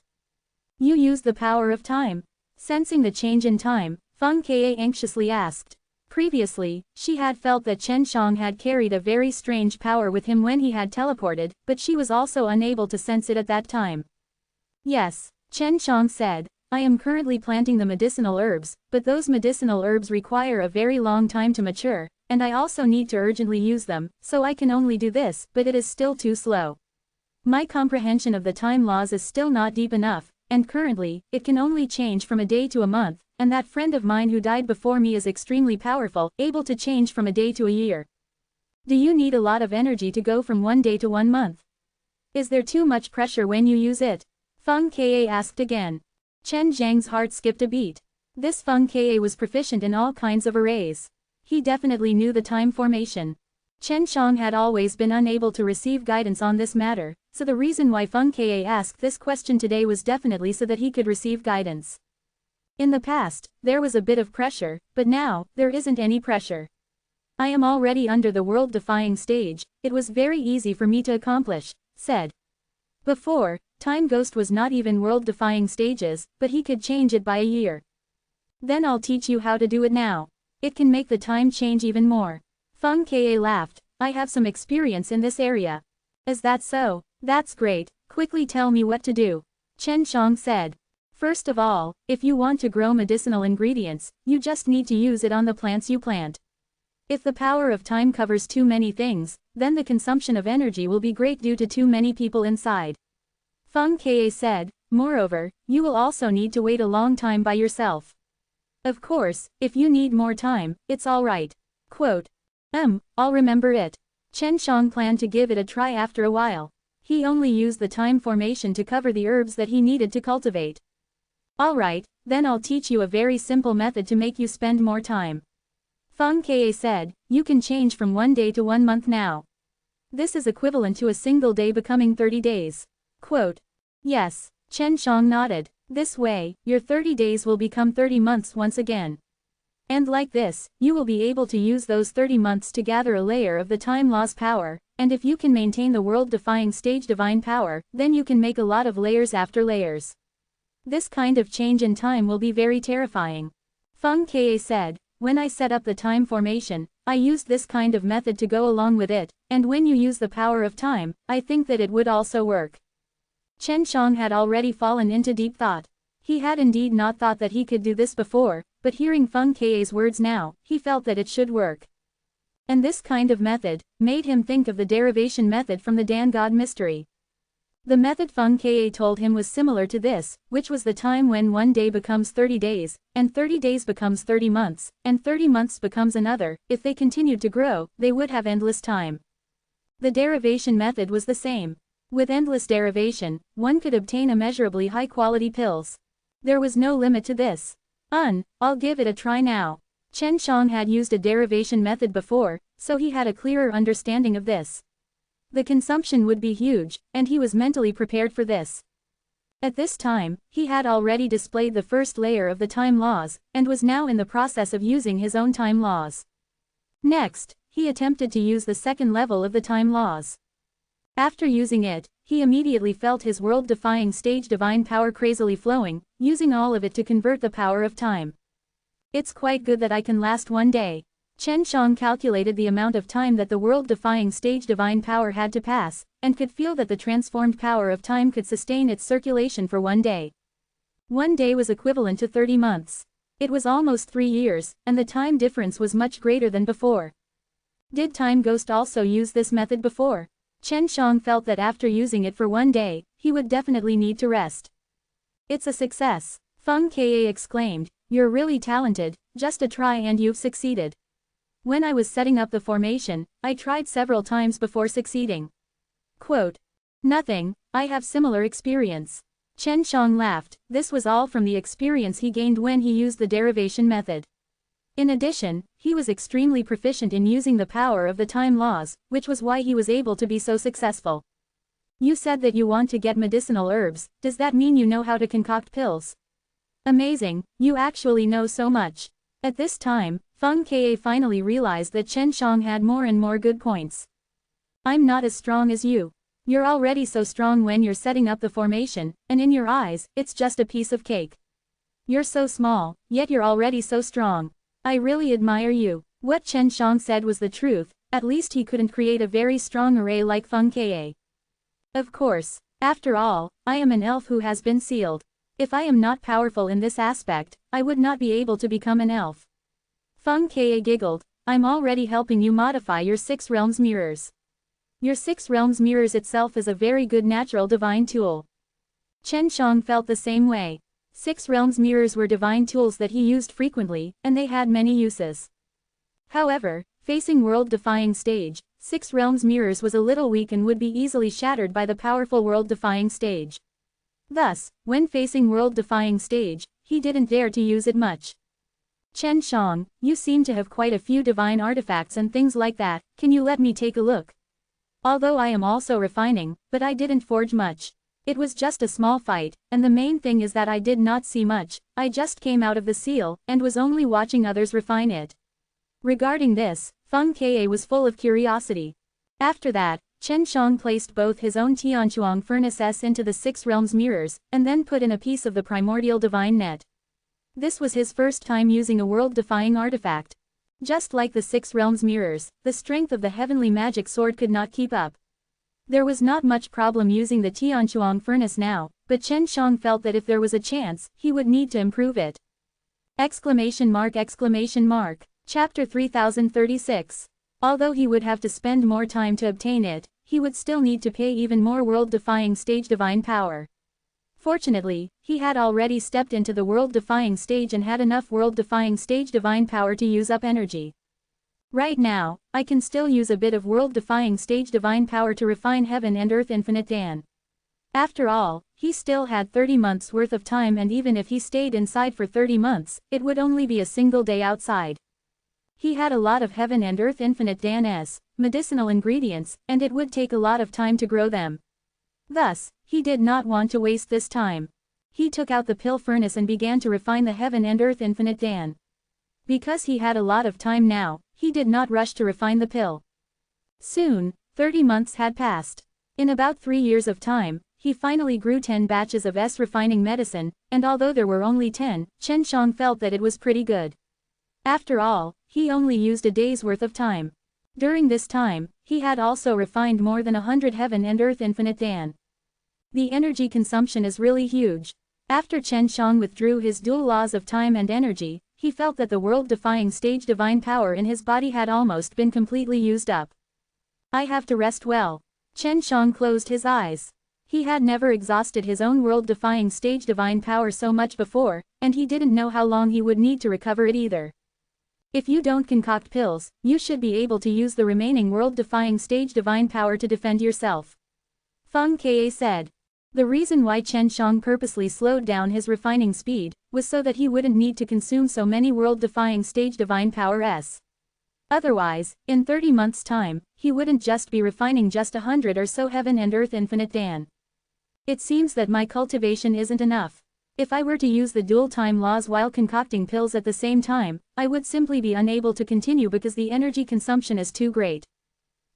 You used the power of time. Sensing the change in time, Feng Ke anxiously asked. Previously, she had felt that Chen Shang had carried a very strange power with him when he had teleported, but she was also unable to sense it at that time. Yes, Chen Shang said, I am currently planting the medicinal herbs, but those medicinal herbs require a very long time to mature, and I also need to urgently use them, so I can only do this, but it is still too slow. My comprehension of the time laws is still not deep enough, and currently, it can only change from a day to a month, and that friend of mine who died before me is extremely powerful, able to change from a day to a year. Do you need a lot of energy to go from 1 day to 1 month? Is there too much pressure when you use it? Feng Ke asked again. Chen Zhang's heart skipped a beat. This Feng Ke was proficient in all kinds of arrays. He definitely knew the time formation. Chen Shang had always been unable to receive guidance on this matter, so the reason why Feng Ke asked this question today was definitely so that he could receive guidance. In the past, there was a bit of pressure, but now, there isn't any pressure. I am already under the world-defying stage, it was very easy for me to accomplish, said. Before, Time Ghost was not even world-defying stages, but he could change it by a year. Then I'll teach you how to do it now. It can make the time change even more. Feng Ke laughed, I have some experience in this area. Is that so? That's great, quickly tell me what to do. Chen Shang said. First of all, if you want to grow medicinal ingredients, you just need to use it on the plants you plant. If the power of time covers too many things, then the consumption of energy will be great due to too many people inside. Feng Ke said, moreover, you will also need to wait a long time by yourself. Of course, if you need more time, it's alright. Quote. I'll remember it. Chen Shang planned to give it a try after a while. He only used the time formation to cover the herbs that he needed to cultivate. Alright, then I'll teach you a very simple method to make you spend more time. Feng Ke said, you can change from 1 day to 1 month now. This is equivalent to a single day becoming 30 days. Quote. Yes, Chen Shang nodded. This way, your 30 days will become 30 months once again. And like this, you will be able to use those 30 months to gather a layer of the time law's power, and if you can maintain the world-defying stage divine power, then you can make a lot of layers after layers. This kind of change in time will be very terrifying. Feng Ke said, when I set up the time formation, I used this kind of method to go along with it, and when you use the power of time, I think that it would also work. Chen Shang had already fallen into deep thought. He had indeed not thought that he could do this before, but hearing Feng Ke's words now, he felt that it should work. And this kind of method made him think of the derivation method from the Dan God mystery. The method Feng Ke told him was similar to this, which was the time when one day becomes 30 days, and 30 days becomes 30 months, and 30 months becomes another. If they continued to grow, they would have endless time. The derivation method was the same. With endless derivation, one could obtain immeasurably high-quality pills. There was no limit to this. I'll give it a try now. Chen Shang had used a derivation method before, so he had a clearer understanding of this. The consumption would be huge, and he was mentally prepared for this. At this time, he had already displayed the first layer of the time laws, and was now in the process of using his own time laws. Next, he attempted to use the second level of the time laws. After using it, he immediately felt his world-defying stage divine power crazily flowing, using all of it to convert the power of time. It's quite good that I can last one day. Chen Shang calculated the amount of time that the world-defying stage divine power had to pass, and could feel that the transformed power of time could sustain its circulation for one day. One day was equivalent to 30 months. It was almost 3 years, and the time difference was much greater than before. Did Time Ghost also use this method before? Chen Shang felt that after using it for one day, he would definitely need to rest. It's a success. Feng Ke exclaimed, you're really talented, just a try and you've succeeded. When I was setting up the formation, I tried several times before succeeding. Quote. Nothing, I have similar experience. Chen Shang laughed. This was all from the experience he gained when he used the derivation method. In addition, he was extremely proficient in using the power of the time laws, which was why he was able to be so successful. You said that you want to get medicinal herbs, does that mean you know how to concoct pills? Amazing, you actually know so much. At this time, Feng Ke finally realized that Chen Shang had more and more good points. I'm not as strong as you. You're already so strong when you're setting up the formation, and in your eyes, it's just a piece of cake. You're so small, yet you're already so strong. I really admire you. What Chen Shang said was the truth, at least he couldn't create a very strong array like Feng Ke. Of course, after all, I am an elf who has been sealed. If I am not powerful in this aspect, I would not be able to become an elf. Feng Ke giggled, I'm already helping you modify your 6 realms mirrors. Your 6 realms mirrors itself is a very good natural divine tool. Chen Shang felt the same way. 6 realms mirrors were divine tools that he used frequently, and they had many uses. However, facing world-defying stage, 6 realms mirrors was a little weak and would be easily shattered by the powerful world-defying stage. Thus, when facing world-defying stage, he didn't dare to use it much. Chen Shang, you seem to have quite a few divine artifacts and things like that, can you let me take a look? Although I am also refining, but I didn't forge much. It was just a small fight, and the main thing is that I did not see much, I just came out of the seal, and was only watching others refine it. Regarding this, Feng Ke was full of curiosity. After that, Chen Shang placed both his own Tianchuang furnace S into the 6 realms mirrors, and then put in a piece of the primordial divine net. This was his first time using a world-defying artifact. Just like the 6 realms mirrors, the strength of the heavenly magic sword could not keep up. There was not much problem using the Tianchuang furnace now, but Chen Shang felt that if there was a chance, he would need to improve it. Exclamation mark! Chapter 3036. Although he would have to spend more time to obtain it, he would still need to pay even more world-defying stage divine power. Fortunately, he had already stepped into the world-defying stage and had enough world-defying stage divine power to use up energy. Right now, I can still use a bit of world-defying stage divine power to refine heaven and earth infinite Dan. After all, he still had 30 months worth of time, and even if he stayed inside for 30 months, it would only be a single day outside. He had a lot of heaven and earth infinite Dan's medicinal ingredients, and it would take a lot of time to grow them. Thus, he did not want to waste this time. He took out the pill furnace and began to refine the heaven and earth infinite Dan. Because he had a lot of time now, he did not rush to refine the pill. Soon, 30 months had passed. In about 3 years of time, he finally grew 10 batches of refining medicine, and although there were only 10, Chen Shang felt that it was pretty good. After all, he only used a day's worth of time. During this time, he had also refined more than 100 heaven and earth infinite Dan. The energy consumption is really huge. After Chen Shang withdrew his dual laws of time and energy, he felt that the world-defying stage divine power in his body had almost been completely used up. I have to rest well. Chen Shang closed his eyes. He had never exhausted his own world-defying stage divine power so much before, and he didn't know how long he would need to recover it either. If you don't concoct pills, you should be able to use the remaining world-defying stage divine power to defend yourself. Feng Ke said. The reason why Chen Shang purposely slowed down his refining speed was so that he wouldn't need to consume so many world-defying stage divine powers. Otherwise, in 30 months' time, he wouldn't just be refining just 100 or so heaven and earth infinite Dan. It seems that my cultivation isn't enough. If I were to use the dual time laws while concocting pills at the same time, I would simply be unable to continue because the energy consumption is too great.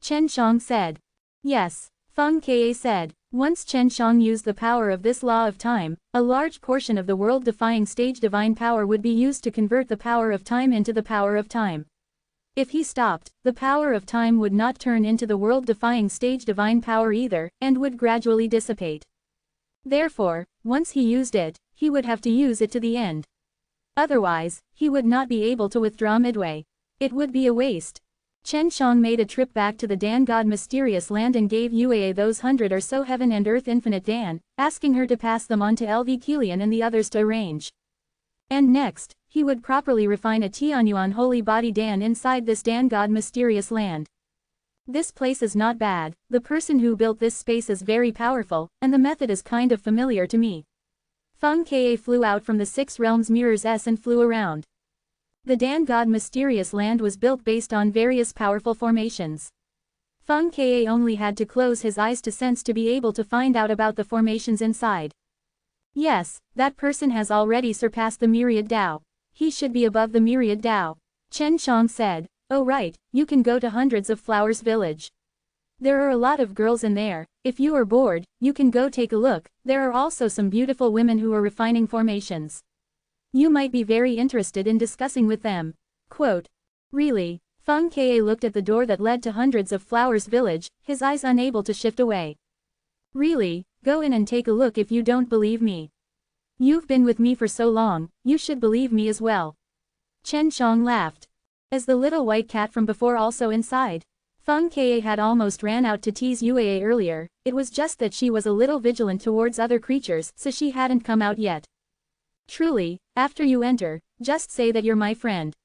Chen Shang said. Yes, Feng Ke said. Once Chen Shang used the power of this law of time, a large portion of the world-defying stage divine power would be used to convert the power of time into the power of time. If he stopped, the power of time would not turn into the world-defying stage divine power either, and would gradually dissipate. Therefore, once he used it, he would have to use it to the end. Otherwise, he would not be able to withdraw midway. It would be a waste. Chen Shang made a trip back to the Dan God mysterious land and gave Yue those 100 or so heaven and earth infinite Dan, asking her to pass them on to LV Kilian and the others to arrange. And next, he would properly refine a Tianyuan holy body Dan inside this Dan God mysterious land. This place is not bad, the person who built this space is very powerful, and the method is kind of familiar to me. Feng Ke flew out from the 6 realms mirrors and flew around. The Dan God mysterious land was built based on various powerful formations. Feng Ke only had to close his eyes to sense to be able to find out about the formations inside. Yes, that person has already surpassed the myriad Dao. He should be above the myriad Dao. Chen Shang said. Oh right, you can go to Hundreds of Flowers village. There are a lot of girls in there, if you are bored, you can go take a look, there are also some beautiful women who are refining formations. You might be very interested in discussing with them. Quote. Really? Feng Ke looked at the door that led to Hundreds of Flowers village, his eyes unable to shift away. Really, go in and take a look if you don't believe me. You've been with me for so long, you should believe me as well. Chen Shang laughed. Is the little white cat from before also inside? Feng Ke had almost ran out to tease Yue earlier, it was just that she was a little vigilant towards other creatures so she hadn't come out yet. Truly, after you enter, just say that you're my friend.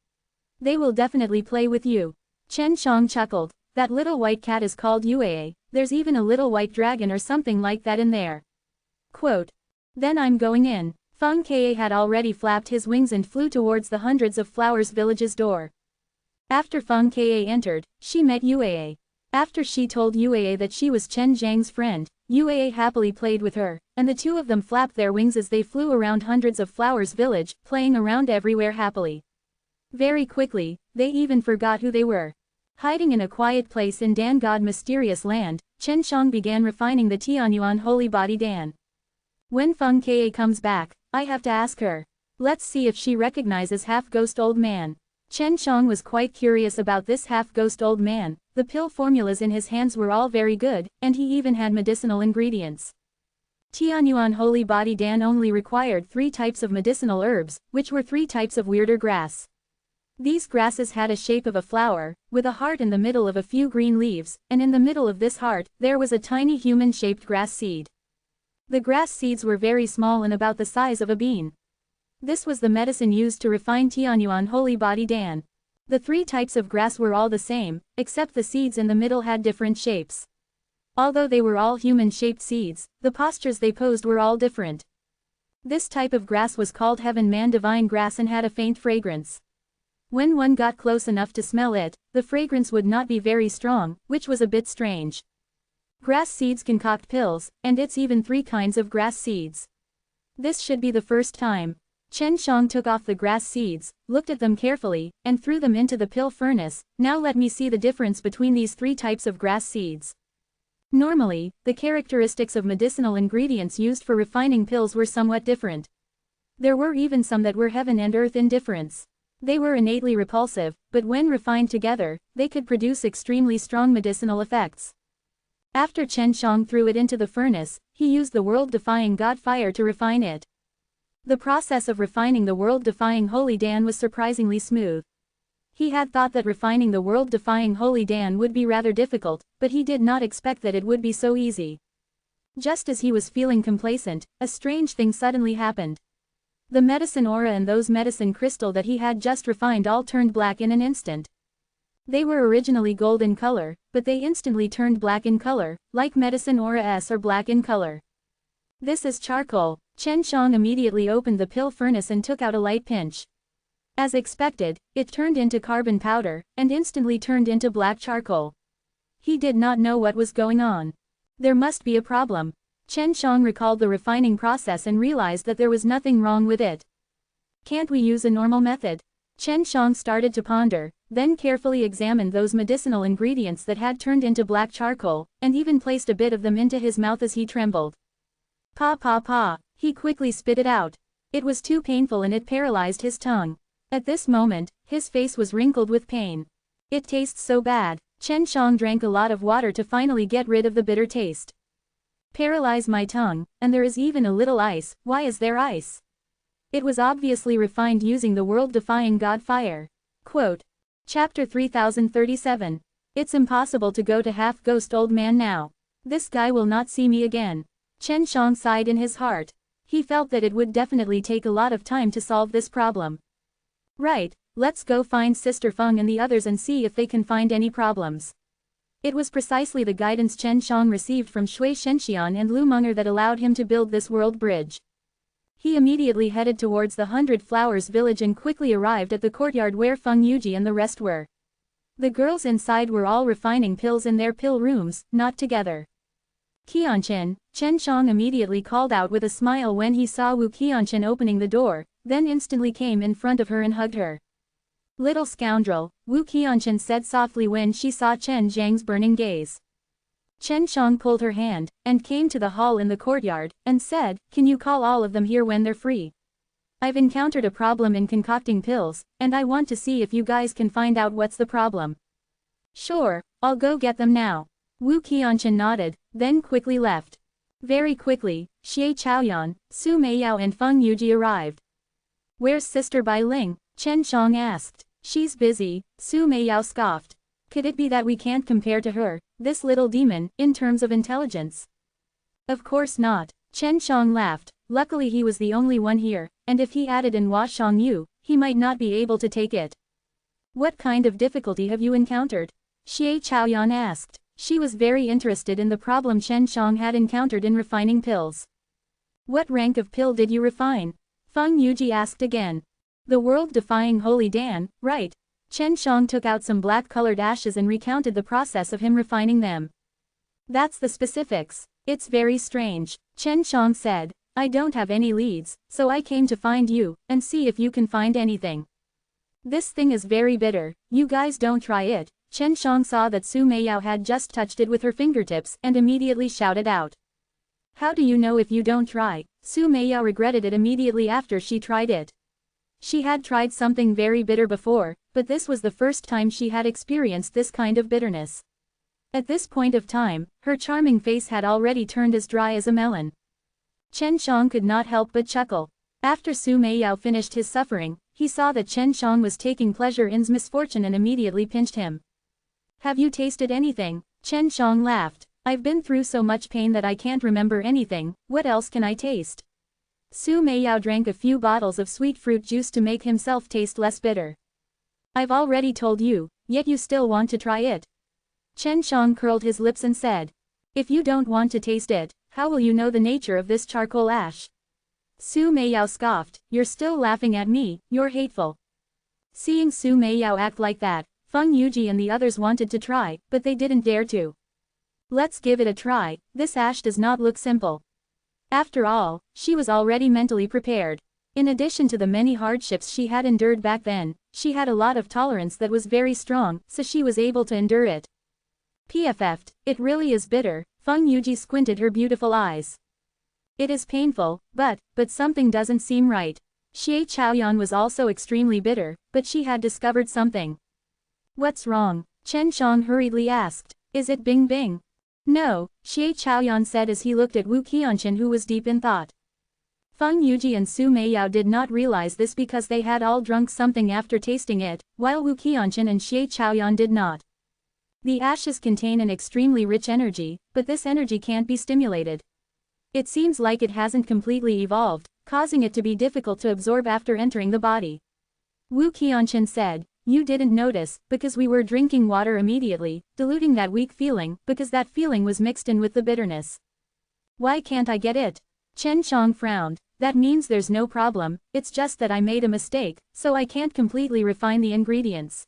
They will definitely play with you. Chen Shang chuckled, that little white cat is called Yue, there's even a little white dragon or something like that in there. Quote. Then I'm going in. Feng Ke had already flapped his wings and flew towards the Hundreds of Flowers village's door. After Feng Ke entered, she met Yue. After she told Yue that she was Chen Zhang's friend, Yue happily played with her, and the two of them flapped their wings as they flew around Hundreds of Flowers village, playing around everywhere happily. Very quickly, they even forgot who they were. Hiding in a quiet place in Dan God mysterious land, Chen Shang began refining the Tianyuan holy body Dan. When Feng Ke comes back, I have to ask her. Let's see if she recognizes half-ghost old man. Chen Shang was quite curious about this half-ghost old man, the pill formulas in his hands were all very good, and he even had medicinal ingredients. Tianyuan holy body Dan only required 3 types of medicinal herbs, which were 3 types of weirder grass. These grasses had a shape of a flower, with a heart in the middle of a few green leaves, and in the middle of this heart, there was a tiny human-shaped grass seed. The grass seeds were very small and about the size of a bean. This was the medicine used to refine Tianyuan holy body Dan. The 3 types of grass were all the same, except the seeds in the middle had different shapes. Although they were all human-shaped seeds, the postures they posed were all different. This type of grass was called Heaven Man Divine Grass and had a faint fragrance. When one got close enough to smell it, the fragrance would not be very strong, which was a bit strange. Grass seeds concoct pills, and it's even 3 kinds of grass seeds. This should be the first time. Chen Shang took off the grass seeds, looked at them carefully, and threw them into the pill furnace. Now let me see the difference between these three types of grass seeds. Normally, the characteristics of medicinal ingredients used for refining pills were somewhat different. There were even some that were heaven and earth in difference. They were innately repulsive, but when refined together, they could produce extremely strong medicinal effects. After Chen Shang threw it into the furnace, he used the world-defying God fire to refine it. The process of refining the world-defying Holy Dan was surprisingly smooth. He had thought that refining the world-defying Holy Dan would be rather difficult, but he did not expect that it would be so easy. Just as he was feeling complacent, a strange thing suddenly happened. The medicine aura and those medicine crystal that he had just refined all turned black in an instant. They were originally gold in color, but they instantly turned black in color, like medicine auras are black in color. This is charcoal. Chen Shang immediately opened the pill furnace and took out a light pinch. As expected, it turned into carbon powder, and instantly turned into black charcoal. He did not know what was going on. There must be a problem. Chen Shang recalled the refining process and realized that there was nothing wrong with it. Can't we use a normal method? Chen Shang started to ponder, then carefully examined those medicinal ingredients that had turned into black charcoal, and even placed a bit of them into his mouth as he trembled. Pa pa pa. He quickly spit it out. It was too painful and it paralyzed his tongue. At this moment, his face was wrinkled with pain. It tastes so bad. Chen Shang drank a lot of water to finally get rid of the bitter taste. Paralyze my tongue, and there is even a little ice. Why is there ice? It was obviously refined using the world-defying God fire. Quote. Chapter 3037. It's impossible to go to half-ghost old man now. This guy will not see me again. Chen Shang sighed in his heart. He felt that it would definitely take a lot of time to solve this problem. Right, let's go find Sister Feng and the others and see if they can find any problems. It was precisely the guidance Chen Shang received from Shui Shenxian and Lu Meng'er that allowed him to build this world bridge. He immediately headed towards the 100 Flowers village and quickly arrived at the courtyard where Feng Yuji and the rest were. The girls inside were all refining pills in their pill rooms, not together. Qianqin, Chen Shang immediately called out with a smile when he saw Wu Qianqin opening the door, then instantly came in front of her and hugged her. Little scoundrel, Wu Qianqin said softly when she saw Chen Zhang's burning gaze. Chen Shang pulled her hand, and came to the hall in the courtyard, and said, can you call all of them here when they're free? I've encountered a problem in concocting pills, and I want to see if you guys can find out what's the problem. Sure, I'll go get them now. Wu Qianqin nodded, then quickly left. Very quickly, Xie Chaoyan, Su Meiyao and Feng Yuji arrived. Where's Sister Bai Ling? Chen Shang asked. She's busy, Su Meiyao scoffed. Could it be that we can't compare to her, this little demon, in terms of intelligence? Of course not. Chen Shang laughed. Luckily he was the only one here, and if he added in Hua Shangyu, he might not be able to take it. What kind of difficulty have you encountered? Xie Chaoyan asked. She was very interested in the problem Chen Shang had encountered in refining pills. What rank of pill did you refine? Feng Yuji asked again. The world-defying Holy Dan, right? Chen Shang took out some black-colored ashes and recounted the process of him refining them. That's the specifics. It's very strange. Chen Shang said. I don't have any leads, so I came to find you, and see if you can find anything. This thing is very bitter, you guys don't try it. Chen Shang saw that Su Meiyao had just touched it with her fingertips and immediately shouted out. How do you know if you don't try? Su Meiyao regretted it immediately after she tried it. She had tried something very bitter before, but this was the first time she had experienced this kind of bitterness. At this point of time, her charming face had already turned as dry as a melon. Chen Shang could not help but chuckle. After Su Meiyao finished his suffering, he saw that Chen Shang was taking pleasure in his misfortune and immediately pinched him. Have you tasted anything? Chen Shang laughed. I've been through so much pain that I can't remember anything, what else can I taste? Su Meiyao drank a few bottles of sweet fruit juice to make himself taste less bitter. I've already told you, yet you still want to try it. Chen Shang curled his lips and said. If you don't want to taste it, how will you know the nature of this charcoal ash? Su Meiyao scoffed, you're still laughing at me, you're hateful. Seeing Su Meiyao act like that, Feng Yuji and the others wanted to try, but they didn't dare to. Let's give it a try, this ash does not look simple. After all, she was already mentally prepared. In addition to the many hardships she had endured back then, she had a lot of tolerance that was very strong, so she was able to endure it. PFF'd, it really is bitter. Feng Yuji squinted her beautiful eyes. It is painful, but something doesn't seem right. Xie Chaoyan was also extremely bitter, but she had discovered something. What's wrong? Chen Shang hurriedly asked. Is it Bing Bing? No, Xie Chaoyan said as he looked at Wu Qianchen, who was deep in thought. Feng Yuji and Su Meiyao did not realize this because they had all drunk something after tasting it, while Wu Qianchen and Xie Chaoyan did not. The ashes contain an extremely rich energy, but this energy can't be stimulated. It seems like it hasn't completely evolved, causing it to be difficult to absorb after entering the body. Wu Qianchen said, you didn't notice, because we were drinking water immediately, diluting that weak feeling, because that feeling was mixed in with the bitterness. Why can't I get it? Chen Shang frowned. That means there's no problem, it's just that I made a mistake, so I can't completely refine the ingredients.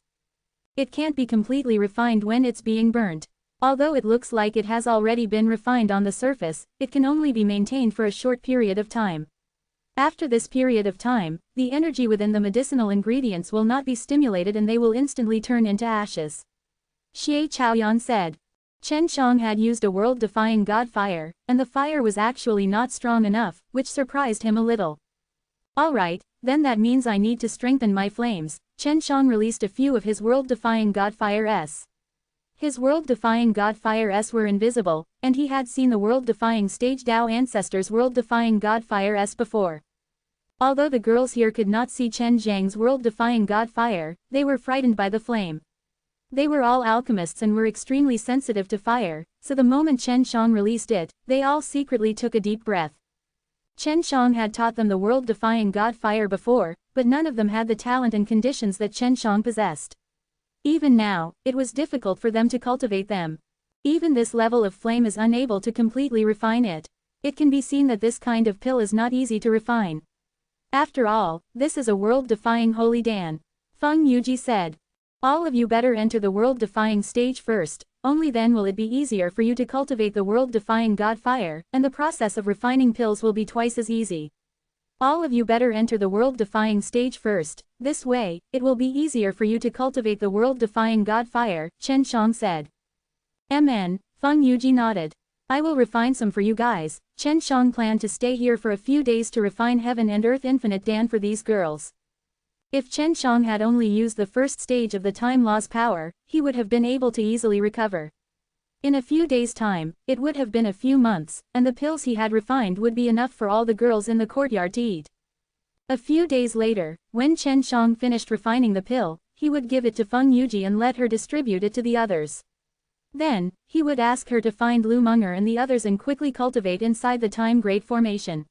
It can't be completely refined when it's being burnt. Although it looks like it has already been refined on the surface, it can only be maintained for a short period of time. After this period of time, the energy within the medicinal ingredients will not be stimulated and they will instantly turn into ashes. Xie Chaoyan said. Chen Shang had used a world-defying god fire, and the fire was actually not strong enough, which surprised him a little. Alright, then that means I need to strengthen my flames. Chen Shang released a few of his world-defying god fire-s. His world-defying god fire-s were invisible, and he had seen the world-defying stage Dao ancestors' world-defying god fire-s before. Although the girls here could not see Chen Zhang's world-defying god fire, they were frightened by the flame. They were all alchemists and were extremely sensitive to fire, so the moment Chen Shang released it, they all secretly took a deep breath. Chen Shang had taught them the world-defying god fire before, but none of them had the talent and conditions that Chen Shang possessed. Even now, it was difficult for them to cultivate them. Even this level of flame is unable to completely refine it. It can be seen that this kind of pill is not easy to refine. After all, this is a world-defying holy Dan. Feng Yuji said. All of you better enter the world-defying stage first, only then will it be easier for you to cultivate the world-defying god fire, and the process of refining pills will be twice as easy. All of you better enter the world-defying stage first, this way, it will be easier for you to cultivate the world-defying god fire, Chen Shang said. Feng Yuji nodded. I will refine some for you guys. Chen Shang planned to stay here for a few days to refine heaven and earth infinite Dan for these girls. If Chen Shang had only used the first stage of the time law's power, he would have been able to easily recover. In a few days' time, it would have been a few months, and the pills he had refined would be enough for all the girls in the courtyard to eat. A few days later, when Chen Shang finished refining the pill, he would give it to Feng Yuji and let her distribute it to the others. Then, he would ask her to find Lu Menger and the others and quickly cultivate inside the time grade formation.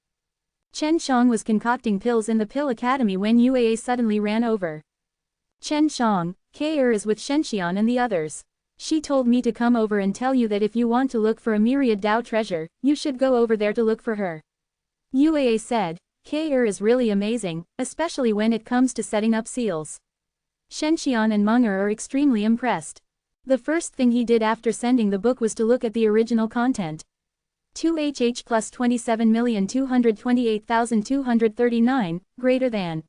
Chen Shang was concocting pills in the Pill Academy when Yue suddenly ran over. Chen Shang, K.Er is with Shenxian and the others. She told me to come over and tell you that if you want to look for a myriad Dao treasure, you should go over there to look for her. Yue said, K.Er is really amazing, especially when it comes to setting up seals. Shenxian and Menger are extremely impressed. The first thing he did after sending the book was to look at the original content. 2HH plus 27,228,239, greater than.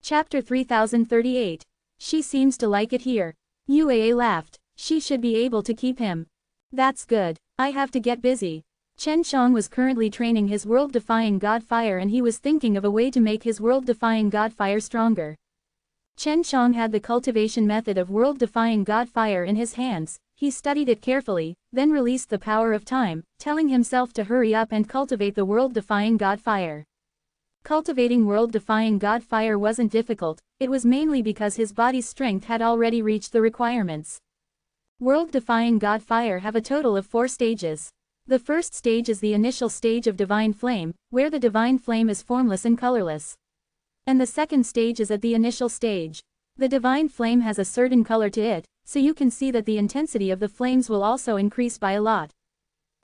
Chapter 3038. She seems to like it here. Yue laughed. She should be able to keep him. That's good. I have to get busy. Chen Shang was currently training his world-defying god fire and he was thinking of a way to make his world-defying god fire stronger. Chen Shang had the cultivation method of world-defying god fire in his hands. He studied it carefully, then released the power of time, telling himself to hurry up and cultivate the world-defying god fire. Cultivating world-defying god fire wasn't difficult, it was mainly because his body's strength had already reached the requirements. World-defying god fire have a total of 4 stages. The first stage is the initial stage of divine flame, where the divine flame is formless and colorless. And the second stage is at the initial stage. The divine flame has a certain color to it, so you can see that the intensity of the flames will also increase by a lot.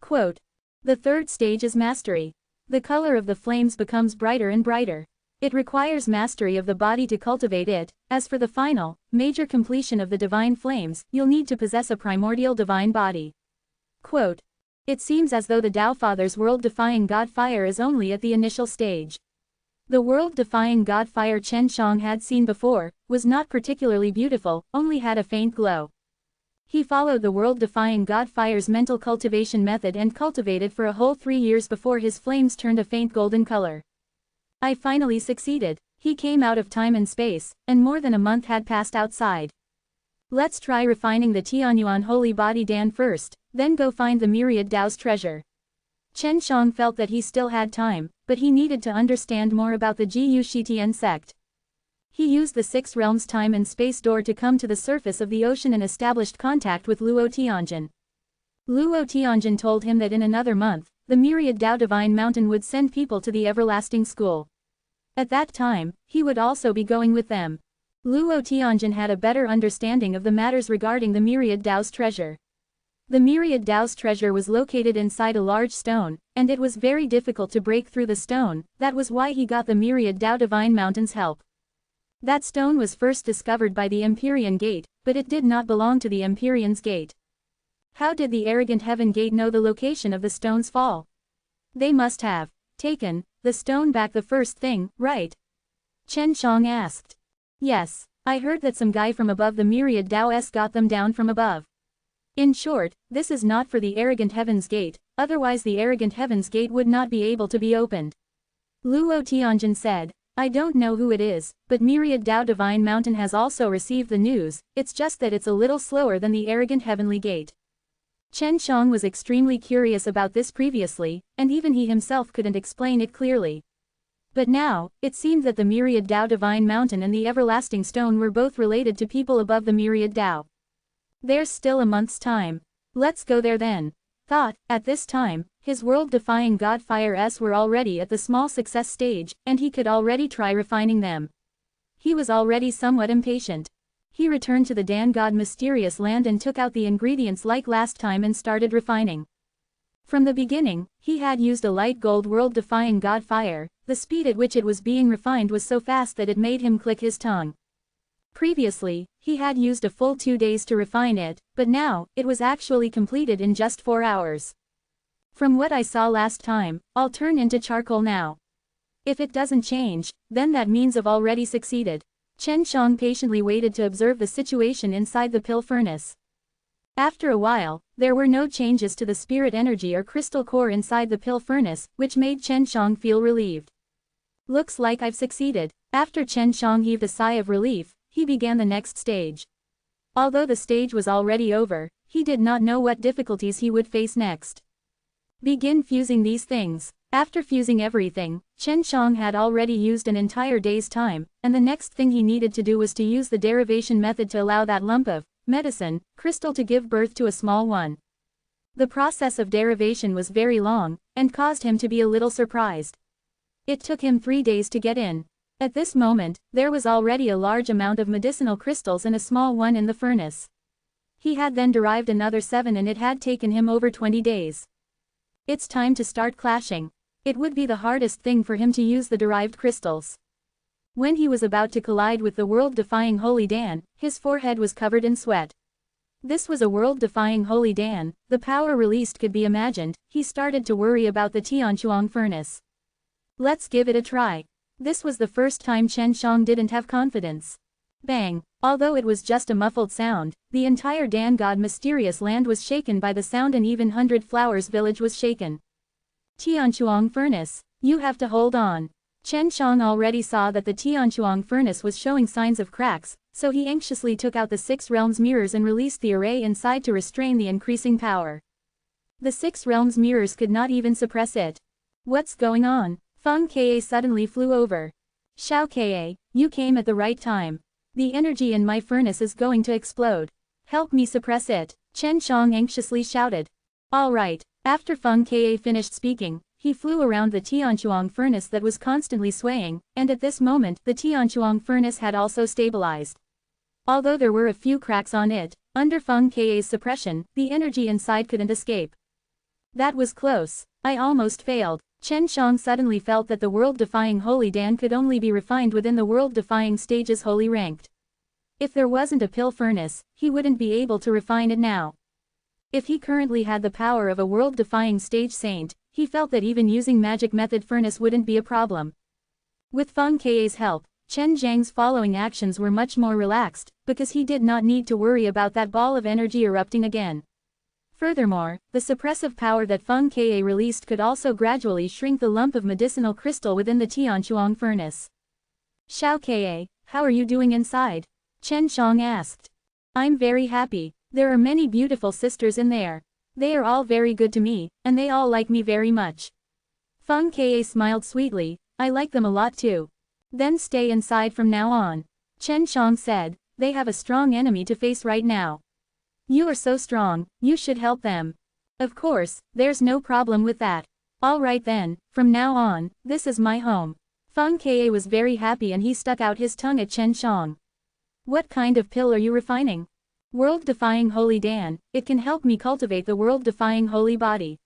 Quote. The third stage is mastery. The color of the flames becomes brighter and brighter. It requires mastery of the body to cultivate it. As for the final, major completion of the divine flames, you'll need to possess a primordial divine body. Quote. It seems as though the Tao Father's world-defying god fire is only at the initial stage. The world-defying god fire Chen Shang had seen before was not particularly beautiful, only had a faint glow. He followed the world-defying god fire's mental cultivation method and cultivated for a whole 3 years before his flames turned a faint golden color. I finally succeeded. He came out of time and space, and more than a month had passed outside. Let's try refining the Tianyuan holy body Dan first, then go find the myriad Tao's treasure. Chen Shang felt that he still had time, but he needed to understand more about the Jiyu Shitian sect. He used the 6 realms time and space door to come to the surface of the ocean and established contact with Luo Tianjin. Luo Tianjin told him that in another month, the myriad Tao Divine Mountain would send people to the everlasting school. At that time, he would also be going with them. Luo Tianjin had a better understanding of the matters regarding the myriad Tao's treasure. The myriad Tao's treasure was located inside a large stone, and it was very difficult to break through the stone. That was why he got the myriad Tao Divine Mountain's help. That stone was first discovered by the Empyrean Gate, but it did not belong to the Empyrean's Gate. How did the arrogant Heaven Gate know the location of the stone's fall? They must have taken the stone back the first thing, right? Chen Shang asked. Yes, I heard that some guy from above the myriad Tao's got them down from above. In short, this is not for the arrogant Heaven's Gate, otherwise the arrogant Heaven's Gate would not be able to be opened. Luo Tianjin said, I don't know who it is, but myriad Tao Divine Mountain has also received the news, it's just that it's a little slower than the arrogant Heavenly Gate. Chen Shang was extremely curious about this previously, and even he himself couldn't explain it clearly. But now, it seemed that the myriad Tao Divine Mountain and the everlasting stone were both related to people above the myriad Tao. There's still a month's time. Let's go there then. Thought, at this time, his world-defying god fires were already at the small success stage, and he could already try refining them. He was already somewhat impatient. He returned to the Dan God mysterious land and took out the ingredients like last time and started refining. From the beginning, he had used a light gold world-defying god fire. The speed at which it was being refined was so fast that it made him click his tongue. Previously, he had used a full 2 days to refine it, but now, it was actually completed in just 4 hours. From what I saw last time, I'll turn into charcoal now. If it doesn't change, then that means I've already succeeded. Chen Shang patiently waited to observe the situation inside the pill furnace. After a while, there were no changes to the spirit energy or crystal core inside the pill furnace, which made Chen Shang feel relieved. Looks like I've succeeded. After Chen Shang heaved a sigh of relief, he began the next stage. Although the stage was already over, he did not know what difficulties he would face next. Begin fusing these things. After fusing everything, Chen Shang had already used an entire day's time, and the next thing he needed to do was to use the derivation method to allow that lump of medicine crystal to give birth to a small one. The process of derivation was very long, and caused him to be a little surprised. It took him 3 days to get in. At this moment, there was already a large amount of medicinal crystals and a small one in the furnace. He had then derived another 7 and it had taken him over 20 days. It's time to start clashing. It would be the hardest thing for him to use the derived crystals. When he was about to collide with the world-defying Holy Dan, his forehead was covered in sweat. This was a world-defying Holy Dan, the power released could be imagined. He started to worry about the Tianchuang furnace. Let's give it a try. This was the first time Chen Shang didn't have confidence. Bang! Although it was just a muffled sound, the entire Dan God mysterious land was shaken by the sound and even 100 Flowers village was shaken. Tianchuang furnace, you have to hold on. Chen Shang already saw that the Tianchuang furnace was showing signs of cracks, so he anxiously took out the 6 realms mirrors and released the array inside to restrain the increasing power. The 6 realms mirrors could not even suppress it. What's going on? Feng Ka suddenly flew over. Xiao Ka, you came at the right time. The energy in my furnace is going to explode. Help me suppress it, Chen Shang anxiously shouted. All right. After Feng Ka finished speaking, he flew around the Tianchuang furnace that was constantly swaying, and at this moment the Tianchuang furnace had also stabilized. Although there were a few cracks on it, under Feng Ka's suppression, the energy inside couldn't escape. That was close. I almost failed. Chen Shang suddenly felt that the world-defying Holy Dan could only be refined within the world-defying stage's holy ranked. If there wasn't a pill furnace, he wouldn't be able to refine it now. If he currently had the power of a world-defying stage saint, he felt that even using magic method furnace wouldn't be a problem. With Feng Ke's help, Chen Zhang's following actions were much more relaxed, because he did not need to worry about that ball of energy erupting again. Furthermore, the suppressive power that Feng Ke released could also gradually shrink the lump of medicinal crystal within the Tianchuang furnace. Xiao Ke, how are you doing inside? Chen Shang asked. I'm very happy. There are many beautiful sisters in there. They are all very good to me, and they all like me very much. Feng Ke smiled sweetly. I like them a lot too. Then stay inside from now on. Chen Shang said, they have a strong enemy to face right now. You are so strong, you should help them. Of course, there's no problem with that. All right then, from now on, this is my home. Feng Ke was very happy and he stuck out his tongue at Chen Shang. What kind of pill are you refining? World-defying holy Dan, it can help me cultivate the world-defying holy body.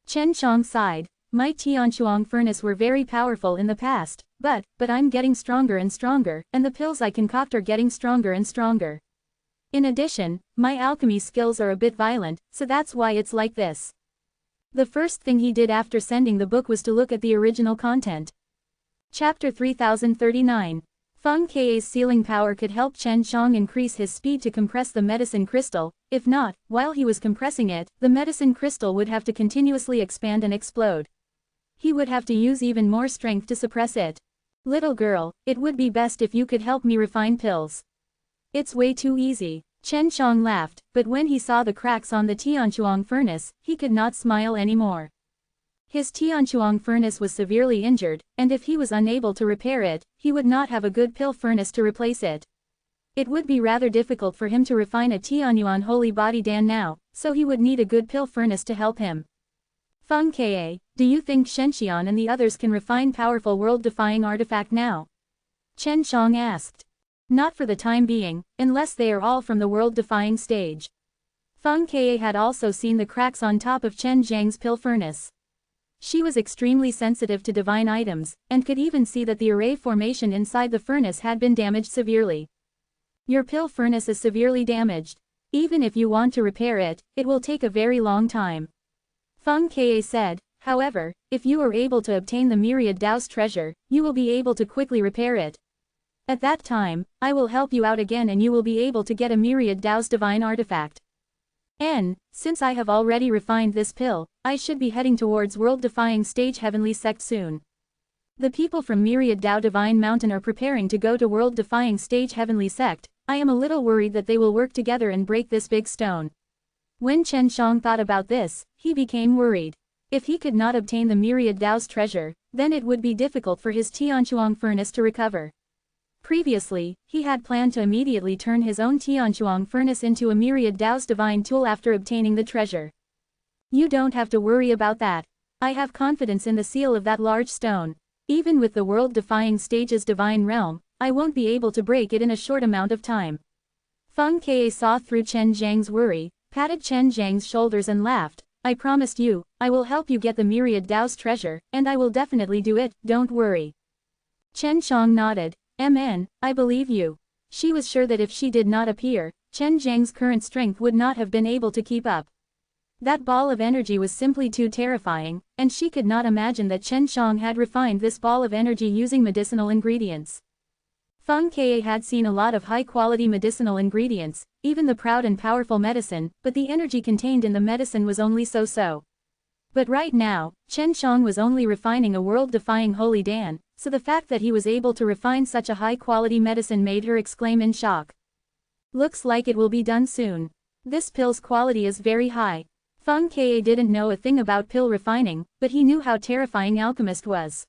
Chen Shang sighed. My Tianchuang furnace were very powerful in the past, but I'm getting stronger and stronger, and the pills I concoct are getting stronger and stronger. In addition, my alchemy skills are a bit violent, so that's why it's like this. The first thing he did after sending the book was to look at the original content. Chapter 3039. Feng Ke's sealing power could help Chen Shang increase his speed to compress the medicine crystal. If not, while he was compressing it, the medicine crystal would have to continuously expand and explode. He would have to use even more strength to suppress it. Little girl, it would be best if you could help me refine pills. It's way too easy. Chen Shang laughed, but when he saw the cracks on the Tianchuang furnace, he could not smile anymore. His Tianchuang furnace was severely injured, and if he was unable to repair it, he would not have a good pill furnace to replace it. It would be rather difficult for him to refine a Tianyuan holy body Dan now, so he would need a good pill furnace to help him. Feng Ke, do you think Shenxian and the others can refine powerful world-defying artifact now? Chen Shang asked. Not for the time being, unless they are all from the world-defying stage. Feng Ke had also seen the cracks on top of Chen Zhang's pill furnace. She was extremely sensitive to divine items, and could even see that the array formation inside the furnace had been damaged severely. Your pill furnace is severely damaged. Even if you want to repair it, it will take a very long time. Feng Ke said, however, if you are able to obtain the myriad Dao's treasure, you will be able to quickly repair it. At that time, I will help you out again and you will be able to get a myriad Dao's divine artifact. Since I have already refined this pill, I should be heading towards world-defying stage heavenly sect soon. The people from myriad Dao Divine Mountain are preparing to go to world-defying stage heavenly sect. I am a little worried that they will work together and break this big stone. When Chen Shang thought about this, he became worried. If he could not obtain the myriad Dao's treasure, then it would be difficult for his Tianchuang furnace to recover. Previously, he had planned to immediately turn his own Tianchuang furnace into a myriad Dao's divine tool after obtaining the treasure. You don't have to worry about that. I have confidence in the seal of that large stone. Even with the world-defying stage's divine realm, I won't be able to break it in a short amount of time. Feng Ke saw through Chen Zhang's worry, patted Chen Zhang's shoulders and laughed. I promised you, I will help you get the myriad Dao's treasure, and I will definitely do it, don't worry. Chen Shang nodded. I believe you. She was sure that if she did not appear, Chen Zhang's current strength would not have been able to keep up. That ball of energy was simply too terrifying, and she could not imagine that Chen Shang had refined this ball of energy using medicinal ingredients. Feng Ke had seen a lot of high-quality medicinal ingredients, even the proud and powerful medicine, but the energy contained in the medicine was only so-so. But right now, Chen Shang was only refining a world-defying holy Dan, so the fact that he was able to refine such a high-quality medicine made her exclaim in shock. Looks like it will be done soon. This pill's quality is very high. Feng Ke didn't know a thing about pill refining, but he knew how terrifying alchemist was.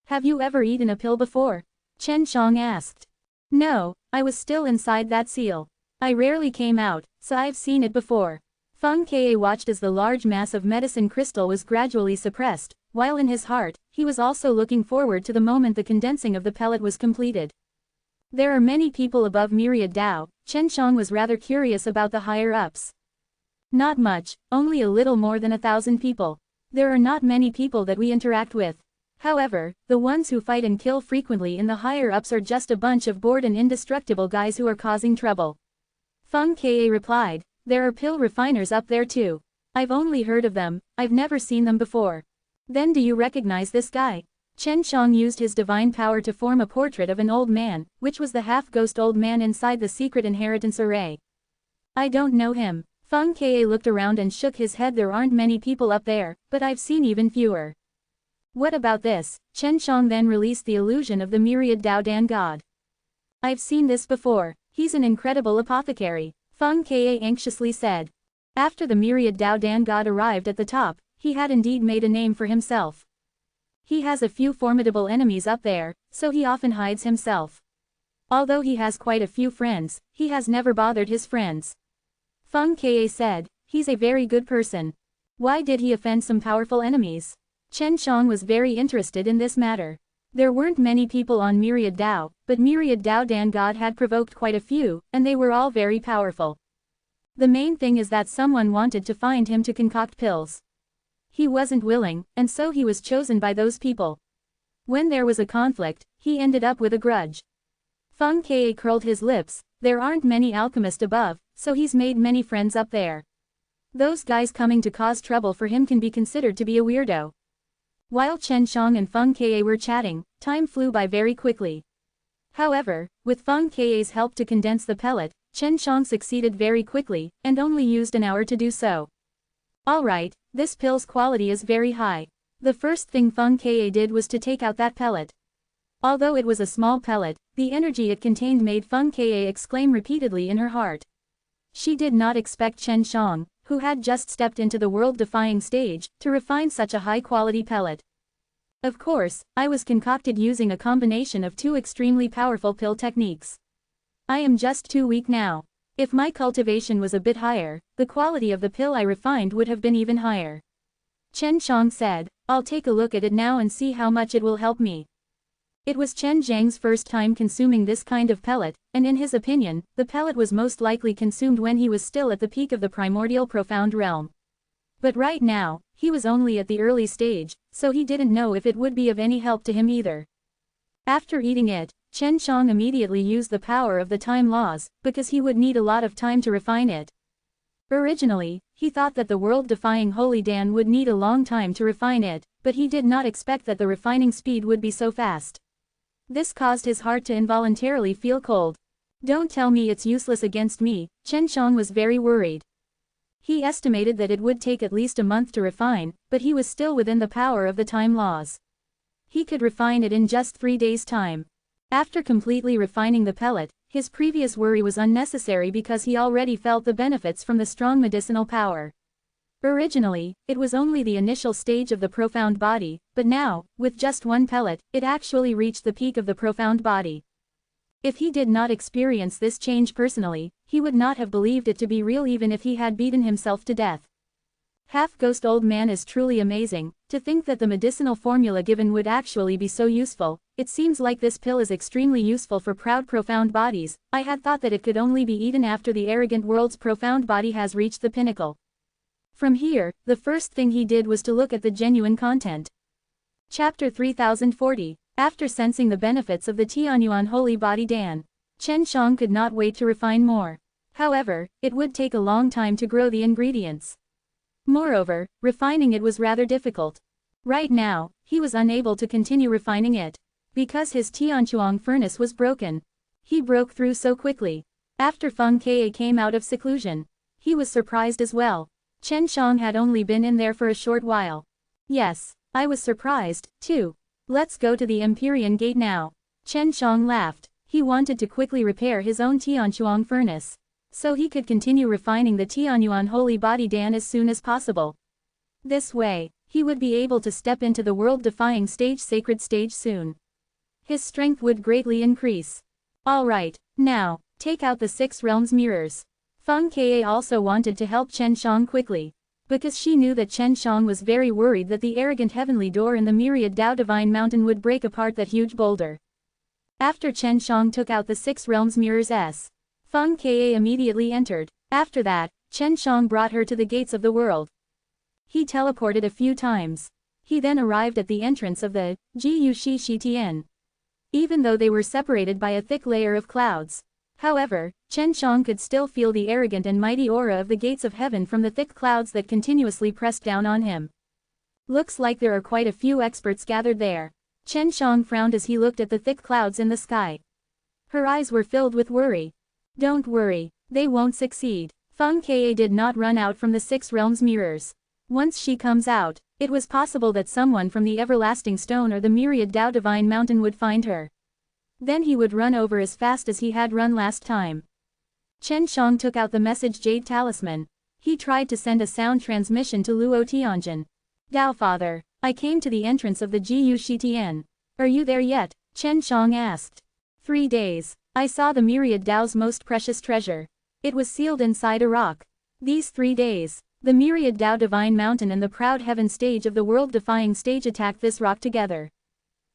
Have you ever eaten a pill before? Chen Shang asked. No, I was still inside that seal. I rarely came out, so I've seen it before. Feng Ke watched as the large mass of medicine crystal was gradually suppressed, while in his heart, he was also looking forward to the moment the condensing of the pellet was completed. There are many people above myriad Dao. Chen Shang was rather curious about the higher-ups. Not much, only a little more than 1,000 people. There are not many people that we interact with. However, the ones who fight and kill frequently in the higher-ups are just a bunch of bored and indestructible guys who are causing trouble. Feng Ke replied. There are pill refiners up there too. I've only heard of them, I've never seen them before. Then do you recognize this guy? Chen Shang used his divine power to form a portrait of an old man, which was the half-ghost old man inside the secret inheritance array. I don't know him. Feng Ke looked around and shook his head. There aren't many people up there, but I've seen even fewer. What about this? Chen Shang then released the illusion of the myriad Dao Dan god. I've seen this before. He's an incredible apothecary, Feng Ke anxiously said. After the myriad Dao Dan god arrived at the top, he had indeed made a name for himself. He has a few formidable enemies up there, so he often hides himself. Although he has quite a few friends, he has never bothered his friends. Feng Ke said, he's a very good person. Why did he offend some powerful enemies? Chen Shang was very interested in this matter. There weren't many people on Myriad Dao, but Myriad Dao Dan God had provoked quite a few, and they were all very powerful. The main thing is that someone wanted to find him to concoct pills. He wasn't willing, and so he was chosen by those people. When there was a conflict, he ended up with a grudge. Feng Ke curled his lips. There aren't many alchemists above, so he's made many friends up there. Those guys coming to cause trouble for him can be considered to be a weirdo. While Chen Shang and Feng Ke were chatting, time flew by very quickly. However, with Feng Ke's help to condense the pellet, Chen Shang succeeded very quickly, and only used an hour to do so. Alright, this pill's quality is very high. The first thing Feng Ke did was to take out that pellet. Although it was a small pellet, the energy it contained made Feng Ke exclaim repeatedly in her heart. She did not expect Chen Shang, who had just stepped into the world-defying stage, to refine such a high-quality pellet. Of course, I was concocted using a combination of two extremely powerful pill techniques. I am just too weak now. If my cultivation was a bit higher, the quality of the pill I refined would have been even higher. Chen Shang said, I'll take a look at it now and see how much it will help me. It was Chen Zhang's first time consuming this kind of pellet, and in his opinion, the pellet was most likely consumed when he was still at the peak of the primordial profound realm. But right now, he was only at the early stage, so he didn't know if it would be of any help to him either. After eating it, Chen Shang immediately used the power of the time laws, because he would need a lot of time to refine it. Originally, he thought that the world-defying Holy Dan would need a long time to refine it, but he did not expect that the refining speed would be so fast. This caused his heart to involuntarily feel cold. Don't tell me it's useless against me, Chen Shang was very worried. He estimated that it would take at least a month to refine, but he was still within the power of the time laws. He could refine it in just 3 days' time. After completely refining the pellet, his previous worry was unnecessary because he already felt the benefits from the strong medicinal power. Originally, it was only the initial stage of the profound body, but now, with just one pellet, it actually reached the peak of the profound body. If he did not experience this change personally, he would not have believed it to be real even if he had beaten himself to death. Half-ghost old man is truly amazing. To think that the medicinal formula given would actually be so useful. It seems like this pill is extremely useful for proud profound bodies. I had thought that it could only be eaten after the arrogant world's profound body has reached the pinnacle. From here, the first thing he did was to look at the genuine content. Chapter 3040. After sensing the benefits of the Tianyuan Holy Body Dan, Chen Shang could not wait to refine more. However, it would take a long time to grow the ingredients. Moreover, refining it was rather difficult. Right now, he was unable to continue refining it, because his Tianchuang furnace was broken. He broke through so quickly. After Feng Ke came out of seclusion, he was surprised as well. Chen Shang had only been in there for a short while. Yes, I was surprised, too. Let's go to the Empyrean Gate now. Chen Shang laughed. He wanted to quickly repair his own Tianchuang furnace, so he could continue refining the Tianyuan Holy Body Dan as soon as possible. This way, he would be able to step into the world-defying sacred stage soon. His strength would greatly increase. Alright, now, take out the 6 realms mirrors. Feng Ke also wanted to help Chen Shang quickly, because she knew that Chen Shang was very worried that the arrogant heavenly door in the myriad Dao Divine Mountain would break apart that huge boulder. After Chen Shang took out the 6 realms mirrors, Feng Ke immediately entered. After that, Chen Shang brought her to the gates of the world. He teleported a few times. He then arrived at the entrance of the Jiu Shi Shi Tian. Even though they were separated by a thick layer of clouds. However, Chen Shang could still feel the arrogant and mighty aura of the gates of heaven from the thick clouds that continuously pressed down on him. Looks like there are quite a few experts gathered there. Chen Shang frowned as he looked at the thick clouds in the sky. Her eyes were filled with worry. Don't worry, they won't succeed. Feng Ke did not run out from the Six Realms mirrors. Once she comes out, it was possible that someone from the Everlasting Stone or the Myriad Dao Divine Mountain would find her. Then he would run over as fast as he had run last time. Chen Shang took out the message Jade Talisman. He tried to send a sound transmission to Luo Tianjin. Dao Father, I came to the entrance of the Jiu Shitian. Are you there yet? Chen Shang asked. 3 days. I saw the Myriad Dao's most precious treasure. It was sealed inside a rock. These 3 days, the Myriad Dao Divine Mountain and the Proud Heaven stage of the World-Defying stage attacked this rock together.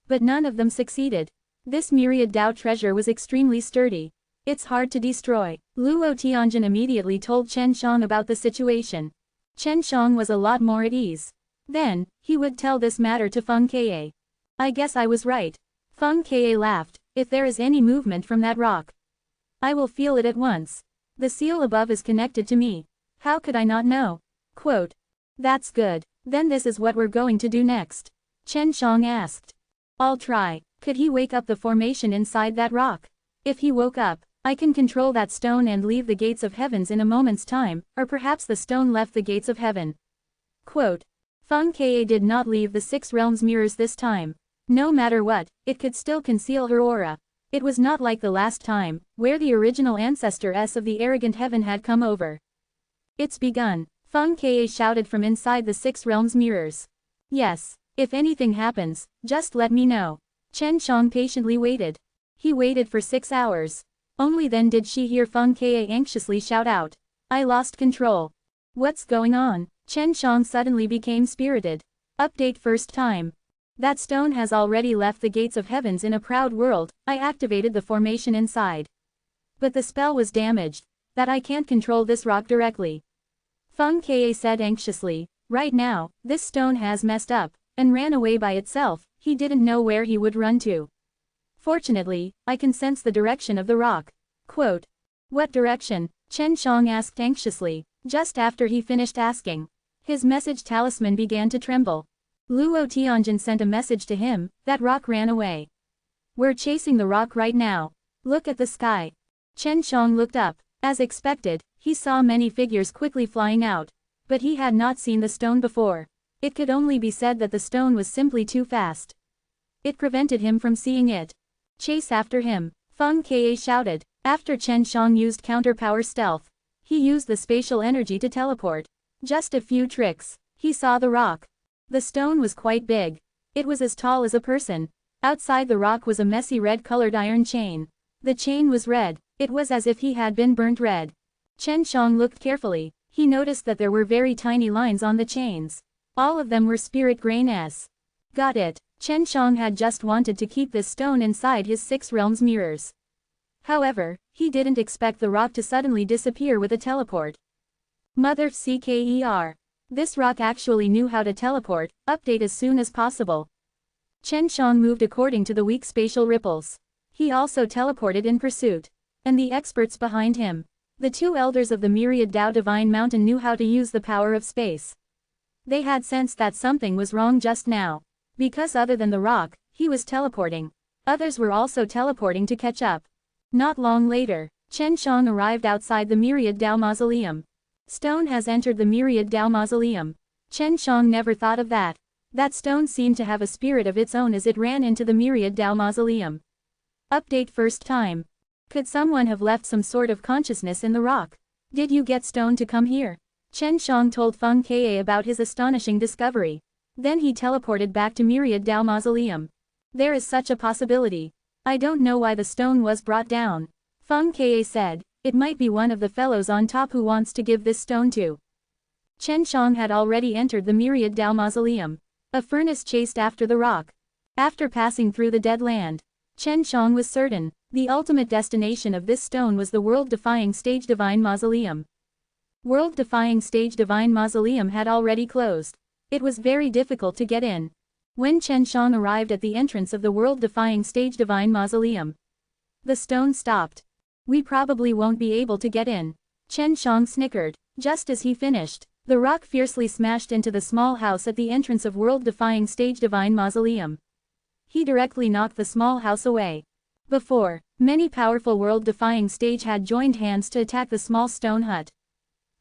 But none of them succeeded. This Myriad Dao treasure was extremely sturdy. It's hard to destroy. Luo Tianjin immediately told Chen Shang about the situation. Chen Shang was a lot more at ease. Then, he would tell this matter to Feng Ke. I guess I was right. Feng Ke laughed. If there is any movement from that rock, I will feel it at once. The seal above is connected to me. How could I not know? Quote. That's good. Then this is what we're going to do next. Chen Shang asked. I'll try. Could he wake up the formation inside that rock? If he woke up, I can control that stone and leave the gates of heavens in a moment's time, or perhaps the stone left the gates of heaven. Quote. Feng Ke did not leave the Six Realms mirrors this time. No matter what, it could still conceal her aura. It was not like the last time, where the original ancestor-s of the arrogant heaven had come over. It's begun. Feng Ke shouted from inside the Six Realms mirrors. Yes, if anything happens, just let me know. Chen Shang patiently waited. He waited for 6 hours. Only then did she hear Feng Ke anxiously shout out. I lost control. What's going on? Chen Shang suddenly became spirited. Update first time. That stone has already left the gates of heavens in a proud world. I activated the formation inside. But the spell was damaged. That I can't control this rock directly. Feng Ke said anxiously. Right now, this stone has messed up, and ran away by itself. He didn't know where he would run to. Fortunately, I can sense the direction of the rock. Quote. What direction? Chen Shang asked anxiously. Just after he finished asking, his message talisman began to tremble. Luo Tianjin sent a message to him. That rock ran away. We're chasing the rock right now. Look at the sky. Chen Shang looked up. As expected, he saw many figures quickly flying out. But he had not seen the stone before. It could only be said that the stone was simply too fast. It prevented him from seeing it. Chase after him. Feng Ke shouted. After Chen Shang used counter-power stealth, he used the spatial energy to teleport. Just a few tricks. He saw the rock. The stone was quite big. It was as tall as a person. Outside the rock was a messy red-colored iron chain. The chain was red. It was as if he had been burnt red. Chen Shang looked carefully. He noticed that there were very tiny lines on the chains. All of them were spirit grain-s. Got it. Chen Shang had just wanted to keep this stone inside his Six Realms mirrors. However, he didn't expect the rock to suddenly disappear with a teleport. Mother CKER. This rock actually knew how to teleport. Update as soon as possible. Chen Shang moved according to the weak spatial ripples. He also teleported in pursuit. And the experts behind him. The 2 elders of the Myriad Dao Divine Mountain knew how to use the power of space. They had sensed that something was wrong just now. Because other than the rock, he was teleporting. Others were also teleporting to catch up. Not long later, Chen Shang arrived outside the Myriad Dao Mausoleum. Stone has entered the Myriad Dao Mausoleum. Chen Shang never thought of that. That stone seemed to have a spirit of its own as it ran into the Myriad Dao Mausoleum. Update first time. Could someone have left some sort of consciousness in the rock? Did you get stone to come here? Chen Shang told Feng Ke about his astonishing discovery. Then he teleported back to Myriad Dao Mausoleum. There is such a possibility. I don't know why the stone was brought down. Feng Ke said. It might be one of the fellows on top who wants to give this stone to. Chen Shang had already entered the Myriad Dao Mausoleum. A furnace chased after the rock. After passing through the dead land, Chen Shang was certain, the ultimate destination of this stone was the World-Defying Stage Divine Mausoleum. World-Defying Stage Divine Mausoleum had already closed. It was very difficult to get in. When Chen Shang arrived at the entrance of the World-Defying Stage Divine Mausoleum, the stone stopped. We probably won't be able to get in. Chen Shang snickered. Just as he finished, the rock fiercely smashed into the small house at the entrance of World-Defying Stage Divine Mausoleum. he directly knocked the small house away. Before, many powerful world-defying stage had joined hands to attack the small stone hut.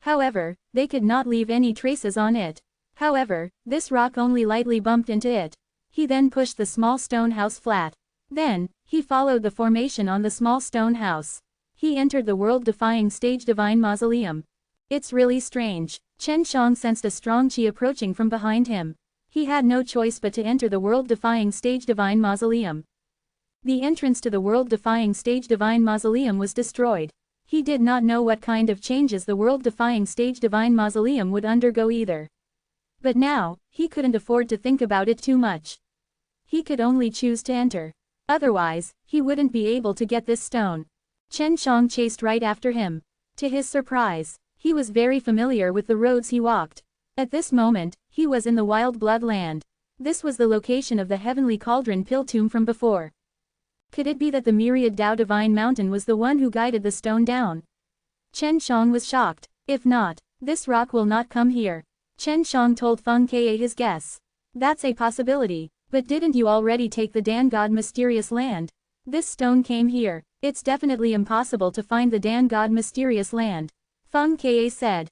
However, they could not leave any traces on it. However, this rock only lightly bumped into it. He then pushed the small stone house flat. Then, he followed the formation on the small stone house. He entered the world-defying stage divine mausoleum. It's really strange. Chen Shang sensed a strong qi approaching from behind him. He had no choice but to enter the world-defying stage divine mausoleum. The entrance to the world-defying stage divine mausoleum was destroyed. He did not know what kind of changes the world-defying stage divine mausoleum would undergo either. But now, he couldn't afford to think about it too much. He could only choose to enter. Otherwise, he wouldn't be able to get this stone. Chen Shang chased right after him. To his surprise, he was very familiar with the roads he walked. At this moment, he was in the Wild Blood Land. This was the location of the Heavenly Cauldron Pill Tomb from before. Could it be that the Myriad Dao Divine Mountain was the one who guided the stone down? Chen Shang was shocked. If not, this rock will not come here. Chen Shang told Feng Ke his guess. That's a possibility, but didn't you already take the Dan God Mysterious Land? This stone came here. It's definitely impossible to find the Dan God Mysterious Land. Feng Ke said.